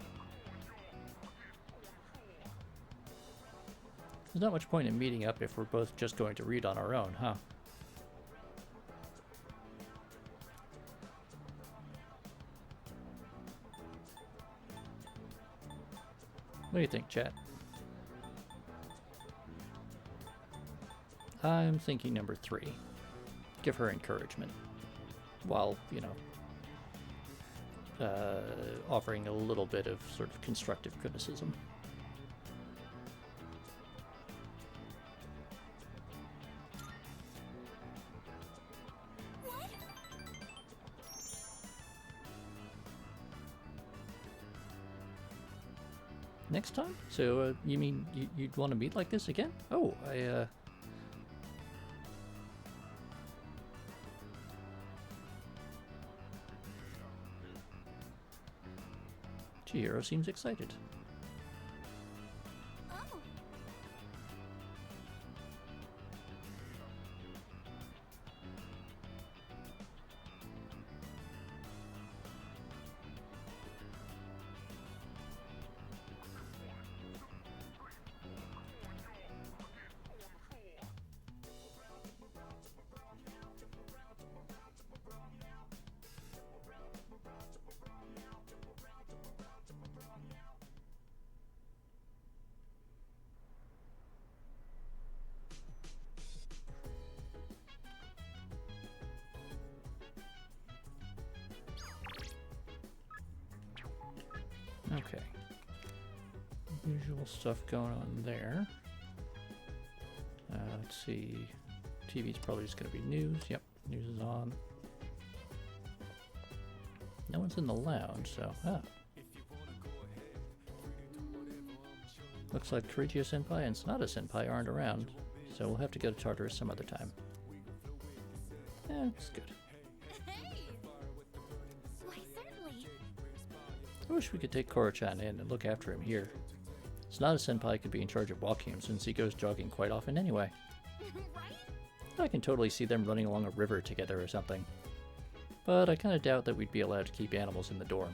There's not much point in meeting up if we're both just going to read on our own, huh? What do you think, chat? I'm thinking number 3. Give her encouragement. While, you know, offering a little bit of sort of constructive criticism. Next time? So, you mean you'd want to meet like this again? Oh, Chihiro seems excited. Oh. Okay. Usual stuff going on there. Let's see. TV's probably just going to be news. Yep, news is on. No one's in the lounge, so... Looks like Kirichio Senpai and Sonata Senpai aren't around, so we'll have to go to Tartarus some other time. Yeah, it's good. Hey! Why, certainly. I wish we could take Koro-chan in and look after him here. Sonata Senpai could be in charge of walking him since he goes jogging quite often anyway. Right? I can totally see them running along a river together or something. But I kinda doubt that we'd be allowed to keep animals in the dorm.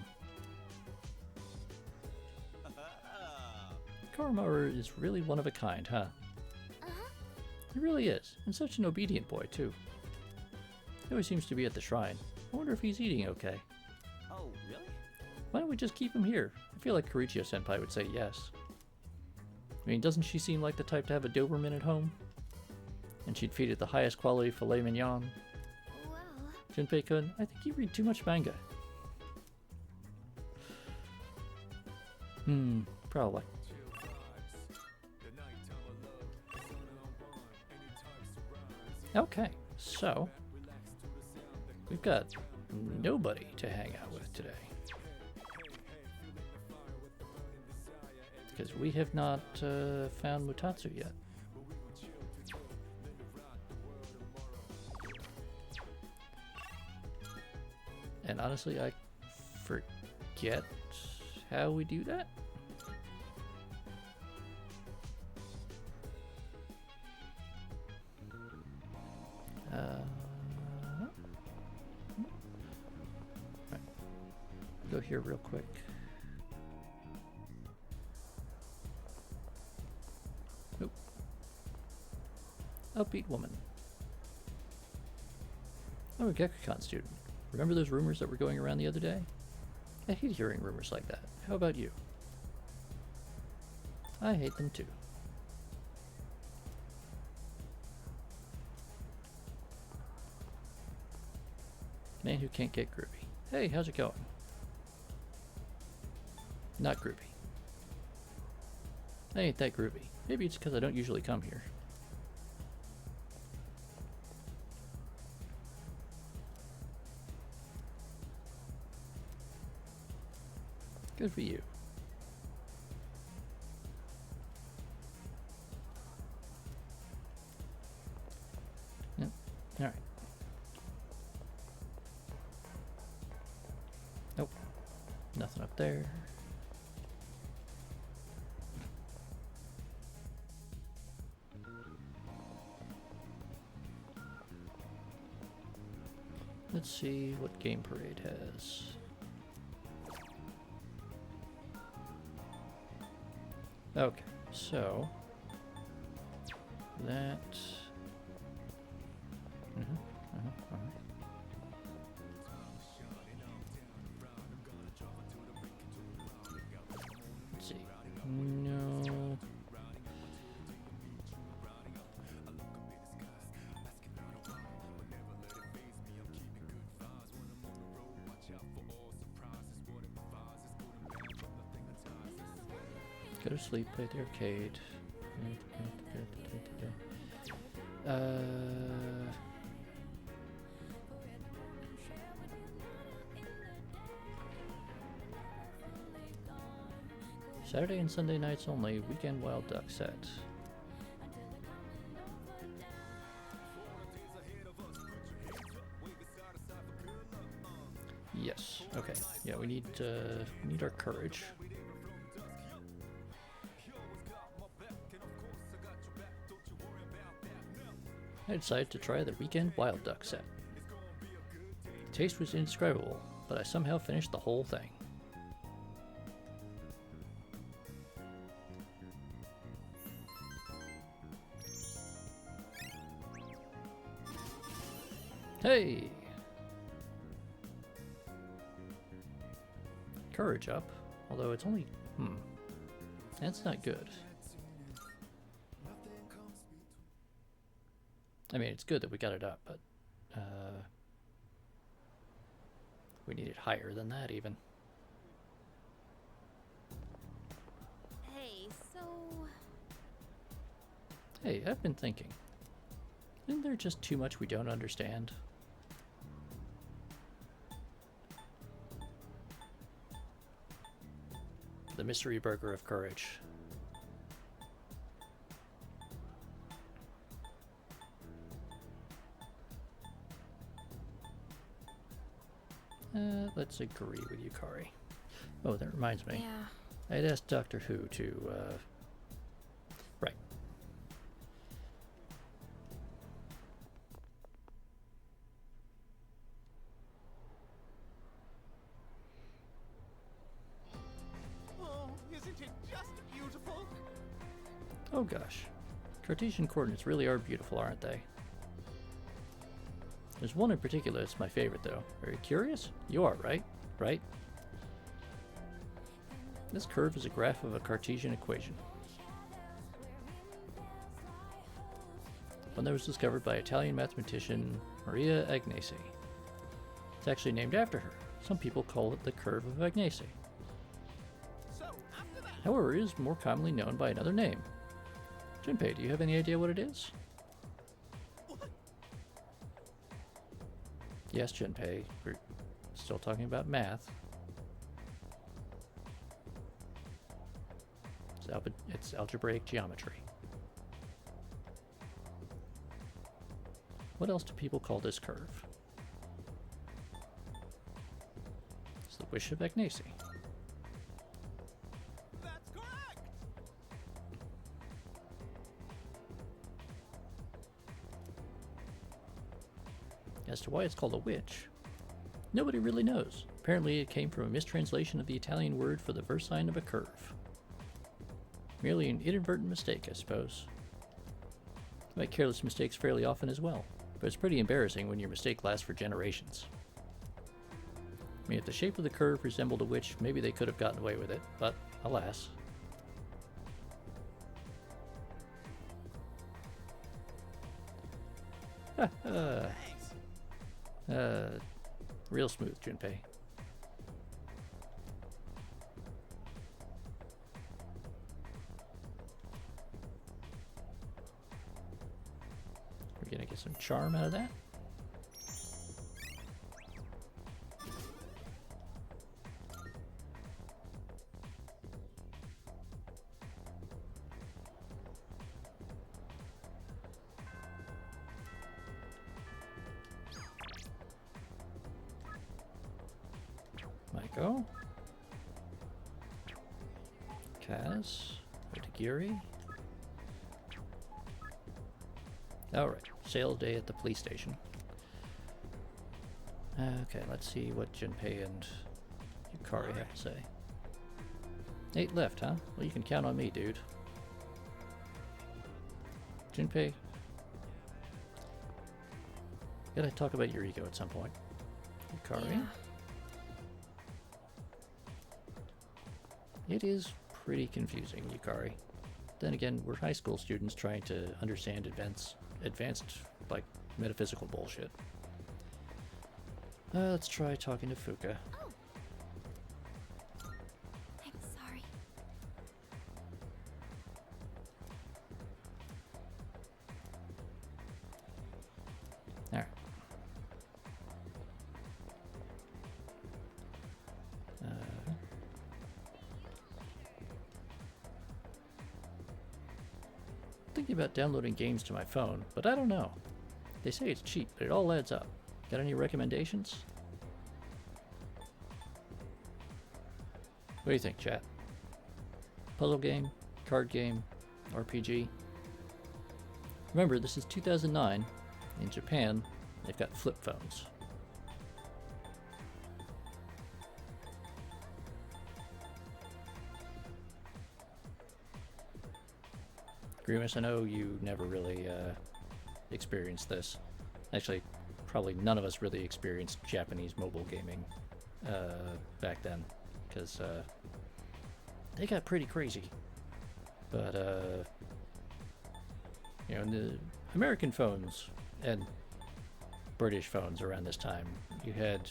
Koromaru is really one of a kind, huh? Uh-huh. He really is, and such an obedient boy, too. He always seems to be at the shrine. I wonder if he's eating okay. Oh, really? Why don't we just keep him here? I feel like Kirichio Senpai would say yes. I mean, doesn't she seem like the type to have a Doberman at home? And she'd feed it the highest quality filet mignon. Well, Junpei-kun, I think you read too much manga. Probably. Okay, so we've got nobody to hang out with today. Because we have not found Mutatsu yet. And honestly, I forget how we do that. Right. Go here real quick. Nope. Upbeat woman. I'm a Gekukon student. Remember those rumors that were going around the other day? I hate hearing rumors like that. How about you? I hate them too. Man who can't get groovy. Hey, how's it going? Not groovy. I ain't that groovy. Maybe it's because I don't usually come here. Good for you. Yep. Alright. Nope. Nothing up there. Let's see what Game Parade has. Okay, so that. Let's see. No. Go to sleep, play the arcade. Saturday and Sunday nights only, weekend wild duck set. Yes. Okay. Yeah, we need our courage. I decided to try the weekend wild duck set. The taste was indescribable, but I somehow finished the whole thing. Hey! Courage up, although it's only... That's not good. I mean, it's good that we got it up, but we need it higher than that even. Hey, so... Hey, I've been thinking. Isn't there just too much we don't understand? The mystery burger of courage. Let's agree with you, Kari. Oh, that reminds me. Yeah. I'd asked Doctor Who to, right. Oh, isn't it just beautiful? Oh gosh. Cartesian coordinates really are beautiful, aren't they? There's one in particular that's my favorite, though. Are you curious? You are, right? Right? This curve is a graph of a Cartesian equation. One that was discovered by Italian mathematician Maria Agnesi. It's actually named after her. Some people call it the curve of Agnesi. However, it is more commonly known by another name. Junpei, do you have any idea what it is? Yes, Junpei, we're still talking about math. It's algebraic geometry. What else do people call this curve? It's the wish of Agnesi. That's correct. As to why it's called a witch, nobody really knows. Apparently it came from a mistranslation of the Italian word for the versine of a curve. Merely an inadvertent mistake, I suppose. I make careless mistakes fairly often as well, but it's pretty embarrassing when your mistake lasts for generations. I mean, if the shape of the curve resembled a witch, maybe they could have gotten away with it, but alas. Real smooth, Junpei. We're gonna get some charm out of that. Maiko. Kaz. Otagiri. Alright, sales day at the police station. Okay, let's see what Junpei and Yukari have to say. 8 left, huh? Well, you can count on me, dude. Junpei, gotta talk about your ego at some point. Yukari. Yeah. It is pretty confusing, Yukari. Then again, we're high school students trying to understand advanced, like, metaphysical bullshit. Let's try talking to Fuka. Oh. I'm sorry. Alright. thinking about downloading games to my phone, but I don't know. They say it's cheap, but it all adds up. Got any recommendations? What do you think, chat? Puzzle game, card game, RPG? Remember, this is 2009. In Japan, they've got flip phones. Grimace, I know you never really experienced this. Actually, probably none of us really experienced Japanese mobile gaming back then, because they got pretty crazy. But you know, in the American phones and British phones around this time, you had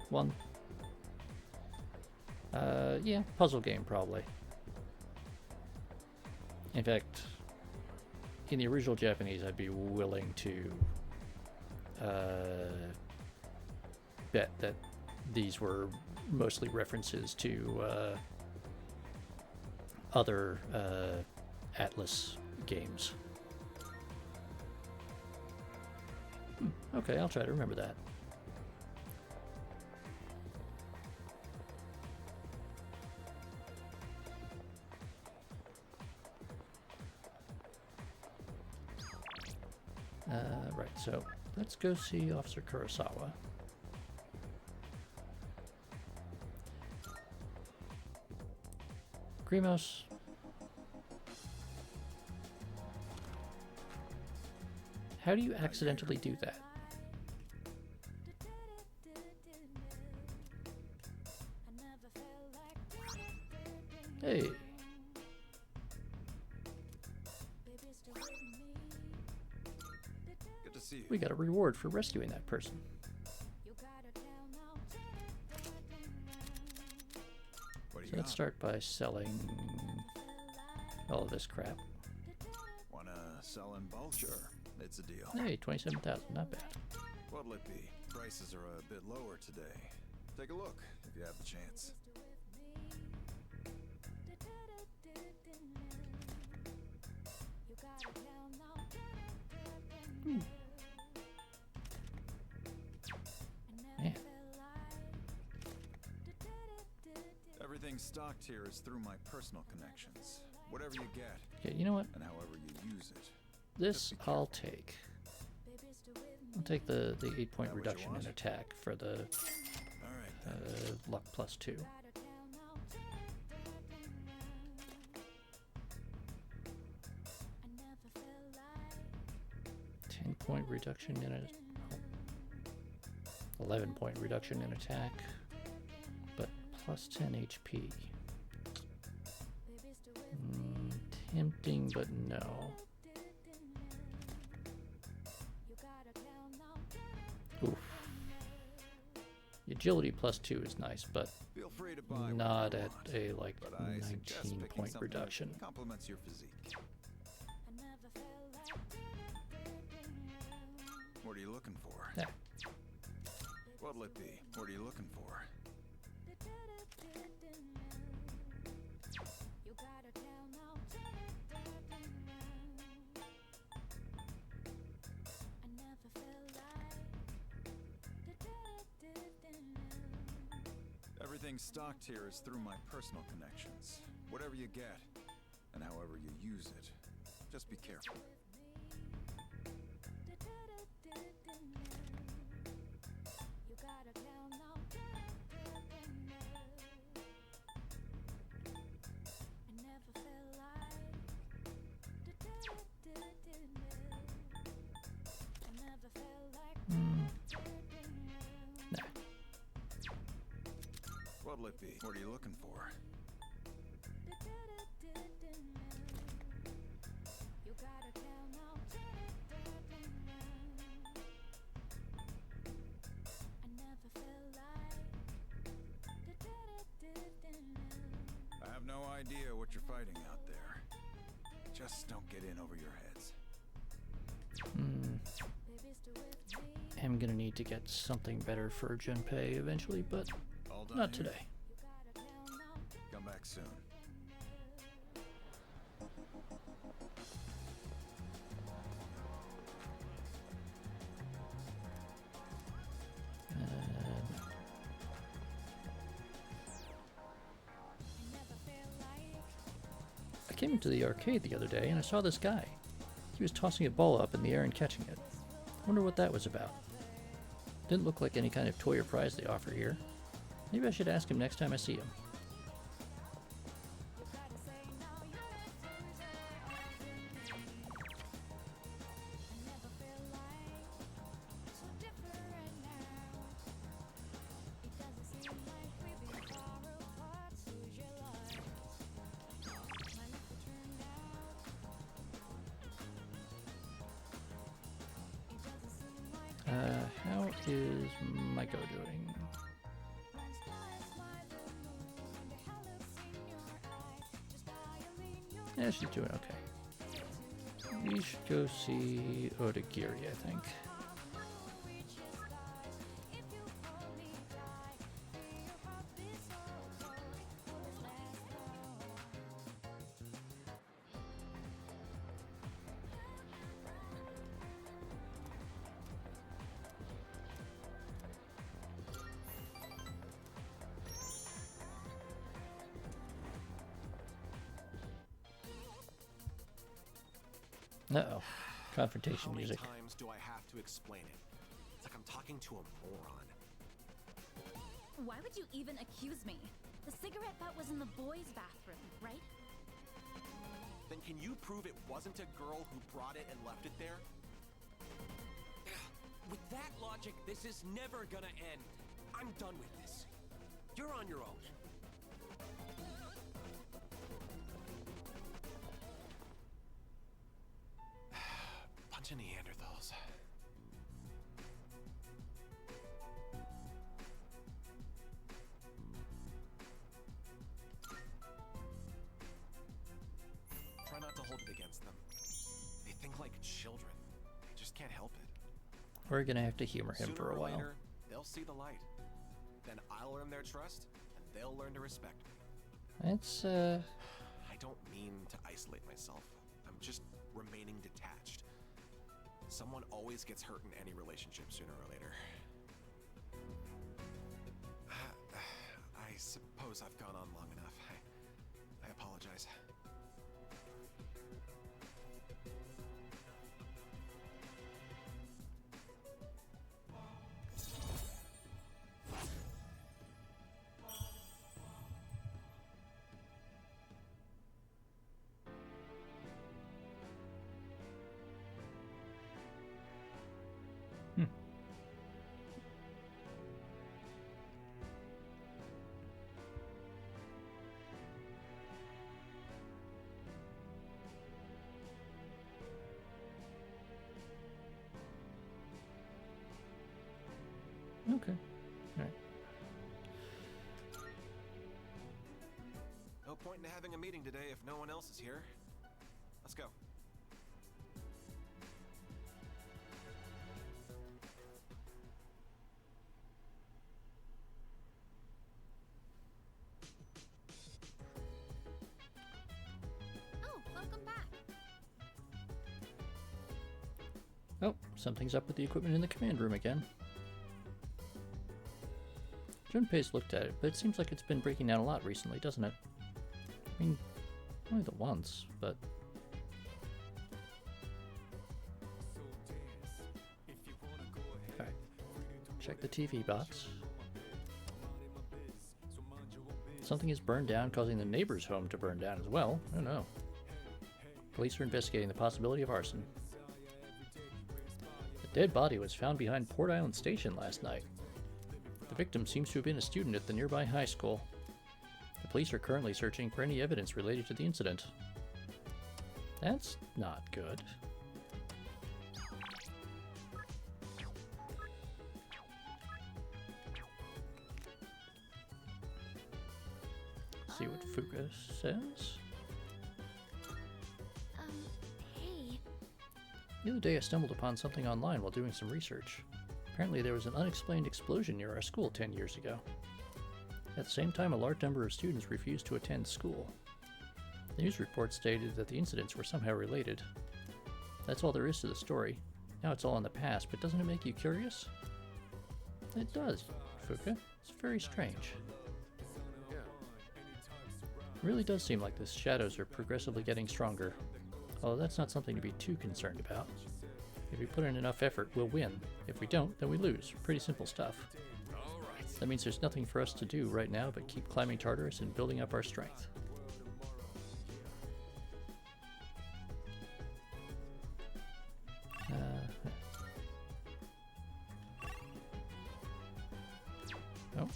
one. Yeah, puzzle game probably. In fact, in the original Japanese, I'd be willing to bet that these were mostly references to other Atlus games. Okay, I'll try to remember that. Right, so let's go see Officer Kurosawa. Grimos. How do you accidentally do that? Hey. Good to see you. We got a reward for rescuing that person. What do you So let's got? start by selling all of this crap. Wanna sell in bulk? Sure, it's a deal. Hey, 27,000, not bad. What'll it be? Prices are a bit lower today. Take a look if you have the chance. Man. Everything stocked here is through my personal connections. Whatever you get, Okay, you know what? and however you use it. This I'll take. I'll take the 8-point That what you reduction want? in attack for the Alright then. luck +2. 10-point reduction in a 11-point reduction in attack, but +10 HP. Tempting, but no. Oof. The agility +2 is nice, but Feel free to buy what not you at want, a like but I suggest picking 19-point something reduction. that complements your physique. What are you looking for? Yeah. What'll it be? What are you looking for? Everything stocked here is through my personal connections. Whatever you get, and however you use it, just be careful. Nah. What'll it be? What are you looking for? I have no idea what you're fighting out there. Just don't get in over your heads. I'm gonna need to get something better for Junpei eventually, but All done not here? today. Come back soon. came into the arcade the other day and I saw this guy. He was tossing a ball up in the air and catching it. Wonder what that was about. Didn't look like any kind of toy or prize they offer here. Maybe I should ask him next time I see him. How is Maiko doing? Yeah, she's doing okay. We should go see Odagiri, I think. Uh-oh. Confrontation music. How many times do I have to explain it? It's like I'm talking to a moron. Why would you even accuse me? The cigarette butt was in the boys' bathroom, right? Then can you prove it wasn't a girl who brought it and left it there? With that logic, this is never gonna end. I'm done with this. You're on your own. Bunch of Neanderthals. Try not to hold it against them. They think like children. They just can't help it. We're gonna have to humor him for a while. Sooner or later, they'll see the light. Then I'll earn their trust, and they'll learn to respect me. It's, I don't mean to isolate myself. I'm just remaining detached. Someone always gets hurt in any relationship sooner or later. I suppose I've gone on long enough. I apologize. Okay. Alright. No point in having a meeting today if no one else is here. Let's go. Oh, welcome back. Oh, something's up with the equipment in the command room again. Junpei's looked at it, but it seems like it's been breaking down a lot recently, doesn't it? I mean, only the once, but... Alright. Check the TV box. Something is burned down, causing the neighbor's home to burn down as well. Oh no. Police are investigating the possibility of arson. The dead body was found behind Port Island Station last night. The victim seems to have been a student at the nearby high school. The police are currently searching for any evidence related to the incident. That's not good. See what Fuka says. Hey. The other day I stumbled upon something online while doing some research. Apparently there was an unexplained explosion near our school 10 years ago. At the same time, a large number of students refused to attend school. The news report stated that the incidents were somehow related. That's all there is to the story. Now it's all in the past, but doesn't it make you curious? It does, Fuka. It's very strange. Yeah. It really does seem like the shadows are progressively getting stronger. Although that's not something to be too concerned about. If we put in enough effort, we'll win. If we don't, then we lose. Pretty simple stuff. That means there's nothing for us to do right now but keep climbing Tartarus and building up our strength. Oh.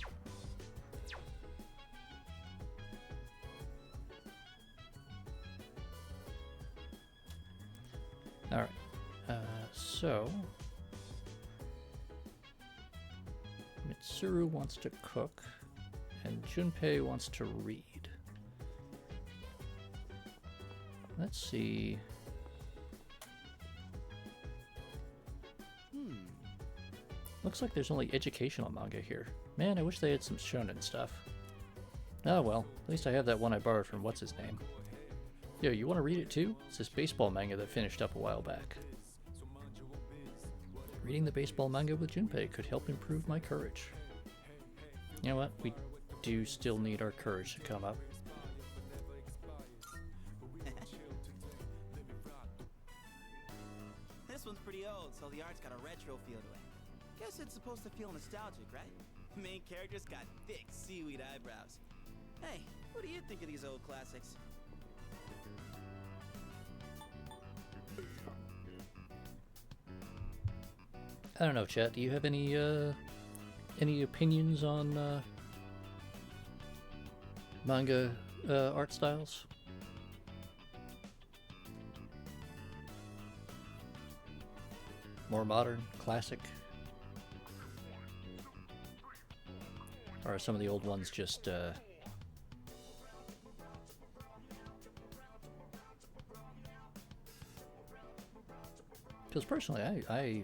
Alright, so Mitsuru wants to cook, and Junpei wants to read. Let's see. Looks like there's only educational manga here. Man, I wish they had some shonen stuff. Oh well, at least I have that one I borrowed from what's-his-name. Yo, you want to read it too? It's this baseball manga that finished up a while back. Reading the baseball manga with Junpei could help improve my courage. You know what? We do still need our courage to come up. This one's pretty old, so the art's got a retro feel to it. Guess it's supposed to feel nostalgic, right? Main character's got thick seaweed eyebrows. Hey, what do you think of these old classics? I don't know, chat. Do you have any opinions on manga art styles? More modern, classic? Or are some of the old ones just because personally I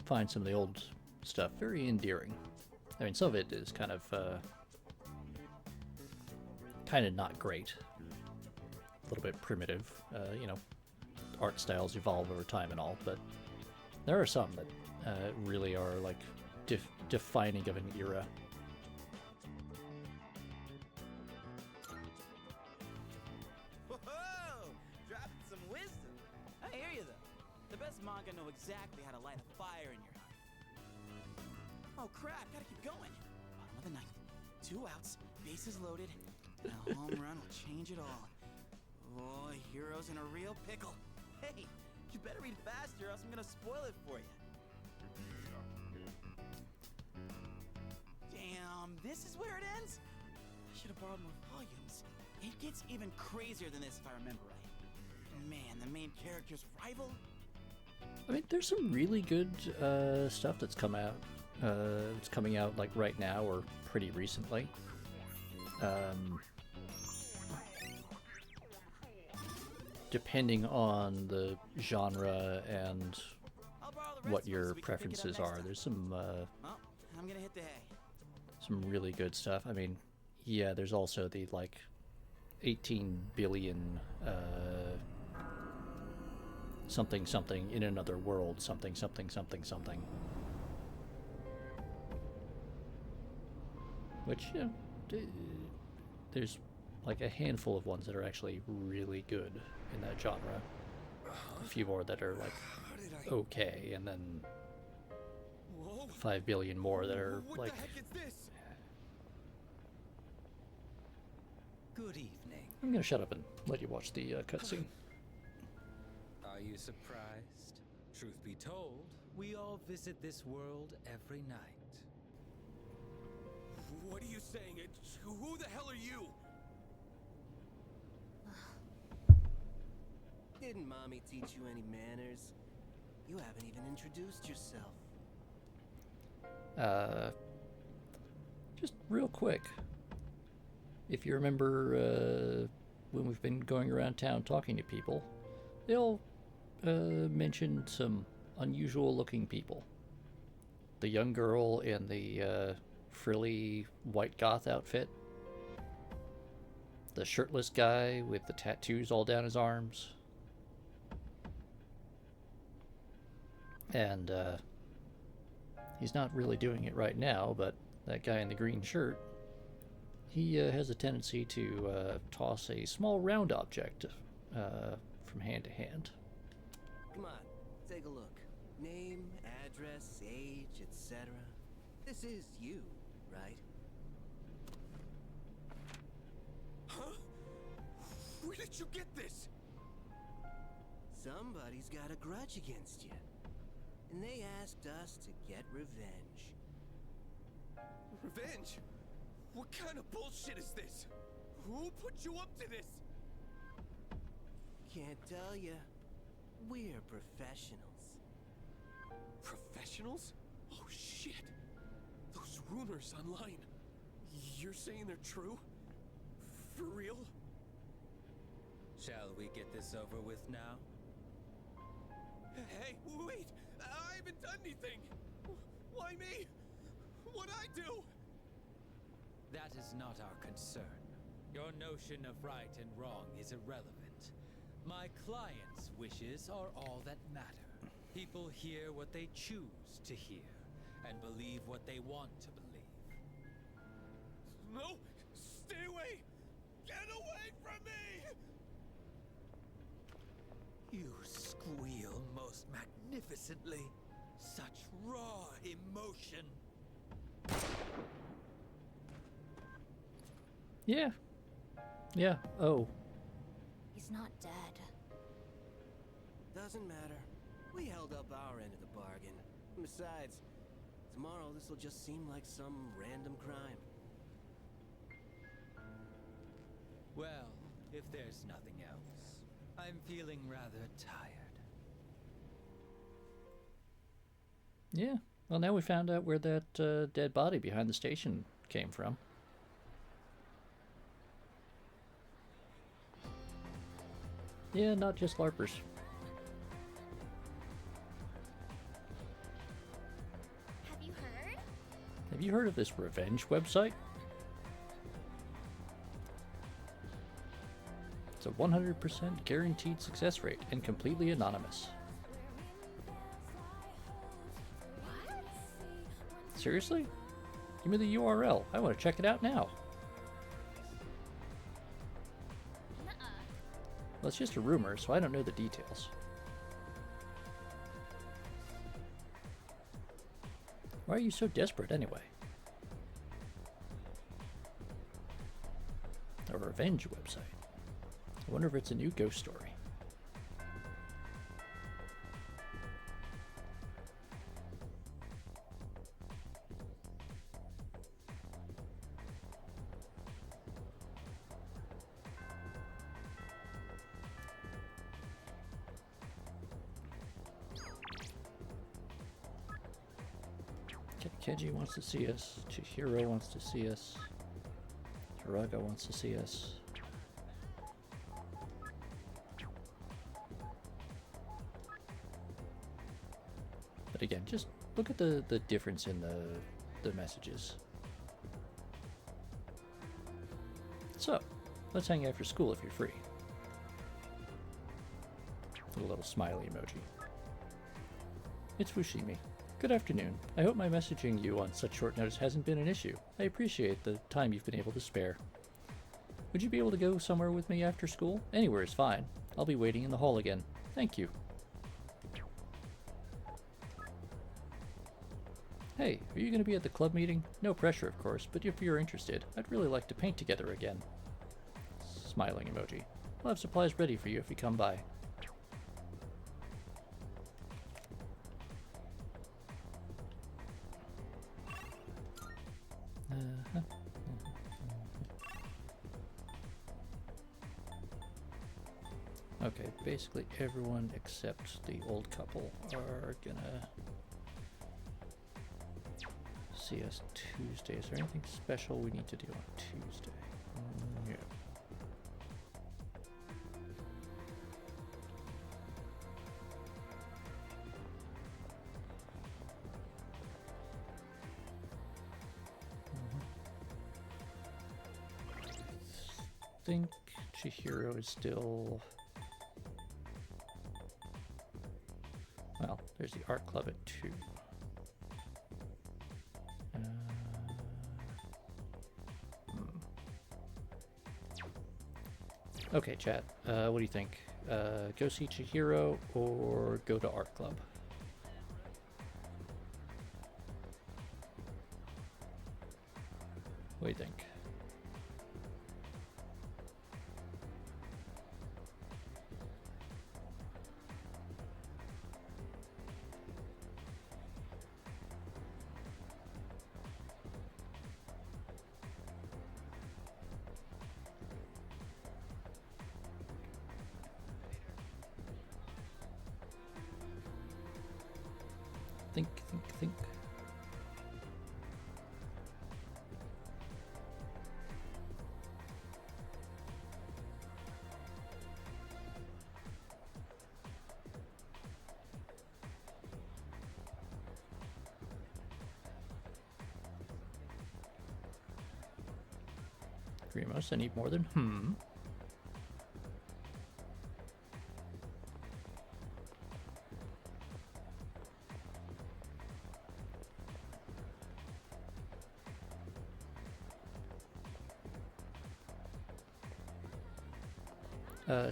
find some of the old stuff very endearing. I mean, some of it is kind of not great, a little bit primitive. You know, art styles evolve over time and all, but there are some that really are like defining of an era. Manga know exactly how to light a fire in your heart. Oh crap, gotta keep going. Bottom of the ninth, 2 outs, bases loaded, and a home run will change it all. Oh, hero's in a real pickle. Hey, you better read faster or else I'm gonna spoil it for you. Damn, this is where it ends? I should have borrowed more volumes. It gets even crazier than this if I remember right. Man, the main character's rival? I mean, there's some really good stuff that's come out. It's coming out like right now or pretty recently. Depending on the genre and what your preferences are, there's some I'm gonna hit the hay. Some really good stuff. I mean, yeah, there's also the like 18 billion something something in another world something something something something, which, you know, there's like a handful of ones that are actually really good in that genre. A few more that are like okay, and then 5 billion more that are like. Good evening. I'm gonna shut up and let you watch the cutscene. Are you surprised? Truth be told, we all visit this world every night. What are you saying? Who the hell are you? Didn't Mommy teach you any manners? You haven't even introduced yourself. Just real quick. If you remember when we've been going around town talking to people, they'll mention some unusual looking people. The young girl in the frilly white goth outfit. The shirtless guy with the tattoos all down his arms. And he's not really doing it right now, but that guy in the green shirt, He has a tendency to toss a small round object from hand to hand. Come on, take a look. Name, address, age, etc. This is you, right? Huh? Where did you get this? Somebody's got a grudge against you. And they asked us to get revenge. Revenge? What kind of bullshit is this? Who put you up to this? Can't tell you. We're professionals. Professionals? Oh shit. Those rumors online. You're saying they're true? For real? Shall we get this over with now? Hey, wait! I haven't done anything! Why me? What'd I do? That is not our concern. Your notion of right and wrong is irrelevant. My client's wishes are all that matter. People hear what they choose to hear, and believe what they want to believe. No! Stay away! Get away from me! You squeal most magnificently. Such raw emotion. Yeah. Yeah. Oh. He's not dead. Doesn't matter. We held up our end of the bargain. Besides, tomorrow this will just seem like some random crime. Well, if there's nothing else, I'm feeling rather tired. Yeah. Well, now we found out where that dead body behind the station came from. Yeah, not just LARPers. Have you heard? Have you heard of this revenge website? It's a 100% guaranteed success rate and completely anonymous. What? Seriously? Give me the URL. I want to check it out now. Nuh-uh. Well, it's just a rumor, so I don't know the details. Why are you so desperate anyway? A revenge website. I wonder if it's a new ghost story. Keiji wants to see us. Chihiro wants to see us. Hiraga wants to see us. But again, just look at the difference in the messages. So, let's hang out after school if you're free. A little smiley emoji. It's Fushimi. Good afternoon. I hope my messaging you on such short notice hasn't been an issue. I appreciate the time you've been able to spare. Would you be able to go somewhere with me after school? Anywhere is fine. I'll be waiting in the hall again. Thank you. Hey, are you going to be at the club meeting? No pressure, of course, but if you're interested, I'd really like to paint together again. Smiling emoji. I'll have supplies ready for you if you come by. Okay, basically everyone except the old couple are gonna see us Tuesday. Is there anything special we need to do on Tuesday? No. I think Chihiro is still... Well, there's the art club at 2. Okay, chat. What do you think? Go see Chihiro or go to art club? What do you think? Think. Grimos, I need more than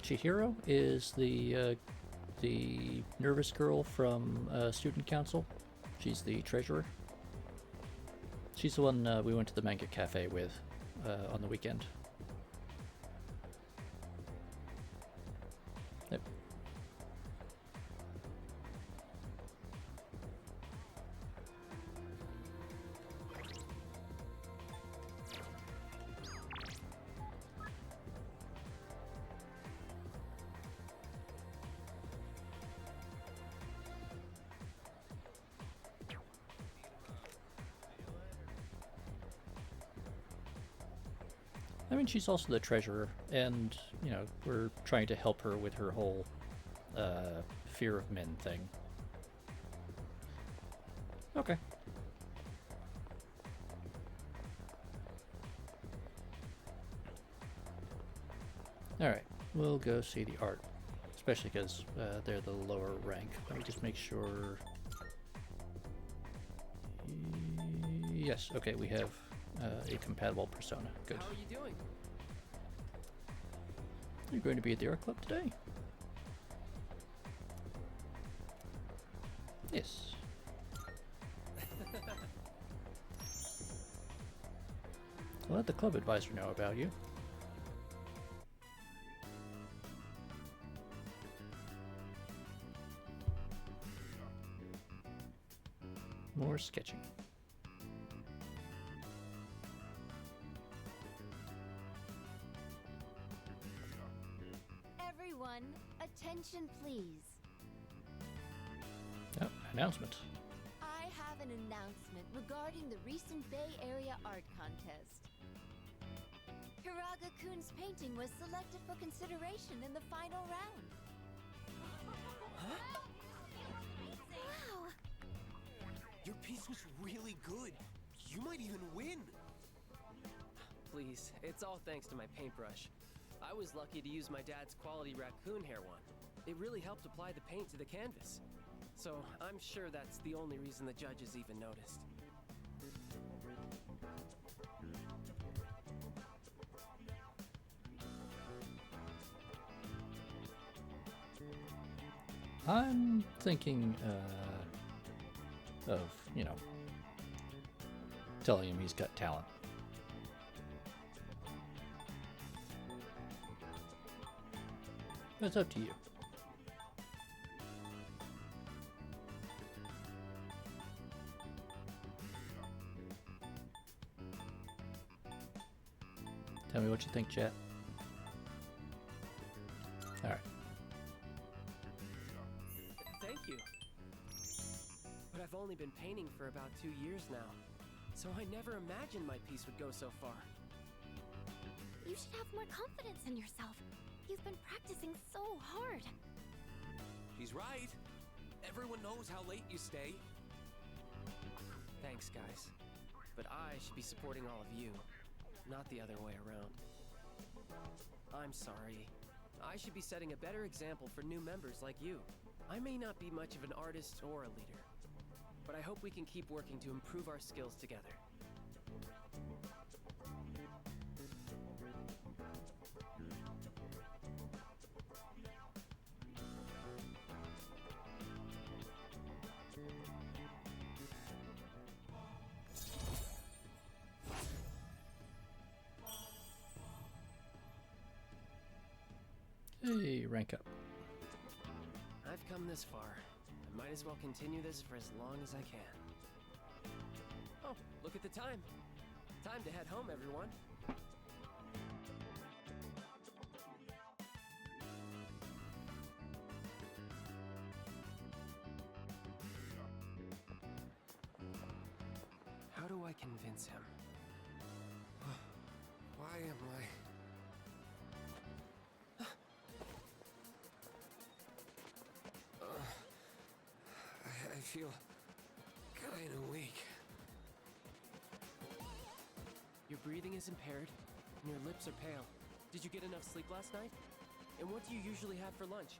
Chihiro is the nervous girl from student council. She's the treasurer. She's the one we went to the manga cafe with on the weekend. Yep. I mean, she's also the treasurer, and, you know, we're trying to help her with her whole fear of men thing. Okay. Alright, we'll go see the art, especially because they're the lower rank. Let me just make sure... Yes, okay, we have a compatible persona. Good. How are you doing? You're going to be at the art club today? Yes. I'll let the club advisor know about you. More sketching. Everyone, attention please. Oh, announcement. I have an announcement regarding the recent Bay Area Art Contest. Hiraga-kun's painting was selected for consideration in the final round. Huh? Wow! Your piece was really good. You might even win. Please, it's all thanks to my paintbrush. I was lucky to use my dad's quality raccoon hair one. It really helped apply the paint to the canvas. So I'm sure that's the only reason the judges even noticed. I'm thinking of, you know, telling him he's got talent. It's up to you. Tell me what you think, chat. All right. Thank you. But I've only been painting for about 2 years now, so I never imagined my piece would go so far. You should have more confidence in yourself. You've been practicing so hard. He's right. Everyone knows how late you stay. Thanks, guys. But I should be supporting all of you, not the other way around. I'm sorry. I should be setting a better example for new members like you. I may not be much of an artist or a leader, but I hope we can keep working to improve our skills together. Hey, rank up. I've come this far. I might as well continue this for as long as I can. Oh, look at the time. Time to head home, everyone. How do I convince him? Why am I feel kinda weak. Your breathing is impaired, and your lips are pale. Did you get enough sleep last night? And what do you usually have for lunch?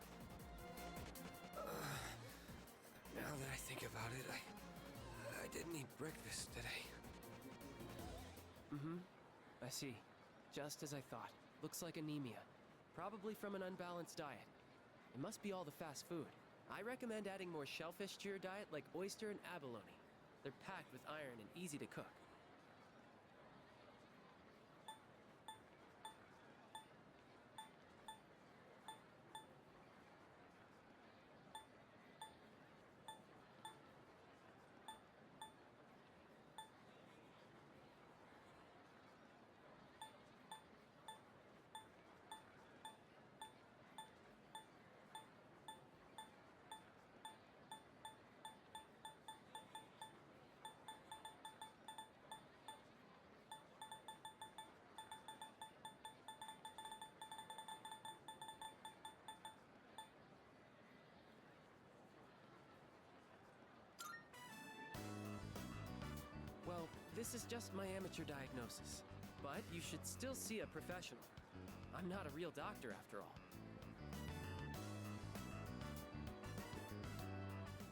Now that I think about it, I didn't eat breakfast today. Mm-hmm. I see. Just as I thought. Looks like anemia. Probably from an unbalanced diet. It must be all the fast food. I recommend adding more shellfish to your diet like oyster and abalone. They're packed with iron and easy to cook. Well, this is just my amateur diagnosis. But you should still see a professional. I'm not a real doctor after all.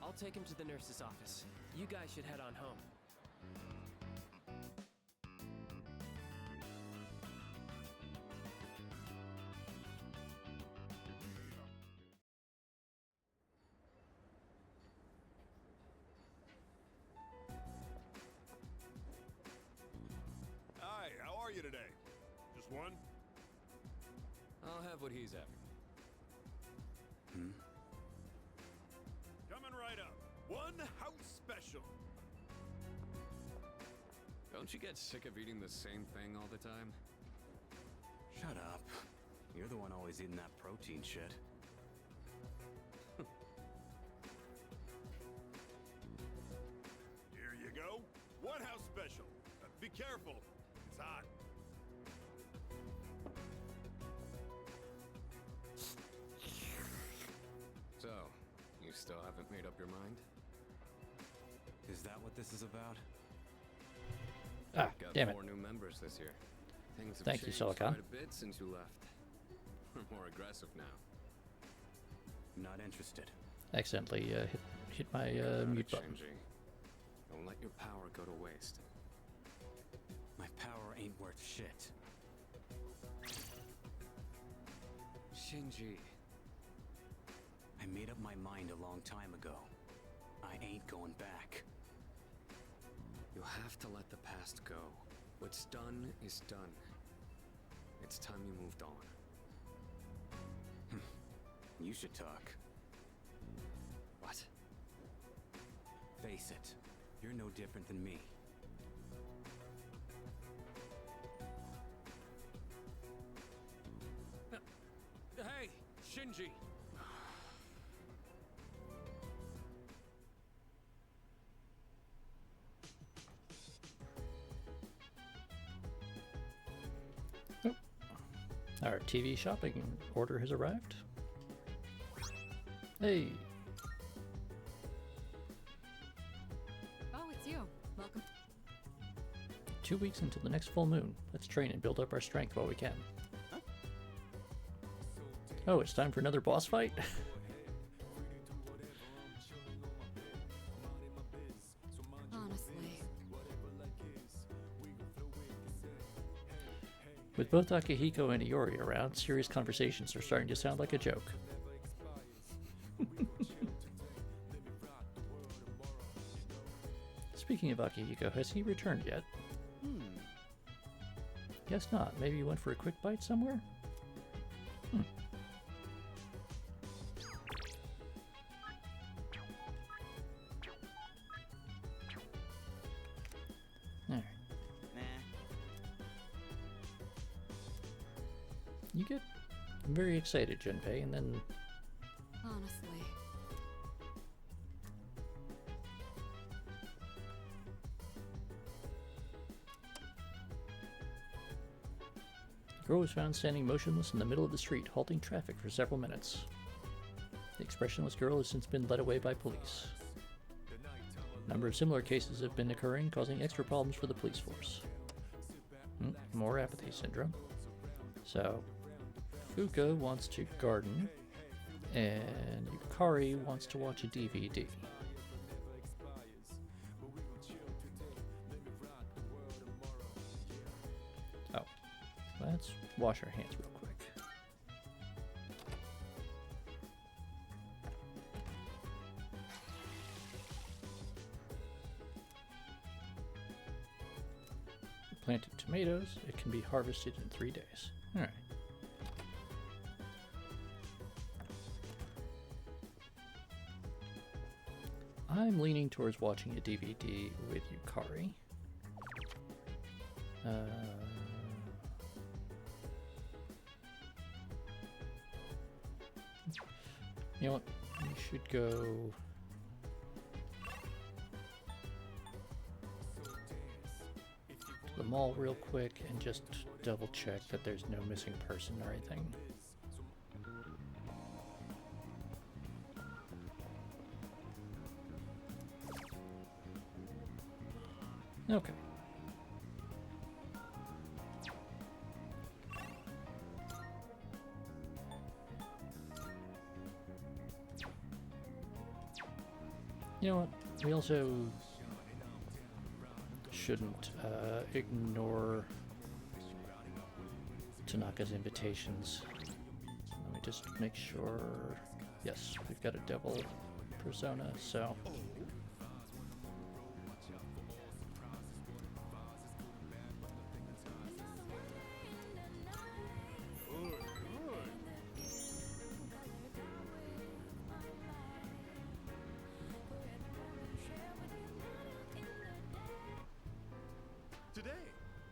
I'll take him to the nurse's office. You guys should head on home. Hi, how are you today? Just one? I'll have what he's having. Coming right up. One house special. Don't you get sick of eating the same thing all the time? Shut up. You're the one always eating that protein shit. Here you go. One house special. Be careful. It's hot. So, you still haven't made up your mind? Is that what this is about? Ah, Got damn it. 4 new members this year. Things have Thank you, changed Silicon. quite a bit since you left. We're more aggressive now. Not interested. Accidentally hit my mute button. Shinji. Don't let your power go to waste. My power ain't worth shit. Shinji. I made up my mind a long time ago. I ain't going back. You have to let the past go. What's done is done. It's time you moved on. You should talk. What? Face it, you're no different than me. Hey, Shinji! Our TV shopping order has arrived. Hey! Oh, it's you. Welcome. 2 weeks until the next full moon. Let's train and build up our strength while we can. Oh, it's time for another boss fight? Honestly. With both Akihiko and Iori around, serious conversations are starting to sound like a joke. Speaking of Akihiko, has he returned yet? Guess not. Maybe he went for a quick bite somewhere? get very excited, Junpei, and then... Honestly. The girl was found standing motionless in the middle of the street, halting traffic for several minutes. The expressionless girl has since been led away by police. A number of similar cases have been occurring, causing extra problems for the police force. More apathy syndrome. So, Fuka wants to garden, and Yukari wants to watch a DVD. Oh, let's wash our hands real quick. Planted tomatoes, it can be harvested in 3 days. Alright. I'm leaning towards watching a DVD with Yukari. You know what? We should go... to the mall real quick and just double check that there's no missing person or anything. Okay. You know what? We also shouldn't ignore Tanaka's invitations. Let me just make sure. Yes, we've got a devil persona, so. Today,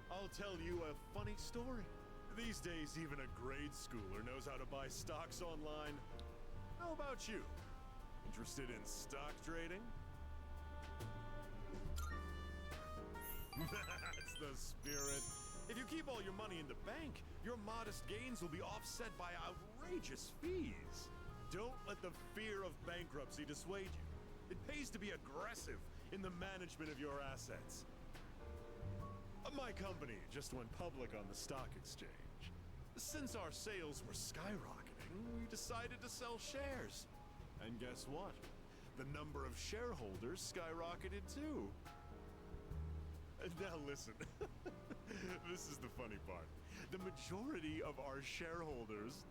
I'll tell you a funny story. These days, even a grade schooler knows how to buy stocks online. How about you? Interested in stock trading? That's the spirit. If you keep all your money in the bank, your modest gains will be offset by outrageous fees. Don't let the fear of bankruptcy dissuade you. It pays to be aggressive in the management of your assets. My company just went public on the stock exchange. Since our sales were skyrocketing, we decided to sell shares. And guess what? The number of shareholders skyrocketed too. Now listen, this is the funny part. The majority of our shareholders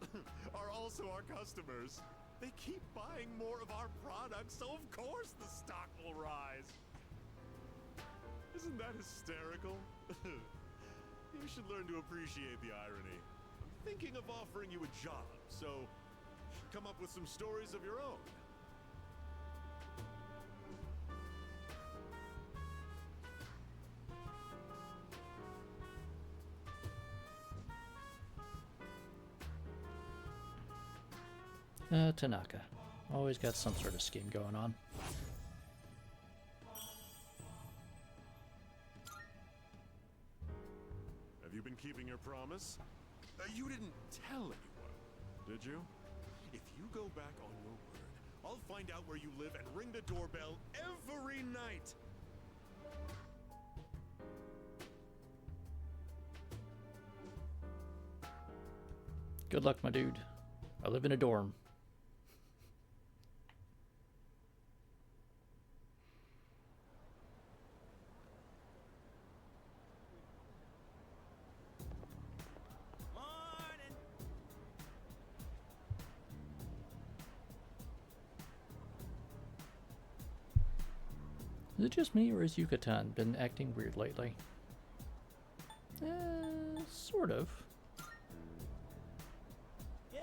are also our customers. They keep buying more of our products, so of course the stock will rise. Isn't that hysterical? You should learn to appreciate the irony. I'm thinking of offering you a job, so come up with some stories of your own. Tanaka. Always got some sort of scheme going on. Have you been keeping your promise? You didn't tell anyone, did you? If you go back on your word, I'll find out where you live and ring the doorbell every night. Good luck, my dude. I live in a dorm. Is it just me, or has Yucatan been acting weird lately? Sort of. Yeah.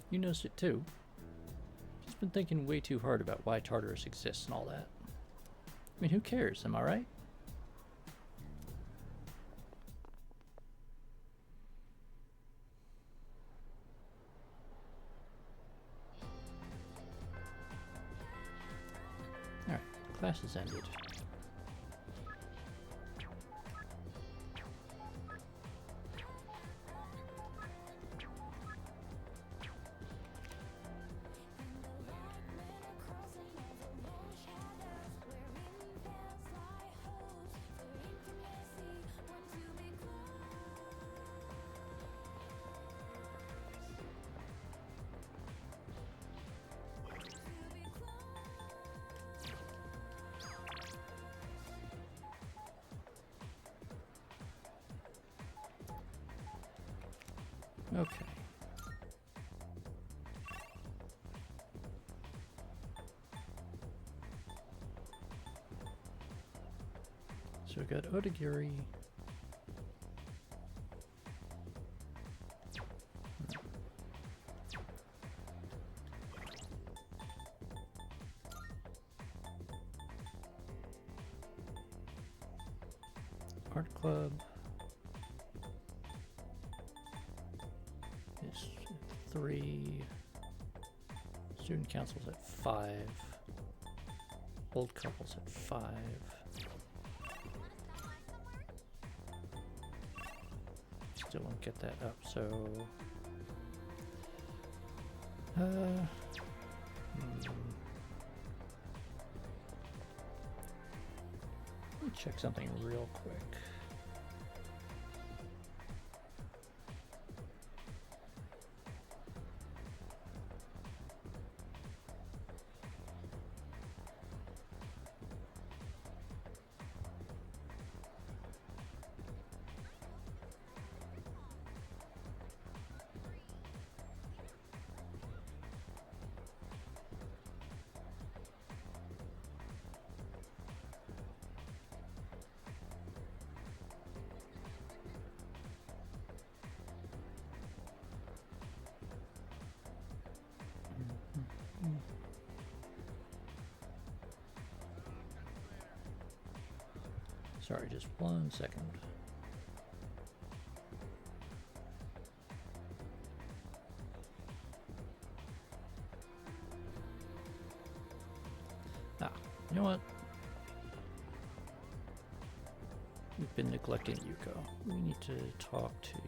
You noticed it too. She's been thinking way too hard about why Tartarus exists and all that. I mean, who cares, am I right? class has ended. Okay. So we got Odagiri. Art Club is 3. Student Council's at 5. Old Couple's at 5. Still won't get that up, so let me check something real quick. Sorry, just 1 second. You know what? We've been neglecting Yuko. We need to talk to Yuko.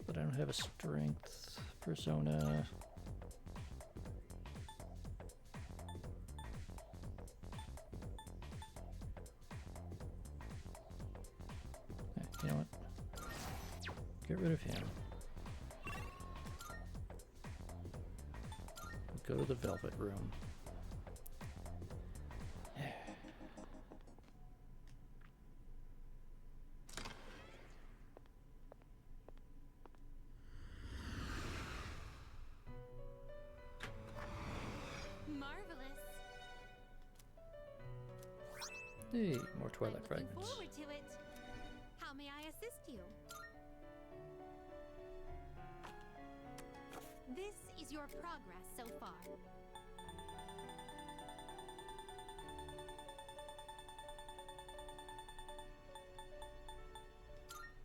But I don't have a strength persona. You know what? Get rid of him. Go to the Velvet Room. Marvelous. Hey, more Twilight Looking Fragments. forward to it. How may I assist you? This is your progress so far.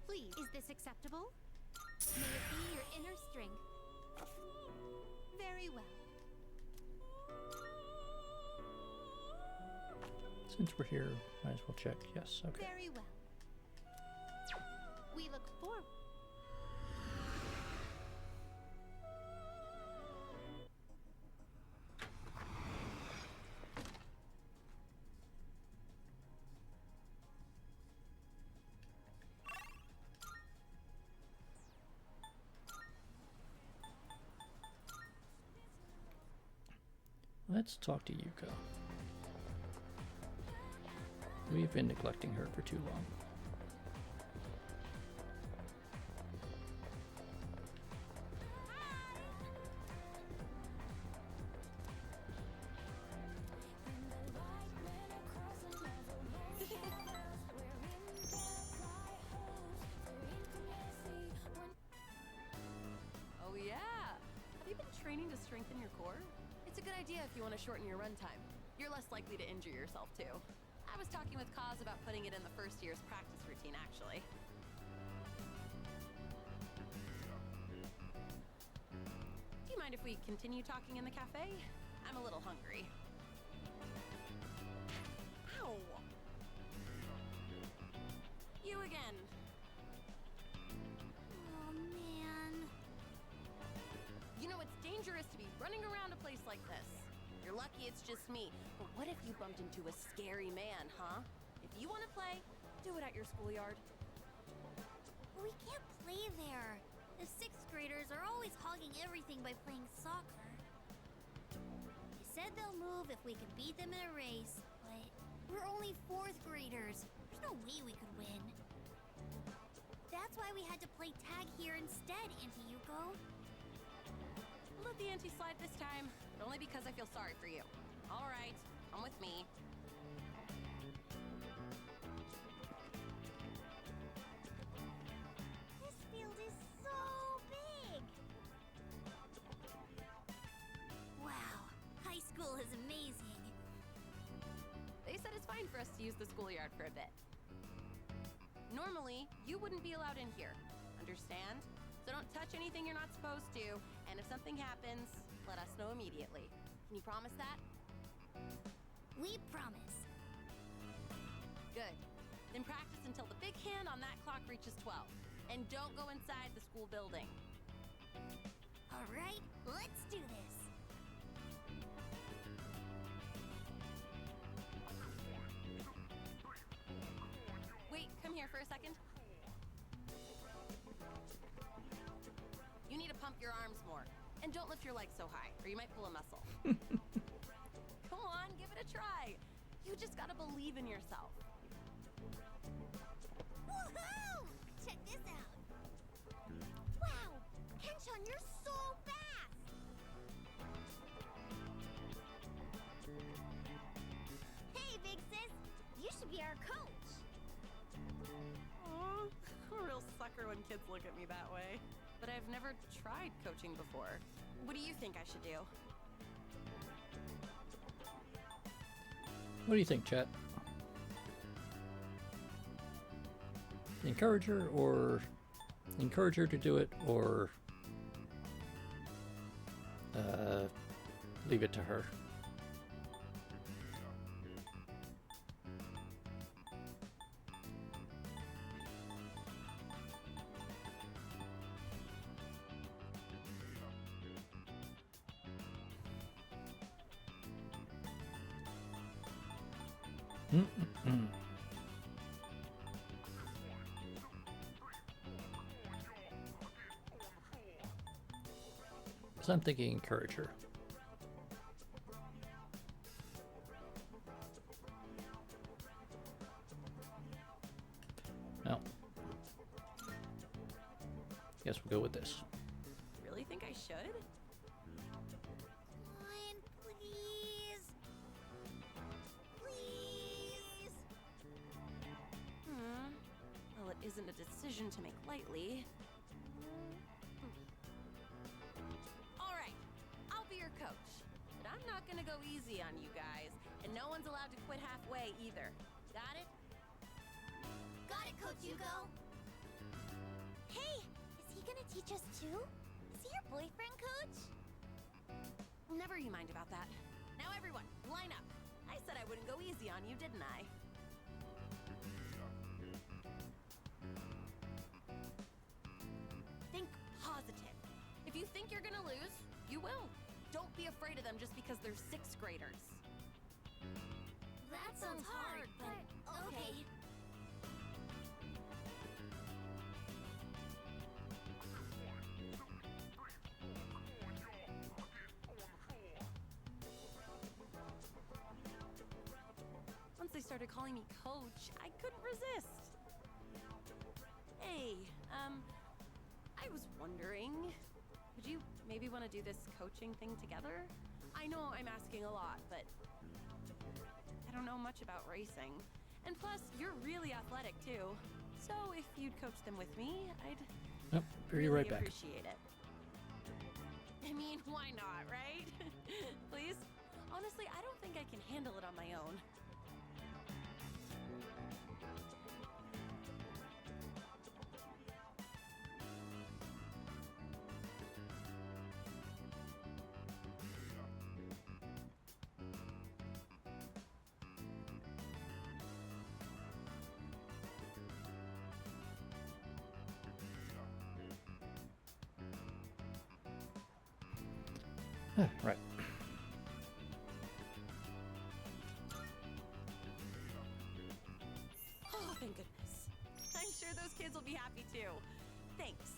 Please, is this acceptable? May it be your inner strength. Very well. Since we're here, might as well check. Yes, okay. Very well. We look forward. Let's talk to Yuko. We've been neglecting her for too long. Oh yeah! Have you been training to strengthen your core? It's a good idea if you want to shorten your runtime. You're less likely to injure yourself too. I was talking with Kaz about putting it in the first year's practice routine, actually. you mind if we continue talking in the cafe? I'm a little hungry. Ow! You again. Oh, man. You know, it's dangerous to be running around a place like this. You're lucky it's just me, but what if you bumped into a scary man, huh? If you want to play, do it at your schoolyard. We can't play there. The 6th graders are always hogging everything by playing soccer. They said they'll move if we can beat them in a race, but we're only 4th graders. There's no way we could win. That's why we had to play tag here instead, Auntie Yuko. We'll let the auntie slide this time, but only because I feel sorry for you. All right, come with me. This field is so big! Wow, high school is amazing. They said it's fine for us to use the schoolyard for a bit. Normally, you wouldn't be allowed in here. Understand? So don't touch anything you're not supposed to, and if something happens, let us know immediately. Can you promise that? We promise. Good. Then practice until the big hand on that clock reaches 12. And don't go inside the school building. All right, let's do this. Wait, come here for a second. You need to pump your arms more. And don't lift your legs so high, or you might pull a muscle. Come on, give it a try. You just gotta believe in yourself. Woohoo! Check this out. Wow, Kenshan, you're so fast! Hey, big sis, you should be our coach. Aw, a real sucker when kids look at me that way. But I've never tried coaching before. What do you think I should do? What do you think, chat? Encourage her to do it, or leave it to her? So I'm thinking encourage her. No. Guess we'll go with this. Really think I should? Come on, please. Please. Well, it isn't a decision to make lightly. All right, I'll be your coach. But I'm not gonna go easy on you guys. And no one's allowed to quit halfway either. Got it? Got it, Coach Yuko. Hey, is he gonna teach us too? Is he your boyfriend, Coach? Never you mind about that. Now everyone, line up. I said I wouldn't go easy on you, didn't I? Think positive. If you think you're gonna lose, you will. Don't be afraid of them just because they're 6th graders. That sounds hard, but okay. Once they started calling me coach, I couldn't resist. Hey, I was wondering, would you maybe want to do this coaching thing together? I know I'm asking a lot, but I don't know much about racing. And plus, you're really athletic too. So if you'd coach them with me, I'd Yep, be really right back. appreciate it. I mean, why not, right? Please? Honestly, I don't think I can handle it on my own. Right. Oh, thank goodness. I'm sure those kids will be happy too. Thanks.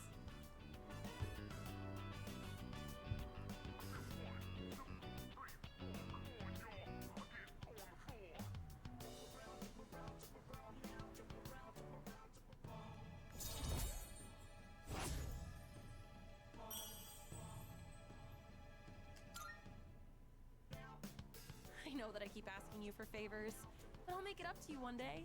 I know that I keep asking you for favors, but I'll make it up to you one day.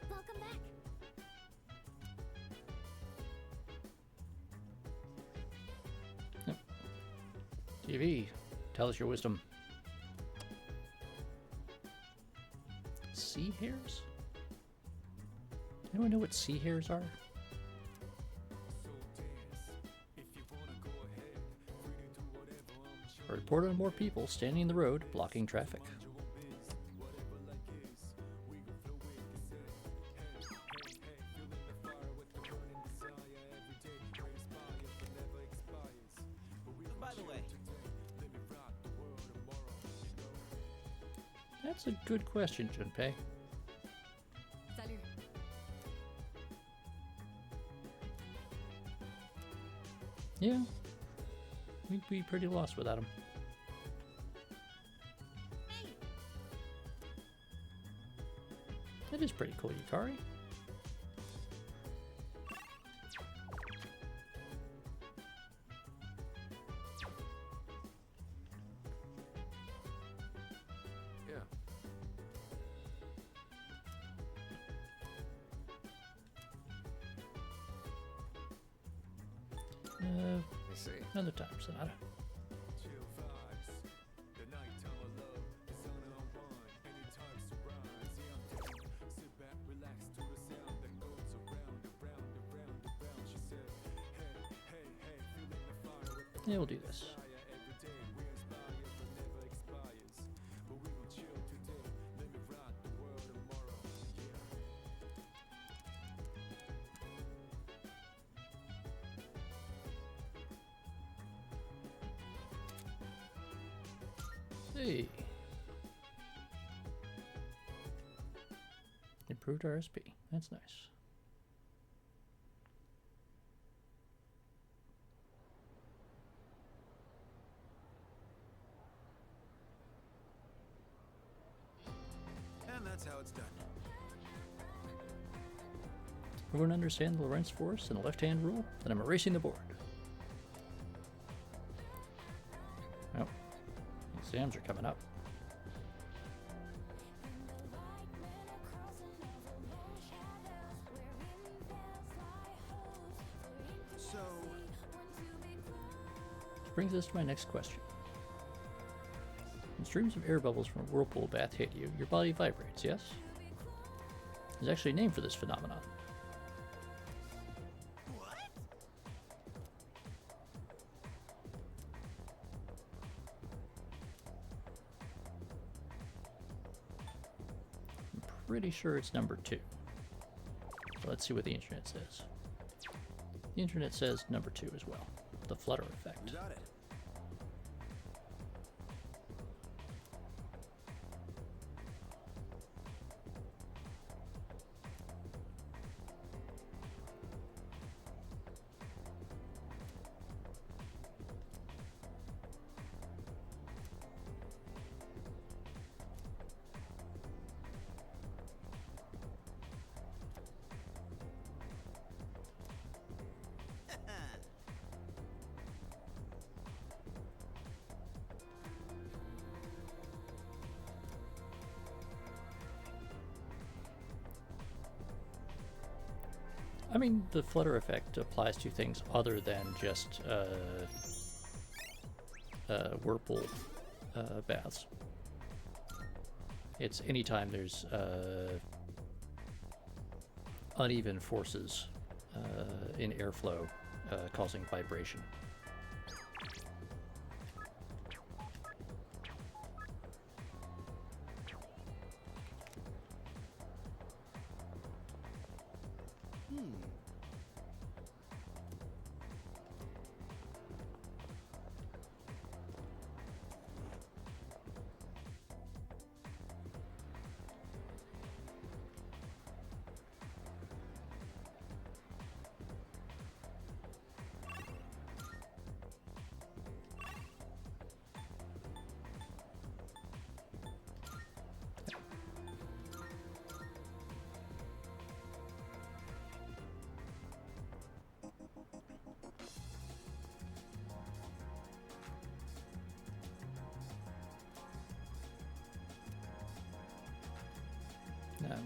Welcome back. TV, tell us your wisdom. Sea hares? Anyone know what sea hares are? A report on more people standing in the road, blocking traffic. By the way, That's a good question, Junpei. Salut. Yeah, we'd be pretty lost without him. That is pretty cool, Yukari. Yeah. I see. Another time, Sonata. Yeah, we'll do this. Hey. Improved RSP. That's nice. And that's how it's done. Everyone understand the Lorentz force and the left-hand rule? Then I'm erasing the board. Oh, exams are coming up. So, Which brings us to my next question. When streams of air bubbles from a whirlpool bath hit you, your body vibrates, yes? There's actually a name for this phenomenon. I'm pretty sure it's number 2. So let's see what the internet says. The internet says number 2 as well. The flutter effect. you got it. I mean, the flutter effect applies to things other than just whirlpool baths. It's anytime there's uneven forces in airflow causing vibration.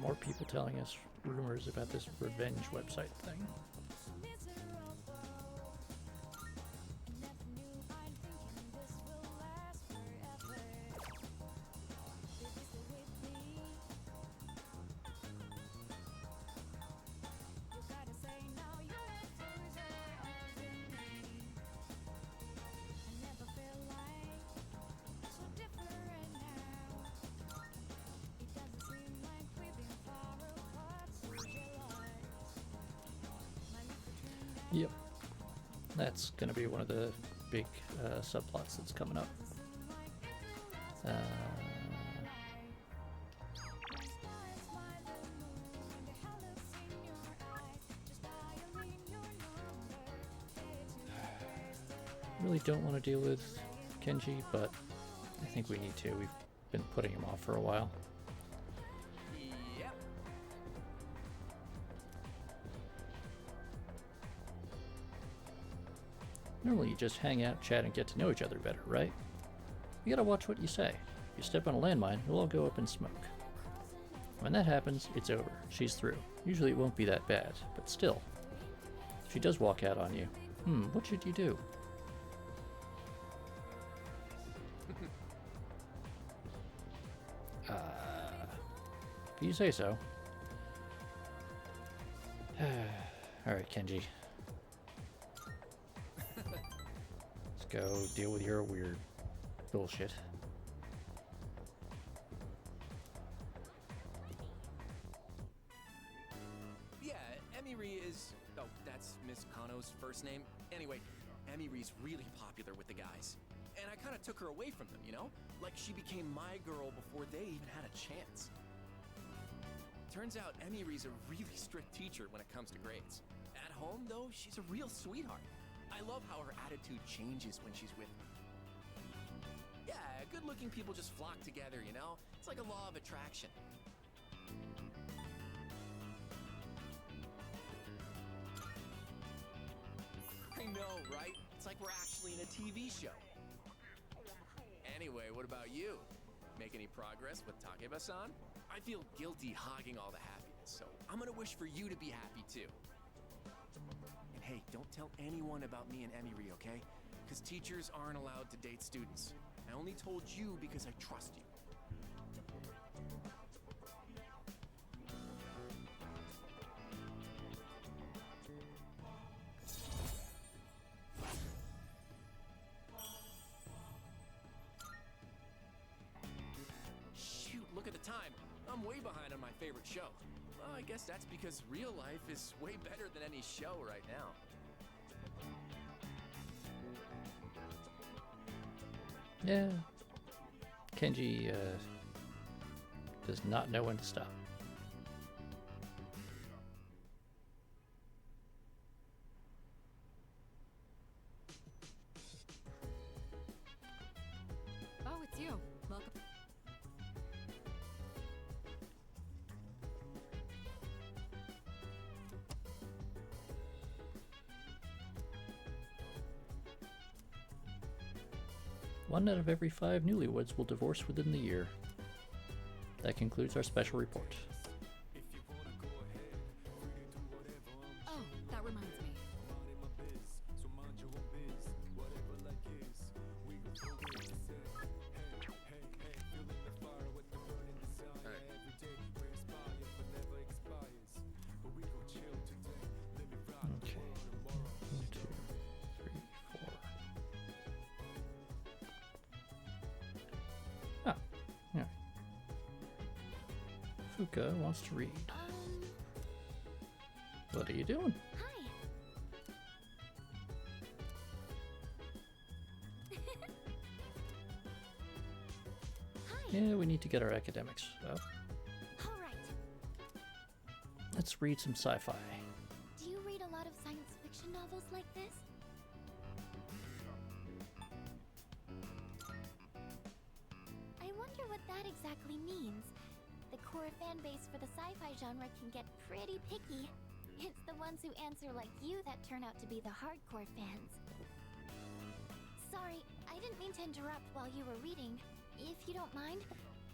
More people telling us rumors about this revenge website thing. Yep, that's going to be one of the big subplots that's coming up. Really don't want to deal with Kenji, but I think we need to. We've been putting him off for a while. Normally you just hang out, chat, and get to know each other better, right? You gotta watch what you say. If you step on a landmine, it'll all go up in smoke. When that happens, it's over. She's through. Usually it won't be that bad, but still. If she does walk out on you, what should you do? If you say so. Alright, Kenji. Let's go deal with your weird bullshit. Yeah, Emiri is... Oh, that's Miss Kano's first name. Anyway, Emiri's really popular with the guys. And I kind of took her away from them, you know? Like she became my girl before they even had a chance. Turns out Emiri's a really strict teacher when it comes to grades. At home, though, she's a real sweetheart. I love how her attitude changes when she's with me. Yeah, good-looking people just flock together, you know? It's like a law of attraction. I know, right? It's like we're actually in a TV show. Anyway, what about you? Make any progress with Takeba-san? I feel guilty hogging all the happiness, so I'm gonna wish for you to be happy too. And hey, don't tell anyone about me and Emiri, okay? Because teachers aren't allowed to date students. I only told you because I trust you. Shoot, look at the time. I'm way behind on my favorite show. Well, I guess that's because real life is way better than any show right now. Yeah. Kenji does not know when to stop. Oh, it's you. Welcome. One out of every 5 newlyweds will divorce within the year. That concludes our special report. Oh, that reminds me. Okay. 1, 2, 3, 4. Ah, yeah. Fuka wants to read. What are you doing? Yeah, we need to get our academics up. All right. Let's read some sci-fi. Do you read a lot of science fiction novels like this? I wonder what that exactly means. The core fan base for the sci-fi genre can get pretty picky. It's the ones who answer like you that turn out to be the hardcore fans. Sorry, I didn't mean to interrupt while you were reading. If you don't mind,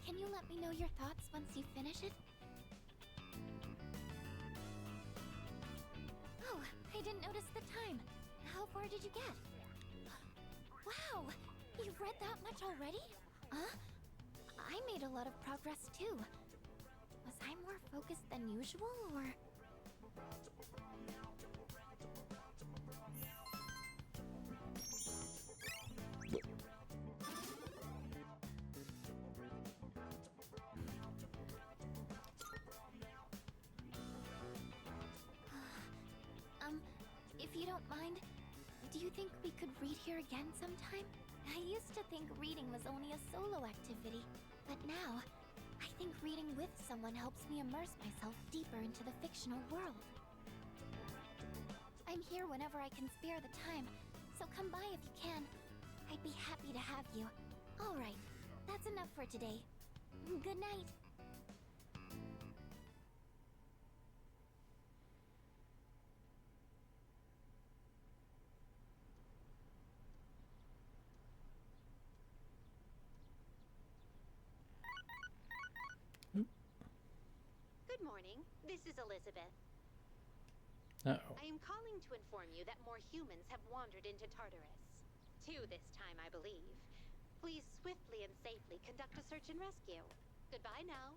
can you let me know your thoughts once you finish it? I didn't notice the time. How far did you get? Wow! You've read that much already? Huh? I made a lot of progress too. Was I more focused than usual, or...? If you don't mind, do you think we could read here again sometime? I used to think reading was only a solo activity, but now, I think reading with someone helps me immerse myself deeper into the fictional world. I'm here whenever I can spare the time, so come by if you can. I'd be happy to have you. Alright, that's enough for today. Good night. Good morning. This is Elizabeth. Uh-oh. I am calling to inform you that more humans have wandered into Tartarus. 2 this time, I believe. Please swiftly and safely conduct a search and rescue. Goodbye now.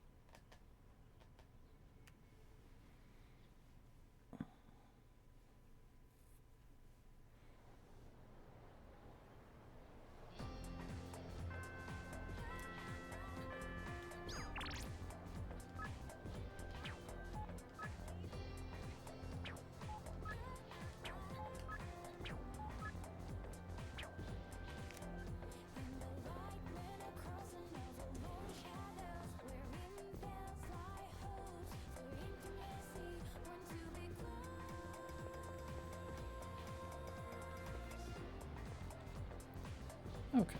Okay.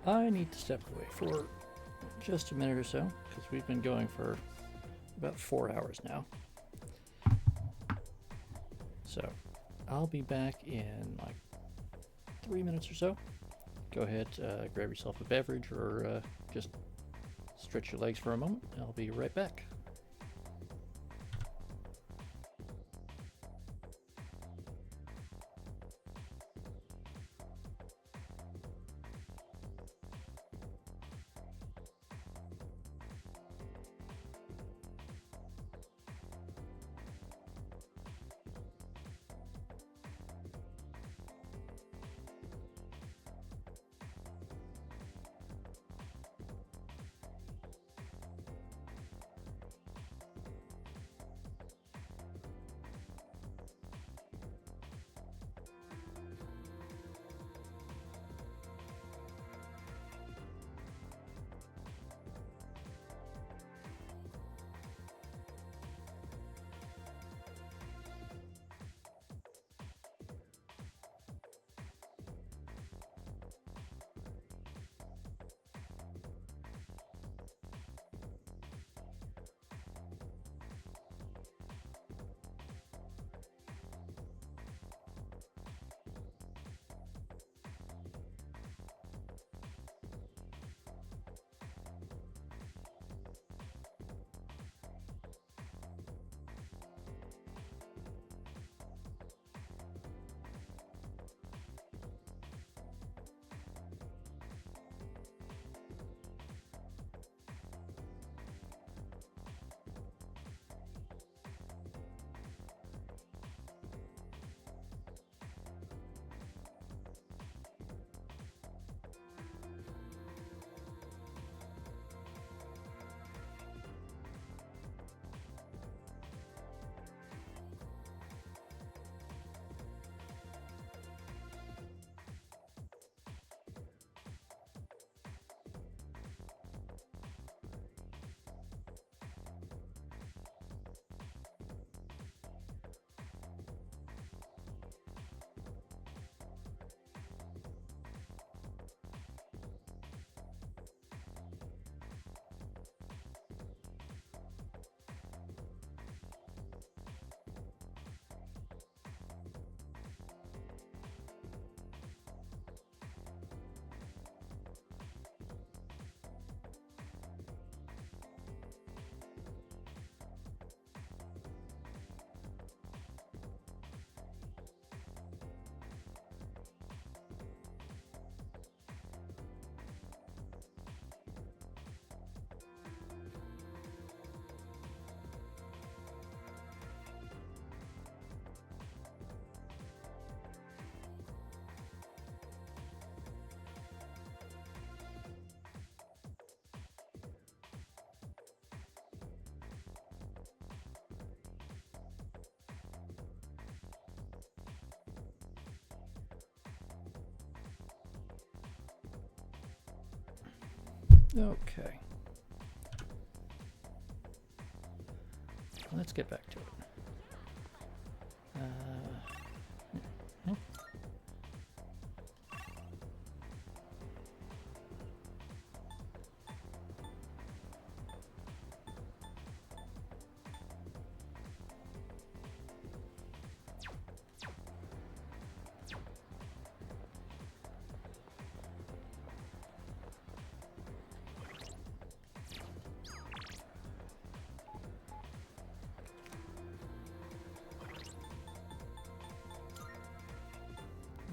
I need to step away for just a minute or so, because we've been going for about 4 hours now. So, I'll be back in like 3 minutes or so. Go ahead, grab yourself a beverage, or just stretch your legs for a moment. I'll be right back. Okay. Let's get back to it. Hmm.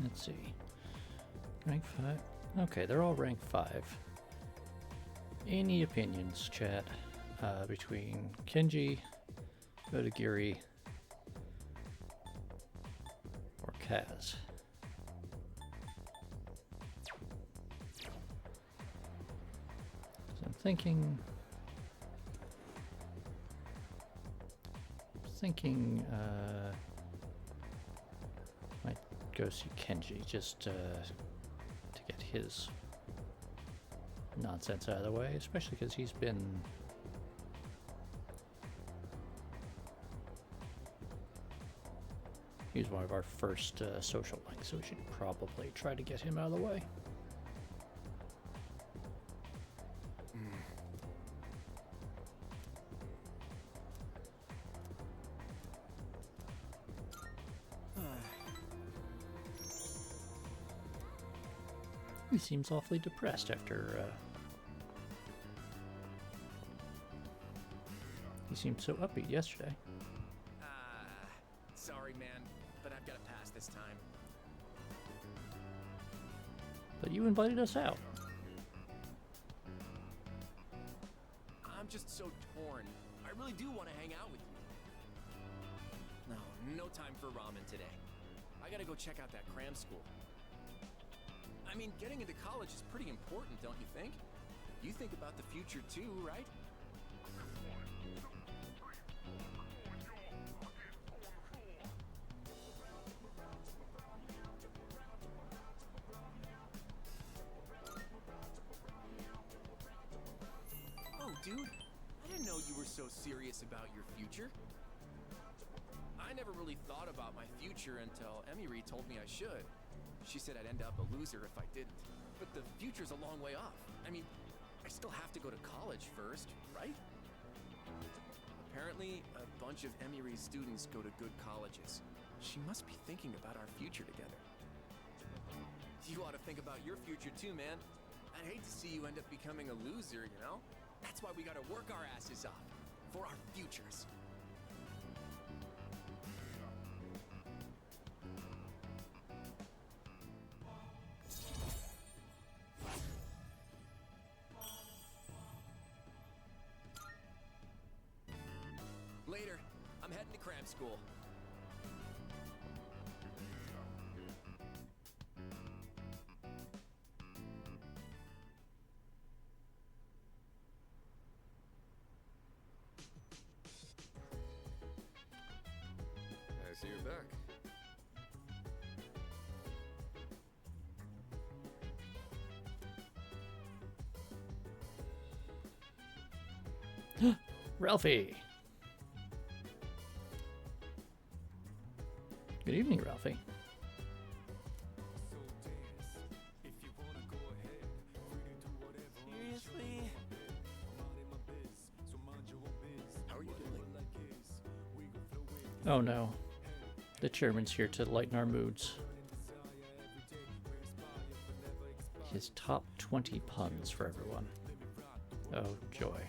Let's see. Rank 5. Okay, they're all rank 5. Any opinions, chat, between Kenji, Odagiri, or Kaz? So I'm thinking, might go see Kenji just to get his nonsense out of the way, especially because he's been one of our first social links, so we should probably try to get him out of the way. He seems awfully depressed after he seemed so upbeat yesterday. Sorry, man, but I've got to pass this time. But you invited us out. I'm just so torn. I really do want to hang out with you. No time for ramen today. I gotta go check out that cram school. I mean, getting into college is pretty important, don't you think? You think about the future too, right? Oh, dude, I didn't know you were so serious about your future. I never really thought about my future until Emiri told me I should. She said I'd end up a loser if I didn't. But the future's a long way off. I mean, I still have to go to college first, right? Apparently, a bunch of Emiri's students go to good colleges. She must be thinking about our future together. You ought to think about your future too, man. I'd hate to see you end up becoming a loser, you know? That's why we gotta work our asses off. For our futures. Later. I'm heading to cram school. I see you're back. Ralphie! Good evening, Ralphie. Seriously? How are you doing? Oh no. The chairman's here to lighten our moods. His top 20 puns for everyone. Oh, joy.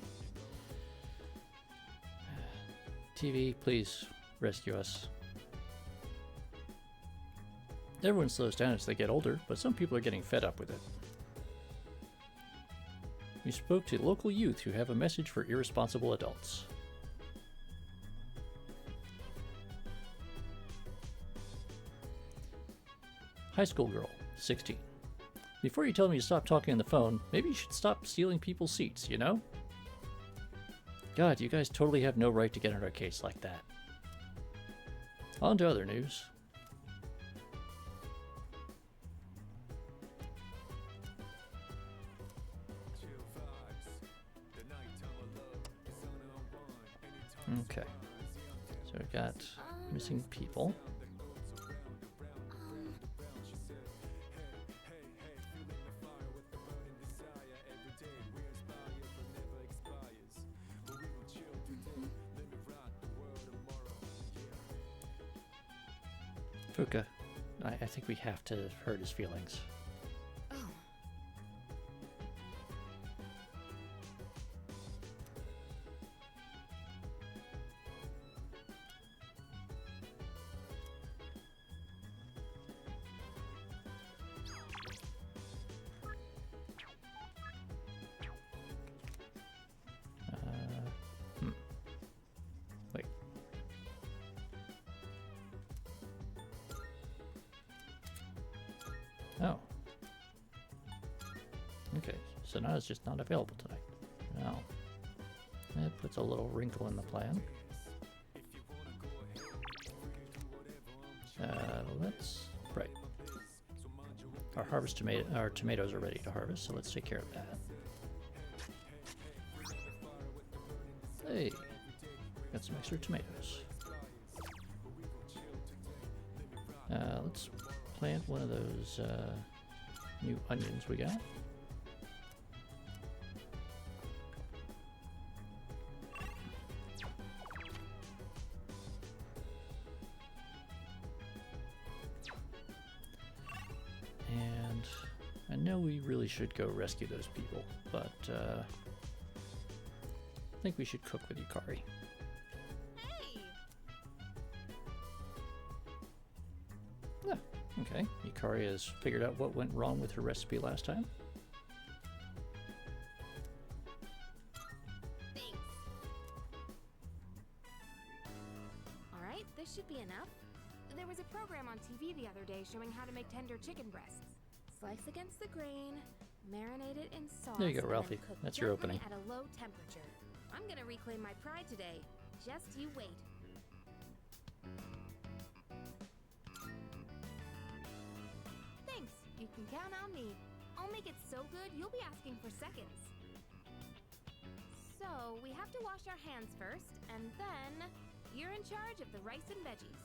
TV, please rescue us. Everyone slows down as they get older, but some people are getting fed up with it. We spoke to local youth who have a message for irresponsible adults. High school girl, 16. Before you tell me to stop talking on the phone, maybe you should stop stealing people's seats, you know? God, you guys totally have no right to get on our case like that. On to other news. Okay. So we've got missing people. Fuka, I think we have to hurt his feelings. Oh. Wait. Oh. Okay, so now it's just not available tonight. Now, that puts a little wrinkle in the plan. Right. Our tomatoes are ready to harvest, so let's take care of that. Hey, got some extra tomatoes. Let's plant one of those new onions we got. And I know we really should go rescue those people, but I think we should cook with Yukari. Yeah, okay. Yukari has figured out what went wrong with her recipe last time. Thanks. Alright, this should be enough. There was a program on TV the other day showing how to make tender chicken breasts. Slice against the grain, marinate it in sauce. There you go, and then Ralphie. cook That's your gently opening. at a low temperature. I'm gonna reclaim my pride today. Just you wait. Thanks. You can count on me. I'll make it so good you'll be asking for seconds. So, we have to wash our hands first, and then you're in charge of the rice and veggies.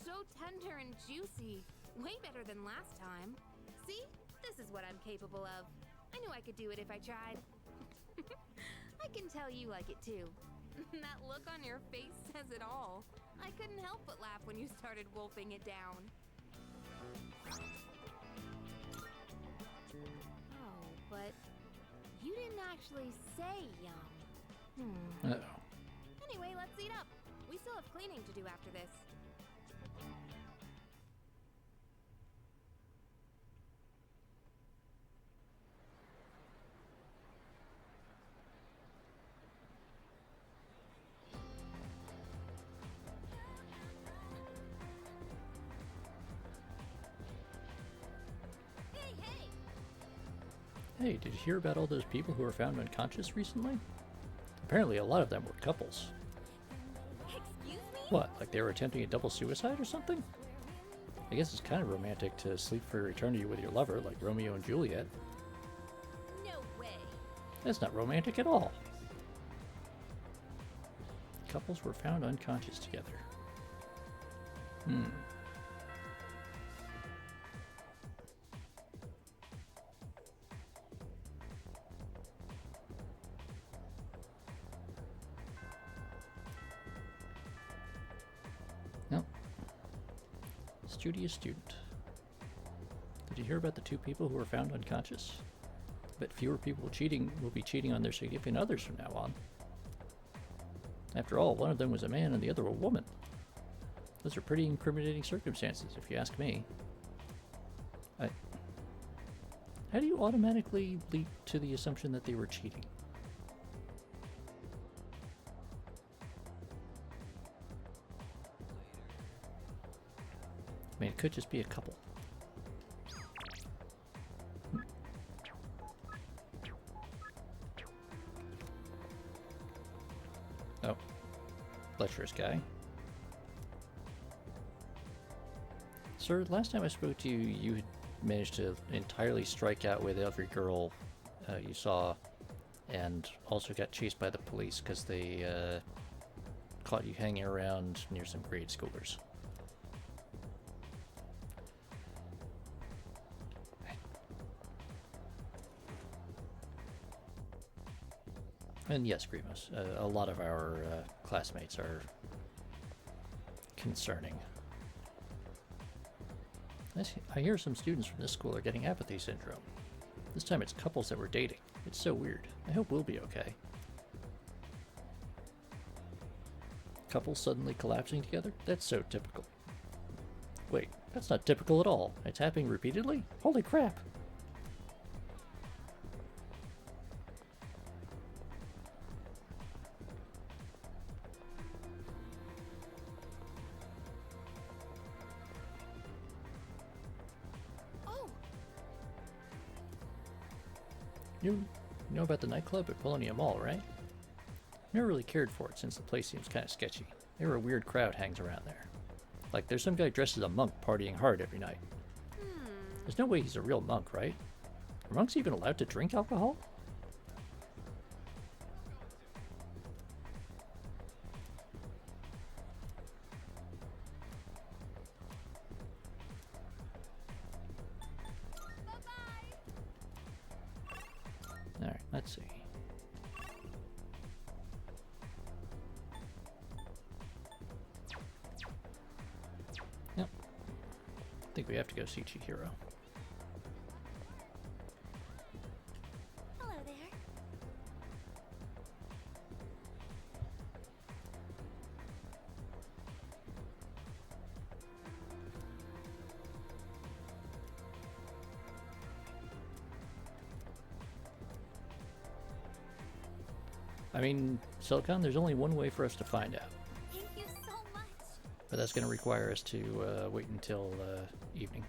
So tender and juicy. Way better than last time. See? This is what I'm capable of. I knew I could do it if I tried. I can tell you like it too. That look on your face says it all. I couldn't help but laugh when you started wolfing it down. Oh, but you didn't actually say yum. Uh-oh. Anyway, let's eat up. We still have cleaning to do after this. Hey, did you hear about all those people who were found unconscious recently? Apparently a lot of them were couples. Excuse me? What, like they were attempting a double suicide or something? I guess it's kind of romantic to sleep for eternity with your lover, like Romeo and Juliet. No way. That's not romantic at all. Couples were found unconscious together. No. Studious student. Did you hear about the two people who were found unconscious? But fewer people will be cheating on their significant others from now on. After all, one of them was a man and the other a woman. Those are pretty incriminating circumstances, if you ask me. How do you automatically leap to the assumption that they were cheating? I mean, it could just be a couple. Oh. Lecherous guy. Sir, last time I spoke to you, you had managed to entirely strike out with every girl you saw, and also got chased by the police because they caught you hanging around near some grade schoolers. And yes, Grimos, a lot of our classmates are concerning. I hear some students from this school are getting apathy syndrome. This time it's couples that were dating. It's so weird. I hope we'll be okay. Couples suddenly collapsing together? That's so typical. Wait, that's not typical at all. It's happening repeatedly? Holy crap! You know about the nightclub at Polonia Mall, right? Never really cared for it since the place seems kind of sketchy. There a weird crowd hangs around there. Like there's some guy dressed as a monk partying hard every night. There's no way he's a real monk, right? Are monks even allowed to drink alcohol? Alright, let's see. Yep. I think we have to go see Chihiro. Hello there. I mean, Silicon, there's only one way for us to find out. Thank you so much. But that's going to require us to wait until evening.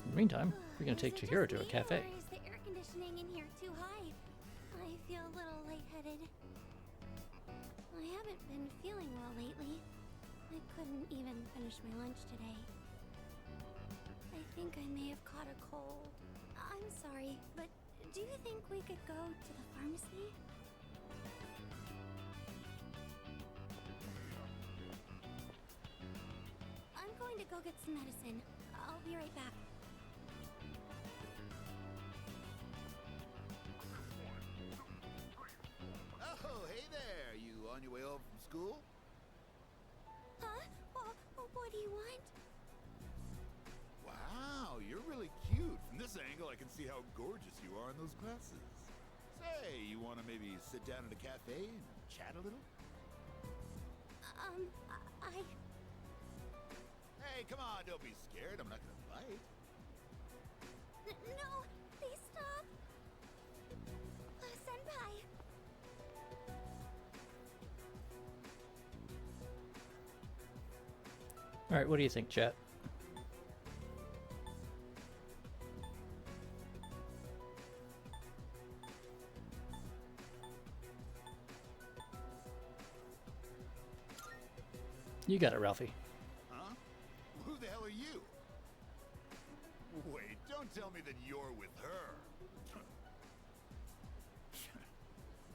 In the meantime, we're going to take Chihiro to a cafe. Or is the air conditioning in here too high? I feel a little lightheaded. I haven't been feeling well lately. I couldn't even finish my lunch today. I think I may have caught a cold. I'm sorry, but do you think we could go to the pharmacy? I'm going to go get some medicine. I'll be right back. Oh, hey there! You on your way home from school? Huh? What do you want? Wow, you're really cute. From this angle, I can see how gorgeous you are in those glasses. Say, you want to maybe sit down at a cafe and chat a little? Hey, come on, don't be scared. I'm not gonna bite. No, please stop. Senpai. Alright, what do you think, chat? You got it, Ralphie. Huh? Who the hell are you? Wait, don't tell me that you're with her.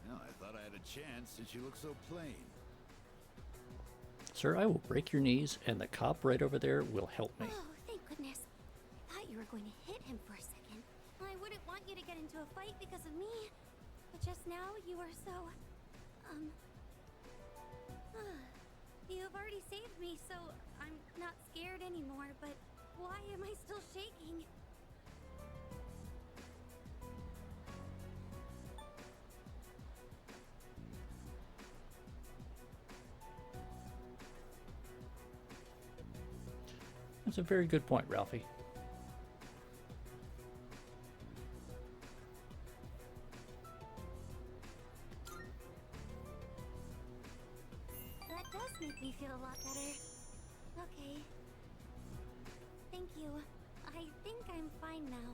No, I thought I had a chance since you look so plain. Sir, I will break your knees, and the cop right over there will help me. Oh, thank goodness. I thought you were going to hit him for a second. I wouldn't want you to get into a fight because of me. But just now, you were so... You've already saved me, so I'm not scared anymore, but why am I still shaking? That's a very good point, Ralphie. That does make me feel a lot better. Okay. Thank you. I think I'm fine now.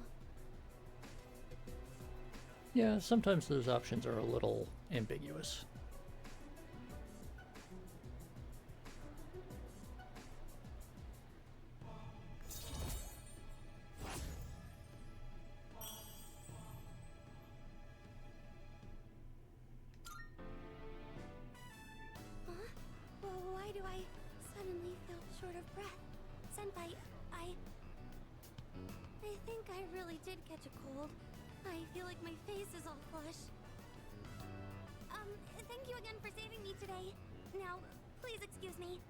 Yeah, sometimes those options are a little ambiguous. short of breath. Senpai, I think I really did catch a cold. I feel like my face is all flush. Thank you again for saving me today. Now, please excuse me.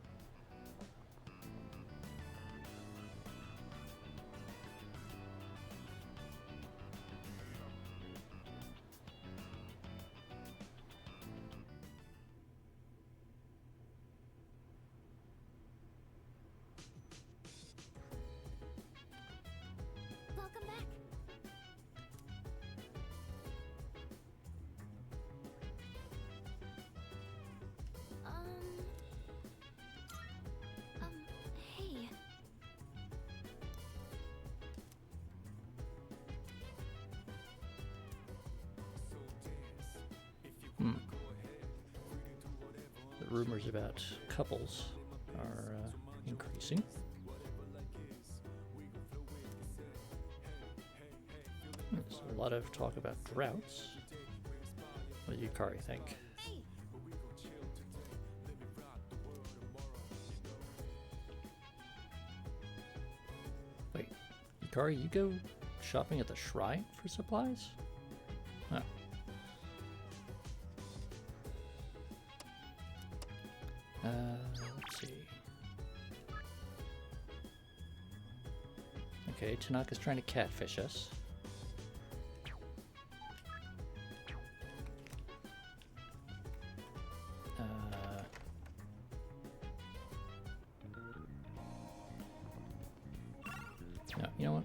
Welcome back. Hey. The rumors about couples are increasing. There's a lot of talk about droughts. What do Yukari think? Wait, Yukari, you go shopping at the shrine for supplies? Oh. Let's see. Okay, Tanaka's trying to catfish us. No, you know what?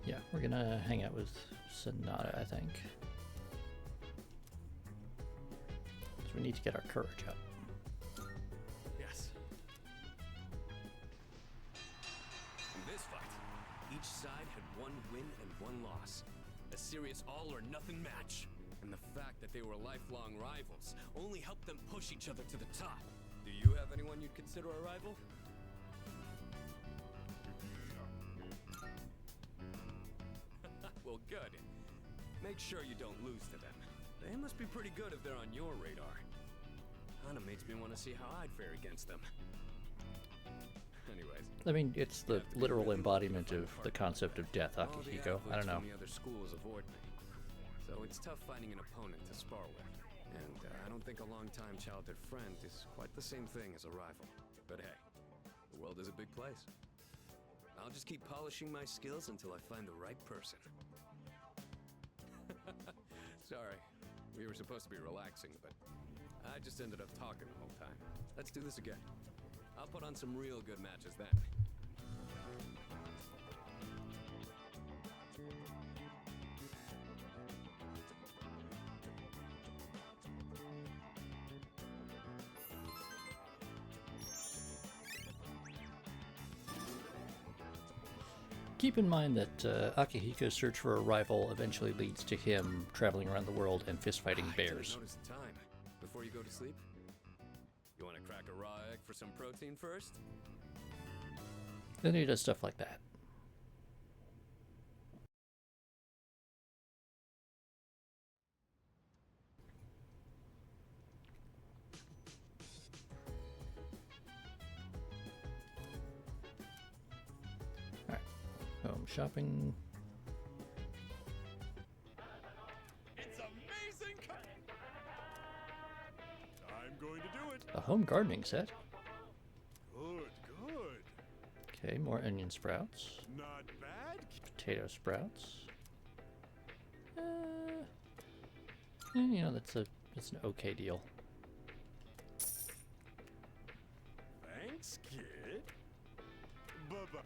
Yeah, we're gonna hang out with Sonata, I think. So we need to get our courage up. Yes. In this fight, each side had one win and one loss. A serious all-or-nothing match. And the fact that they were lifelong rivals only helped them push each other to the top. Do you have anyone you'd consider a rival? Well, good. Make sure you don't lose to them. They must be pretty good if they're on your radar. Kinda makes me want to see how I'd fare against them. Anyways. I mean, it's the literal embodiment of the concept of death, Akihiko. I don't know. The other schools avoid me. So it's tough finding an opponent to spar with. And I don't think a long-time childhood friend is quite the same thing as a rival. But hey, the world is a big place. I'll just keep polishing my skills until I find the right person. Sorry, we were supposed to be relaxing, but I just ended up talking the whole time. Let's do this again. I'll put on some real good matches then. Keep in mind that Akihiko's search for a rival eventually leads to him traveling around the world and fistfighting bears. Notice the time before you go to sleep. You want to crack a raw egg for some protein first? Then he does stuff like that. Home shopping. It's amazing! I'm going to do it. A home gardening set. Good, good. Okay, more onion sprouts. Not bad. Potato sprouts. You know, that's an okay deal. Thanks, kid. Bye-bye.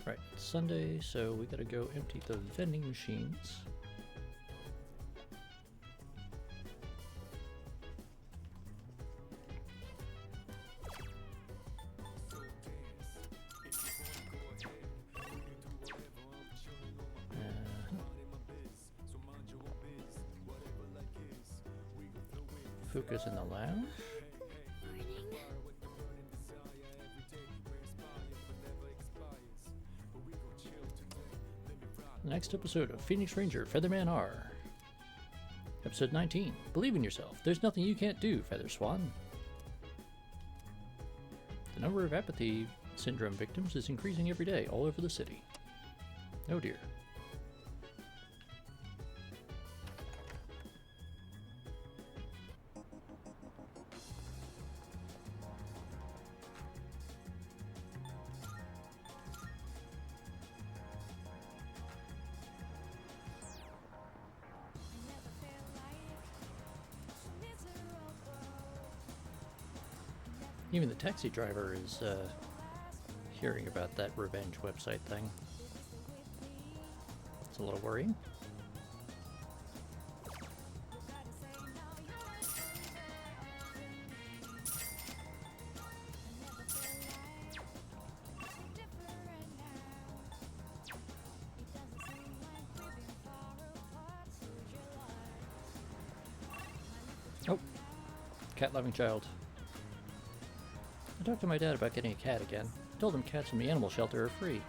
Right, it's Sunday, so we gotta go empty the vending machines. Focus in the lounge. The next episode of Phoenix Ranger Featherman R. Episode 19. Believe in yourself. There's nothing you can't do, Feather Swan. The number of apathy syndrome victims is increasing every day all over the city. Oh dear. Even the taxi driver is hearing about that revenge website thing. It's a little worrying. Oh, cat-loving child. I talked to my dad about getting a cat again. I told him cats from the animal shelter are free,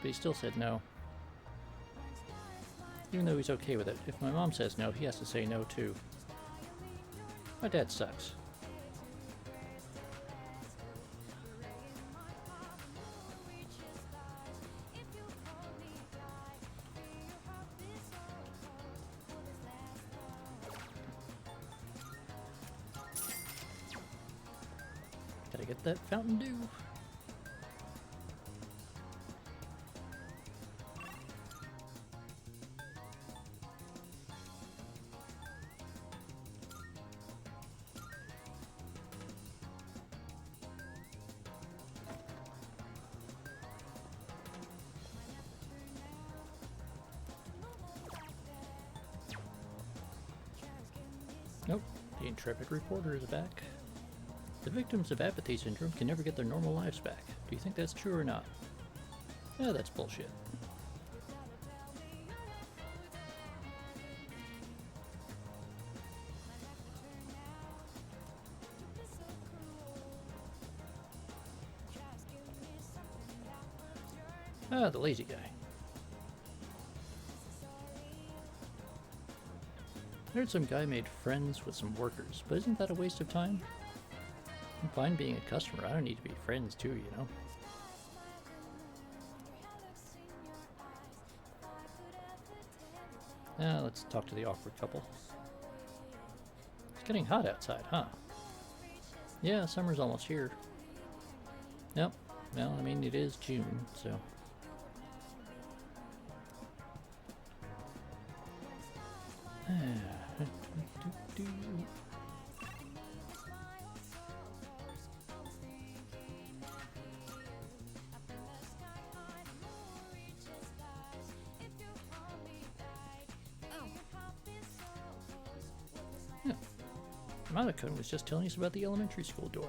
but he still said no. Even though he's okay with it, if my mom says no, he has to say no too. My dad sucks. Gotta get that Fountain Dew. Nope, the intrepid reporter is back. The victims of apathy syndrome can never get their normal lives back. Do you think that's true or not? Yeah, that's bullshit. Ah, the lazy guy. I heard some guy made friends with some workers, but isn't that a waste of time? I'm fine being a customer. I don't need to be friends too, you know? Now let's talk to the awkward couple. It's getting hot outside, huh? Yeah, summer's almost here. Yep. Well, I mean, it is June, so... Yeah. Monica was just telling us about the elementary school dorm.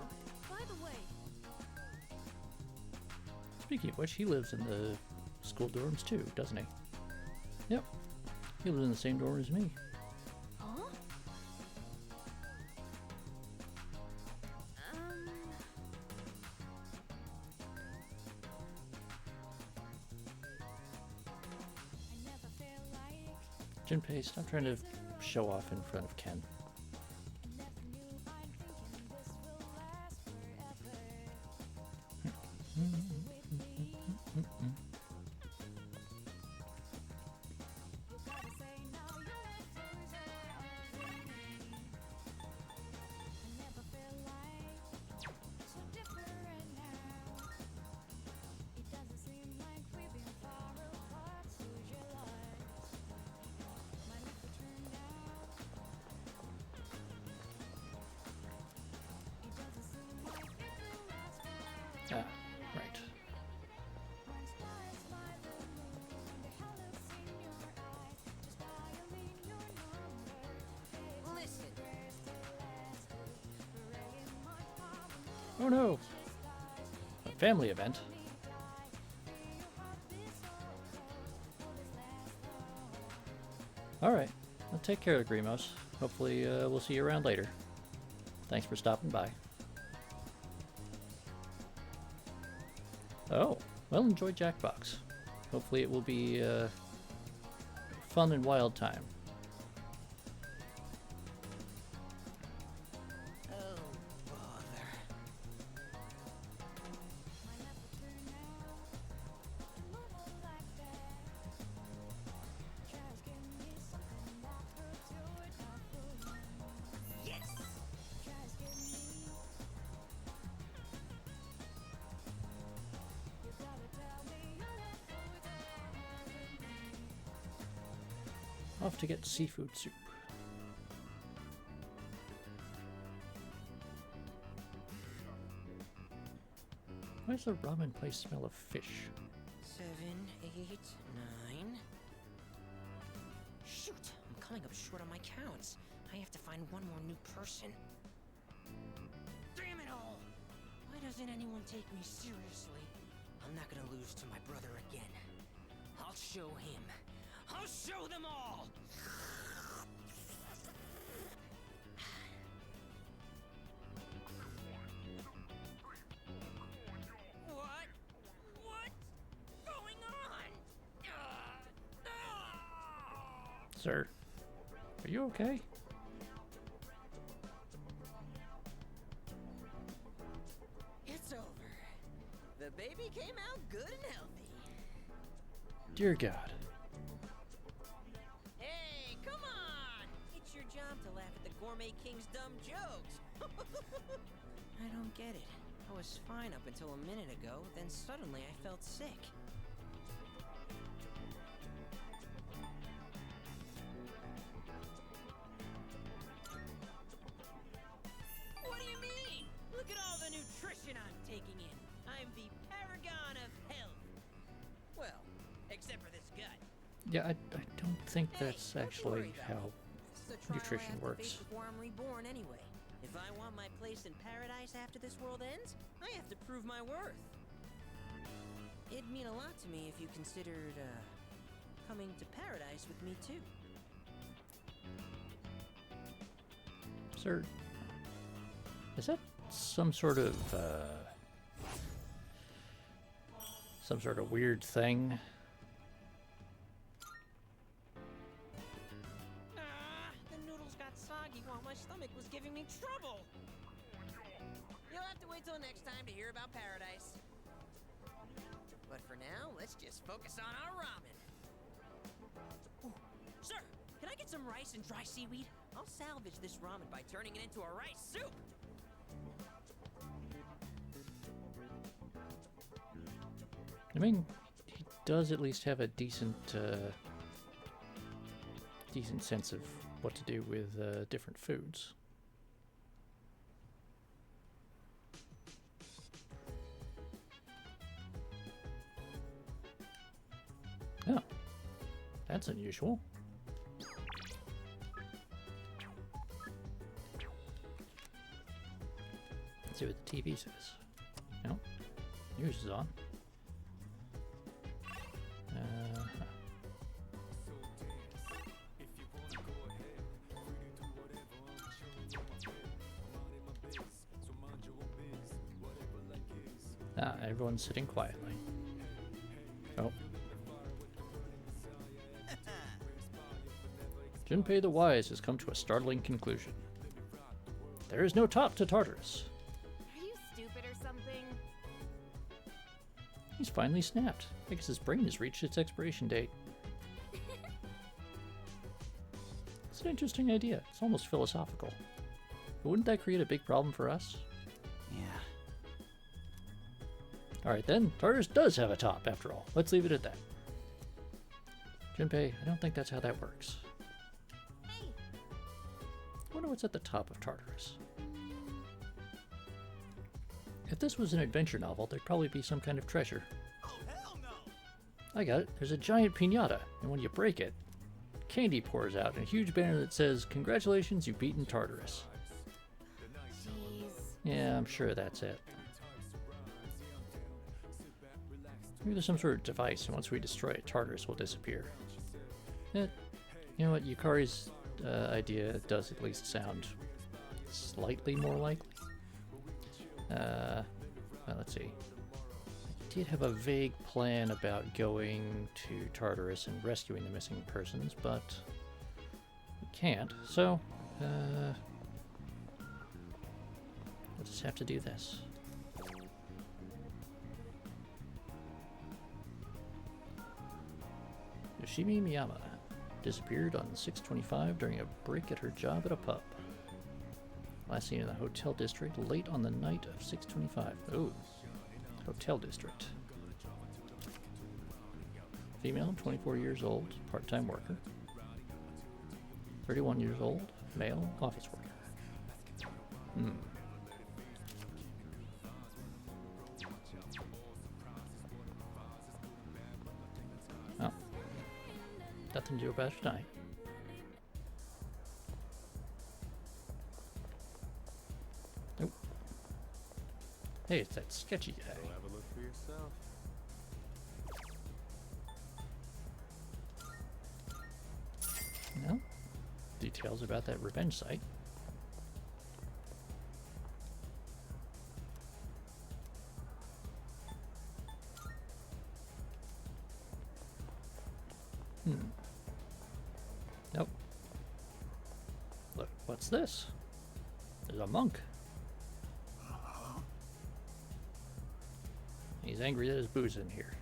By the way, Speaking of which, he lives in the school dorms too, doesn't he? Yep. He lives in the same dorm as me. huh? Junpei, stop trying to show off in front of Ken. Ah, right. Listen. Oh no! A family event? Alright, well, take care, Grimos. Hopefully we'll see you around later. Thanks for stopping by. Oh, well, enjoy Jackbox. Hopefully it will be fun and wild time. Oh, bother. Yes! Off to get seafood soup. Why does the ramen place smell of fish? 7, 8, 9. Shoot! I'm coming up short on my counts. I have to find one more new person. Damn it all! Why doesn't anyone take me seriously? I'm not gonna lose to my brother again. I'll show him. I'll show them all! What? What's going on? Sir, are you okay? It's over. The baby came out good and healthy. Dear God. Hey, come on! It's your job to laugh at the Gourmet King's dumb jokes. I don't get it. I was fine up until a minute ago, then suddenly I felt sick. What do you mean? Look at all the nutrition I'm taking in. I'm the paragon of health. Well, except for this gut. Yeah, I don't think that's actually how This is a trial nutrition I have to works. face before I'm reborn anyway. If I want my place in paradise after this world ends, I have to prove my worth. It'd mean a lot to me if you considered, coming to paradise with me too. Sir, is that some sort of weird thing? The noodles got soggy while my stomach was giving me trouble. You'll have to wait till next time to hear about paradise. But for now, let's just focus on our ramen. Ooh, sir, can I get some rice and dry seaweed? I'll salvage this ramen by turning it into a rice soup. I mean, he does at least have a decent sense of what to do with different foods. Oh, that's unusual. Let's see what the TV says. No, news is on. Everyone's sitting quietly. Oh. Junpei the Wise has come to a startling conclusion. There is no top to Tartarus. Are you stupid or something? He's finally snapped. I guess his brain has reached its expiration date. It's an interesting idea. It's almost philosophical. But wouldn't that create a big problem for us? Yeah. Alright then, Tartarus does have a top after all. Let's leave it at that. Junpei, I don't think that's how that works. Hey. I wonder what's at the top of Tartarus. If this was an adventure novel, there'd probably be some kind of treasure. Oh, hell no! I got it. There's a giant piñata, and when you break it, candy pours out in a huge banner that says, "Congratulations, you've beaten Tartarus." Jeez. Yeah, I'm sure that's it. Maybe there's some sort of device, and once we destroy it, Tartarus will disappear. You know what? Yukari's idea does at least sound slightly more likely. Well, let's see. did have a vague plan about going to Tartarus and rescuing the missing persons, but we can't, so we'll just have to do this. Yoshimi Miyama disappeared on 6/25 during a break at her job at a pub. Last seen in the hotel district late on the night of 6/25. Oh, hotel district. Female, 24 years old, part-time worker. 31 years old, male, office worker. Oh. Nothing to do about it tonight. Nope. Hey, it's that sketchy guy. Go have a look for yourself. No? Details about that revenge site. Nope. Look, what's this? There's a monk. He's angry that his booze in here.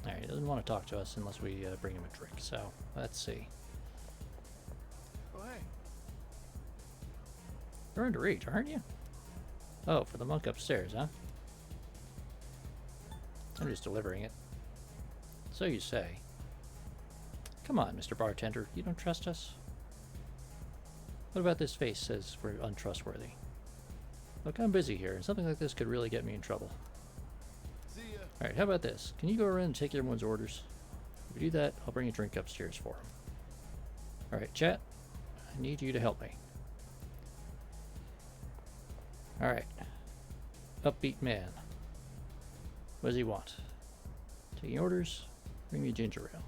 Alright, he doesn't want to talk to us unless we bring him a drink, so let's see. Oh, hey. You're underage, aren't you? Oh, for the monk upstairs, huh? I'm just delivering it. So you say. Come on, Mr. Bartender, you don't trust us? What about this face says we're untrustworthy? Look, I'm busy here, and something like this could really get me in trouble. See ya. Alright, how about this? Can you go around and take everyone's orders? If we do that, I'll bring a drink upstairs for him. Alright, chat. I need you to help me. Alright. Upbeat man. What does he want? Taking orders? Bring me ginger ale.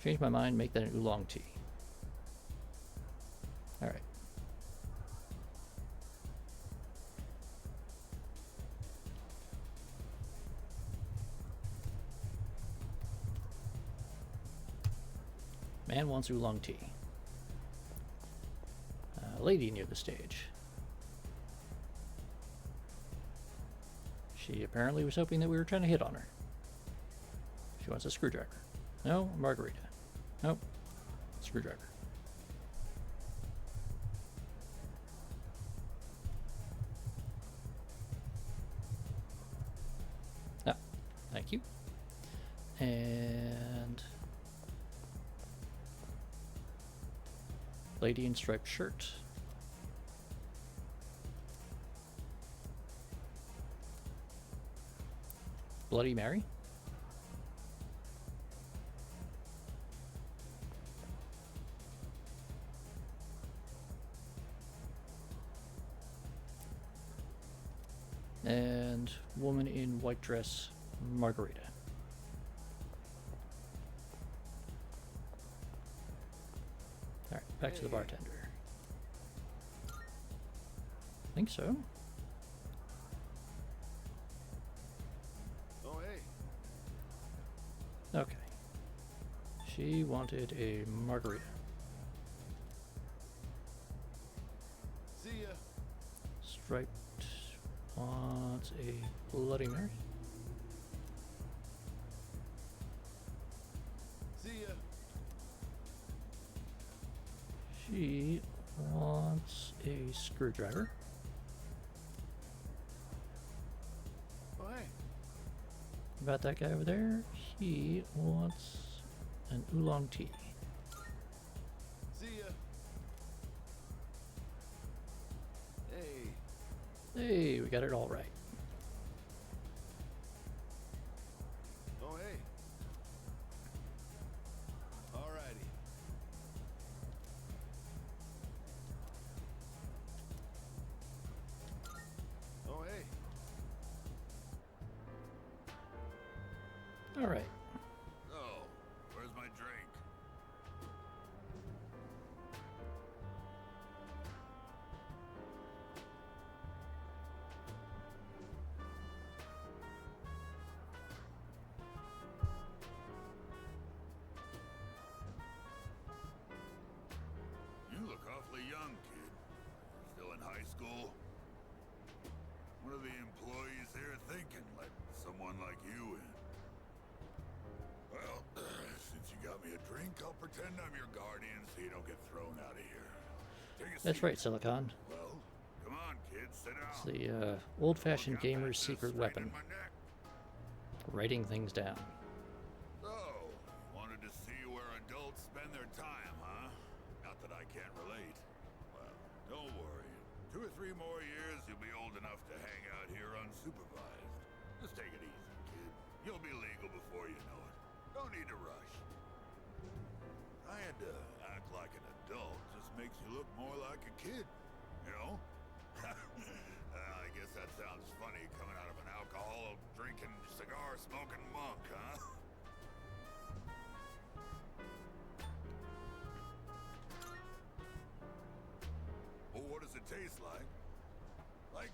Change my mind, make that an oolong tea. Alright. Man wants oolong tea. Lady near the stage. She apparently was hoping that we were trying to hit on her. She wants a screwdriver. No, margarita. Nope. Screwdriver. Ah, thank you. And lady in striped shirt. Bloody Mary. And woman in white dress, margarita. Alright, back to the bartender. I think so. Oh, hey. Okay. She wanted a margarita. See ya. Striped wants a Bloody Mary. See ya. She wants a screwdriver. Oh, hey. About that guy over there, he wants an oolong tea. See ya. Hey. Hey, we got it all right. Oh, hey. Alrighty. Oh, hey. All right. Oh, where's my drink? school? What are the employees here thinking, letting someone like you in? Well, since you got me a drink, I'll pretend I'm your guardian so you don't get thrown out of here. Take a That's seat. right, Silicon. Well, come on, kids, sit down. It's the old-fashioned gamer's secret weapon. Writing things down. So, wanted to see where adults spend their time, huh? Not that I can't relate. Well, don't worry. 2 or 3 more years, you'll be old enough to hang out here unsupervised. Just take it easy, kid. You'll be legal before you know it. Don't need to rush. I had to act like an adult just makes you look more like a kid, you know? I guess that sounds funny coming out of an alcohol drinking, cigar smoking monk, huh? Well, what does it taste like? Like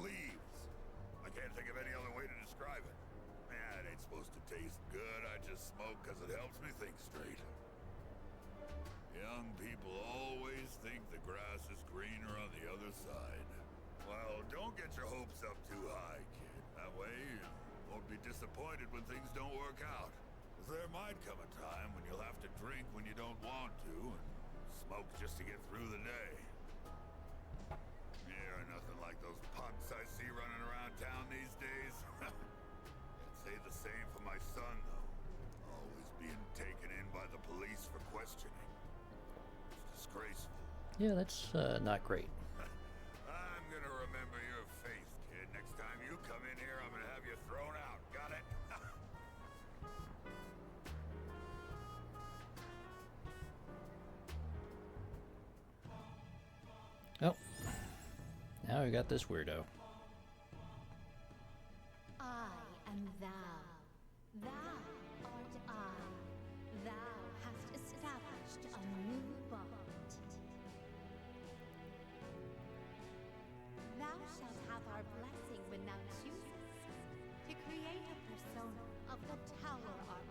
leaves. I can't think of any other way to describe it. Man, it ain't supposed to taste good. I just smoke because it helps me think straight. Young people always think the grass is greener on the other side. Well, don't get your hopes up too high, kid. That way you won't be disappointed when things don't work out. 'Cause there might come a time when you'll have to drink when you don't want to and smoke just to get through the day. You're nothing like those punks I see running around town these days. I'd say the same for my son, though. Always being taken in by the police for questioning. It's disgraceful. Yeah, that's not great. I'm gonna remember your face, kid. Next time you come in here, I'm gonna have you thrown out. Got it? Oh. Now we got this weirdo. I am thou. Thou art I. Thou hast established a new bond. Thou shalt have our blessing when thou choosest to create a persona of the Tower Archon.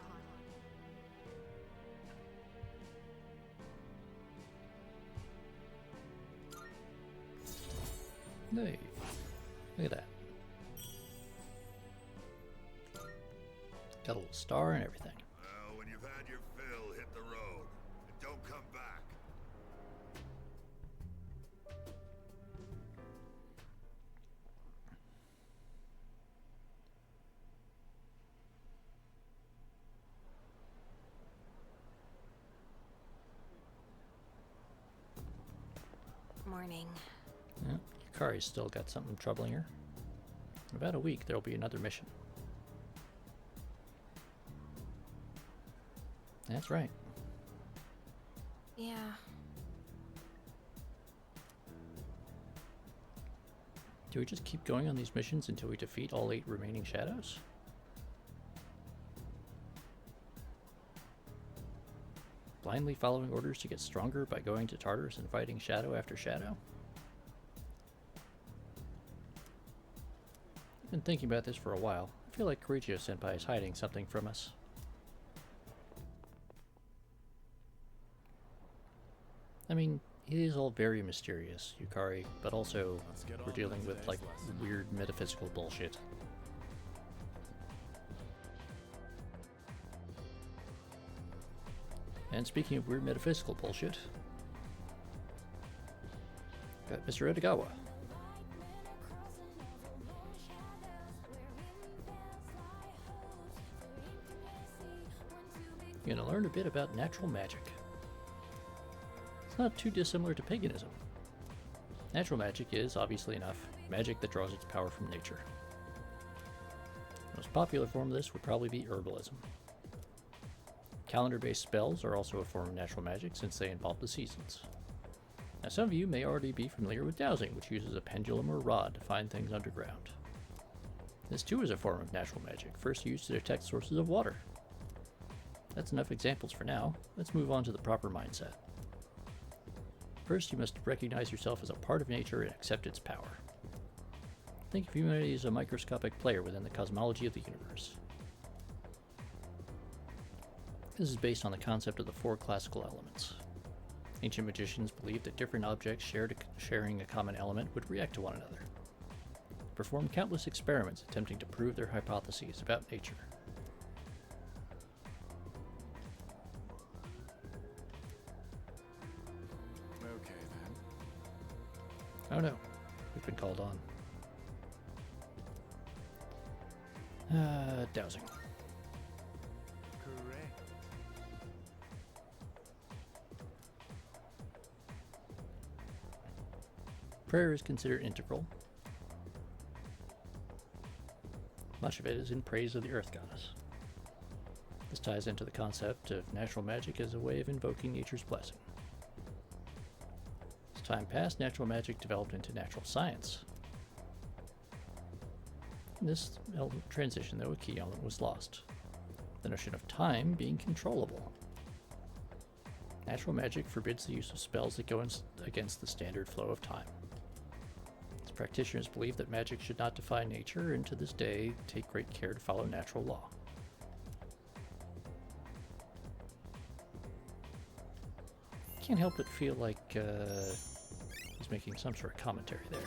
Hey, look at that. Got a little star and everything. Well, when you've had your fill, hit the road. And don't come back. Morning. Yeah, Yukari's still got something troubling her. In about a week, there'll be another mission. That's right. Yeah. Do we just keep going on these missions until we defeat all 8 remaining shadows? Blindly following orders to get stronger by going to Tartarus and fighting shadow after shadow? I've been thinking about this for a while. I feel like Korichio-senpai is hiding something from us. I mean, it is all very mysterious, Yukari, but also we're dealing with, like, weird metaphysical bullshit. And speaking of weird metaphysical bullshit, got Mr. Edogawa. You're gonna learn a bit about natural magic. It's not too dissimilar to paganism. Natural magic is, obviously enough, magic that draws its power from nature. The most popular form of this would probably be herbalism. Calendar-based spells are also a form of natural magic since they involve the seasons. Now some of you may already be familiar with dowsing, which uses a pendulum or rod to find things underground. This too is a form of natural magic, first used to detect sources of water. That's enough examples for now. Let's move on to the proper mindset. First, you must recognize yourself as a part of nature and accept its power. Think of humanity as a microscopic player within the cosmology of the universe. This is based on the concept of the 4 classical elements. Ancient magicians believed that different objects sharing a common element would react to one another. They performed countless experiments attempting to prove their hypotheses about nature. Okay, then. Oh no, we've been called on. Dowsing. Correct. Prayer is considered integral. Much of it is in praise of the Earth Goddess. This ties into the concept of natural magic as a way of invoking nature's blessing. As time passed, natural magic developed into natural science. In this transition, though, a key element was lost: the notion of time being controllable. Natural magic forbids the use of spells that go against the standard flow of time. Its practitioners believe that magic should not defy nature, and to this day take great care to follow natural law. Can't help but feel like he's making some sort of commentary there.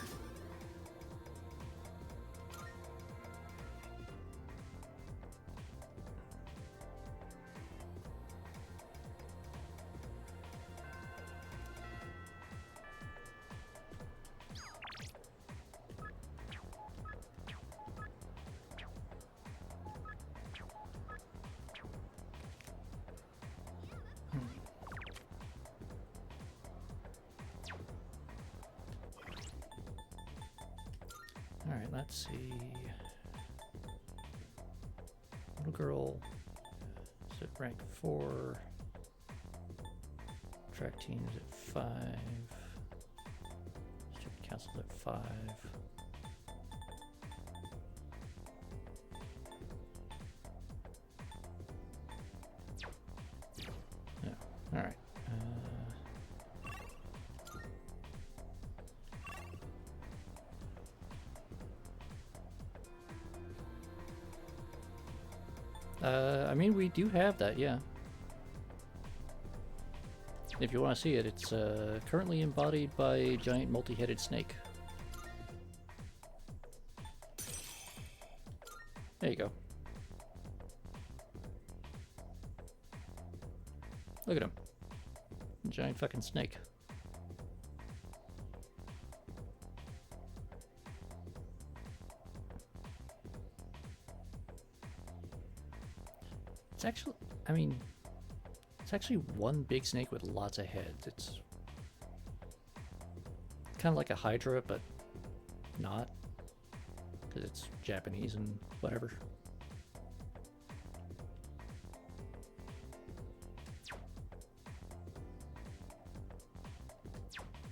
Alright, let's see. Little girl is at rank 4. Track team is at 5. Student council's at 5. Yeah, alright. I mean, we do have that, yeah. If you want to see it, it's currently embodied by a giant multi-headed snake. There you go. Look at him. Giant fucking snake. It's actually, I mean, it's actually one big snake with lots of heads. It's kind of like a hydra, but not, because it's Japanese and whatever.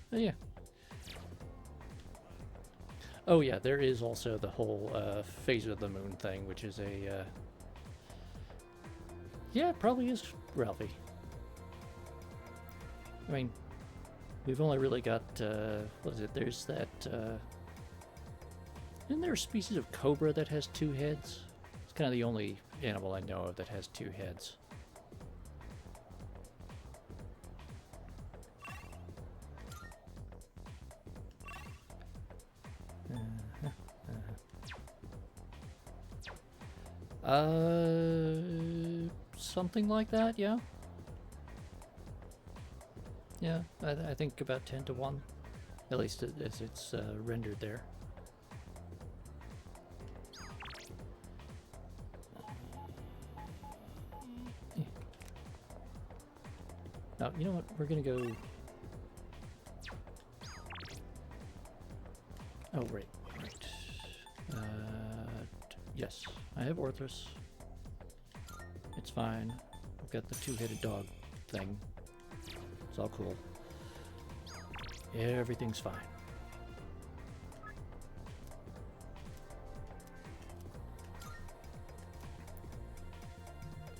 But yeah. Oh yeah, there is also the whole phase of the moon thing, which is a yeah, it probably is Ralphie. I mean, we've only really got, what is it, there's that, isn't there a species of cobra that has 2 heads? It's kind of the only animal I know of that has 2 heads. Something like that, yeah. Yeah, I think about 10 to 1, at least as it's rendered there. Yeah. Now, you know what? We're gonna go. Oh, right. Yes, I have Orthrus. It's fine. I've got the 2-headed dog thing. It's all cool. Everything's fine.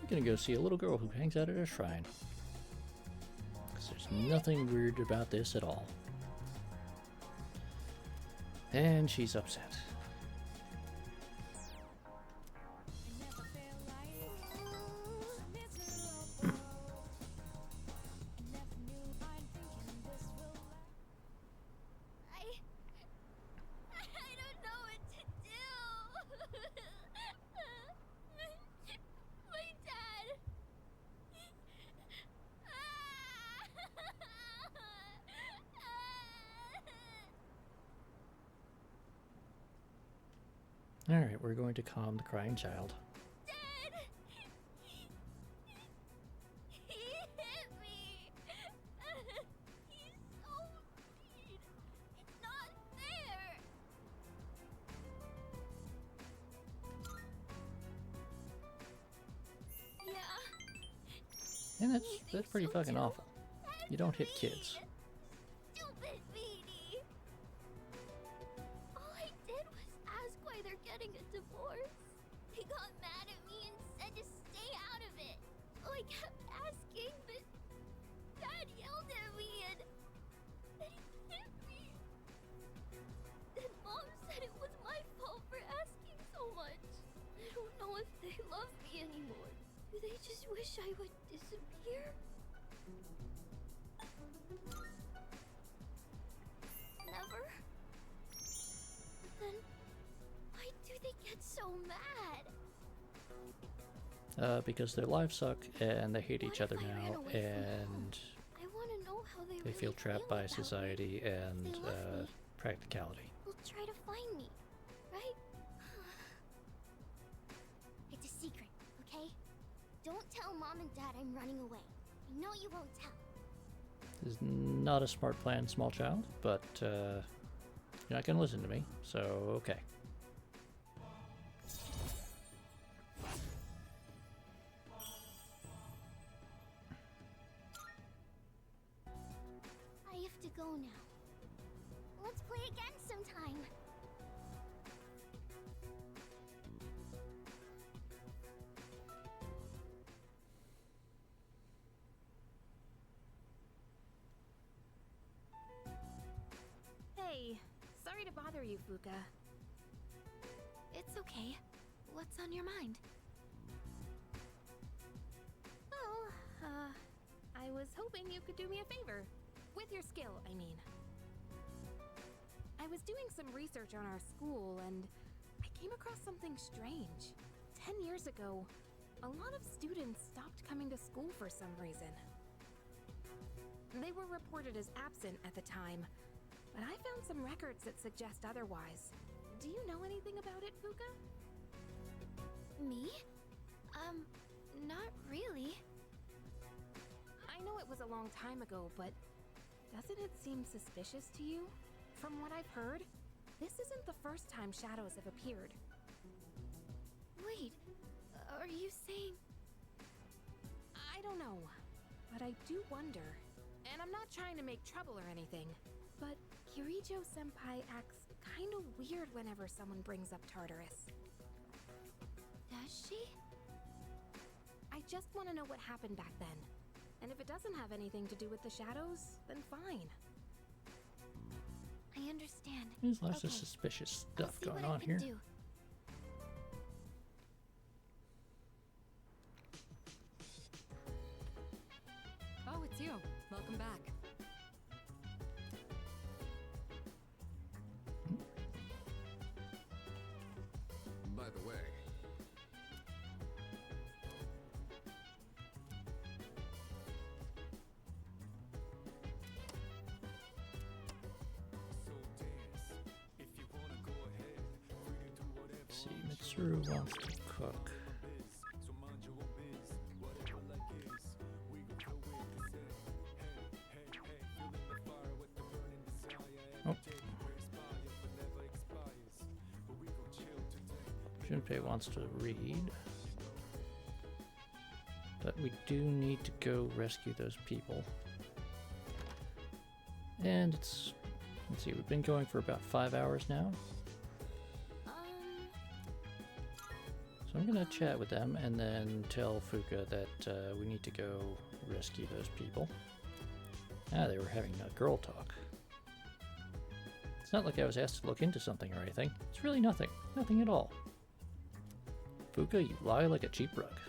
I'm gonna go see a little girl who hangs out at a shrine. Because there's nothing weird about this at all. And she's upset. Alright, we're going to calm the crying child. Dad! He hit me! He's so mean! It's not fair! Yeah. And that's pretty fucking awful. You don't hit kids. Stupid meanie! All I did was ask why they're getting a divorce. He got mad at me and said to stay out of it. So I kept asking, but Dad yelled at me and then he hit me. Then Mom said it was my fault for asking so much. I don't know if they love me anymore. Do they just wish I would disappear? Never? Then why do they get so mad? Because their lives suck and they hate each other now, and I want to know how they they really feel trapped by society and They love me. practicality. They'll try to find me, right? It's a secret, okay? Don't tell Mom and Dad I'm running away. I know you won't tell. This is not a smart plan, small child, but you're not going to listen to me, so okay. I have to go now. Let's play again sometime. Hey, sorry to bother you, Fuka. It's okay. What's on your mind? Well, I was hoping you could do me a favor. With your skill, I mean. I was doing some research on our school, and I came across something strange. 10 years ago, a lot of students stopped coming to school for some reason. They were reported as absent at the time, but I found some records that suggest otherwise. Do you know anything about it, Fuka? Me? Not really. I know it was a long time ago, but doesn't it seem suspicious to you? From what I've heard, this isn't the first time shadows have appeared. Wait, are you saying... I don't know, but I do wonder. And I'm not trying to make trouble or anything, but Kirijo-senpai acts kind of weird whenever someone brings up Tartarus. Does she? I just want to know what happened back then. And if it doesn't have anything to do with the shadows, then fine. I understand. There's lots of suspicious stuff going on here. Oh, it's you. Welcome back. By the way, See, Mitsuru wants to cook. Oh. Junpei wants to read. But we do need to go rescue those people. And it's... let's see, we've been going for about 5 hours now. So I'm gonna chat with them and then tell Fuka that we need to go rescue those people. Ah, they were having a girl talk. It's not like I was asked to look into something or anything. It's really nothing. Nothing at all. Fuka, you lie like a cheap rug.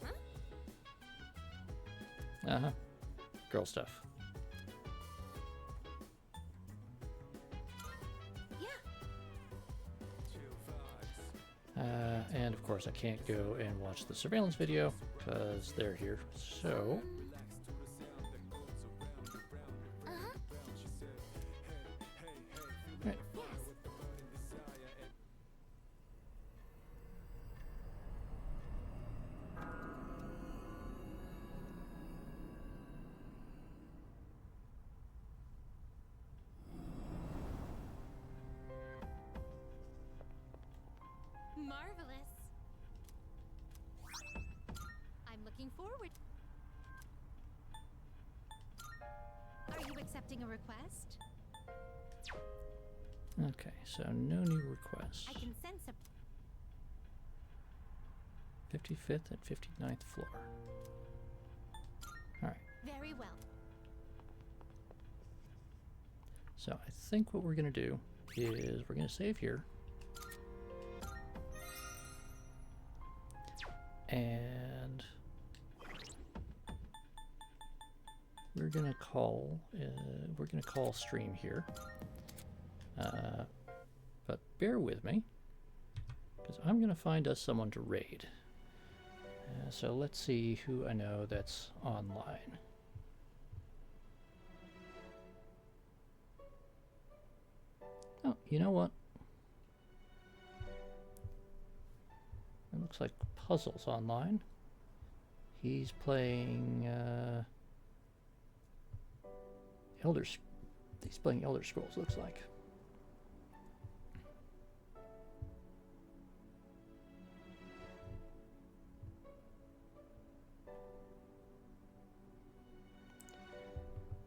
Huh? Uh-huh. Girl stuff. And of course I can't go and watch the surveillance video because they're here. So right. forward. Are you accepting a request? Okay, so no new requests. I can sense a 55th and 59th floor. Alright, very well. so I think what we're going to do is we're going to save here. And we're going to call stream here. But bear with me, because I'm going to find us someone to raid. So let's see who I know that's online. Oh, you know what? It looks like Puzzle's online. He's playing He's playing Elder Scrolls, looks like.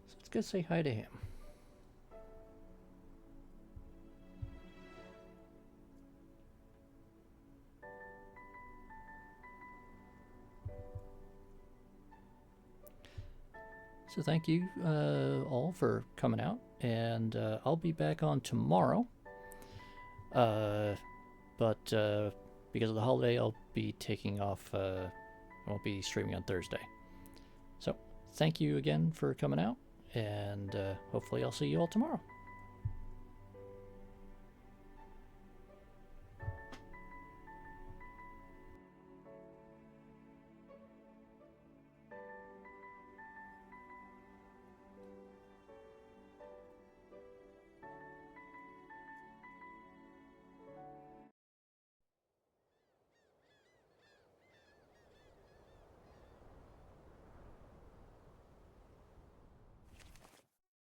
So let's go say hi to him. So thank you all for coming out, and I'll be back on tomorrow. But because of the holiday, I'll be taking off. I won't be streaming on Thursday. So thank you again for coming out, and hopefully I'll see you all tomorrow.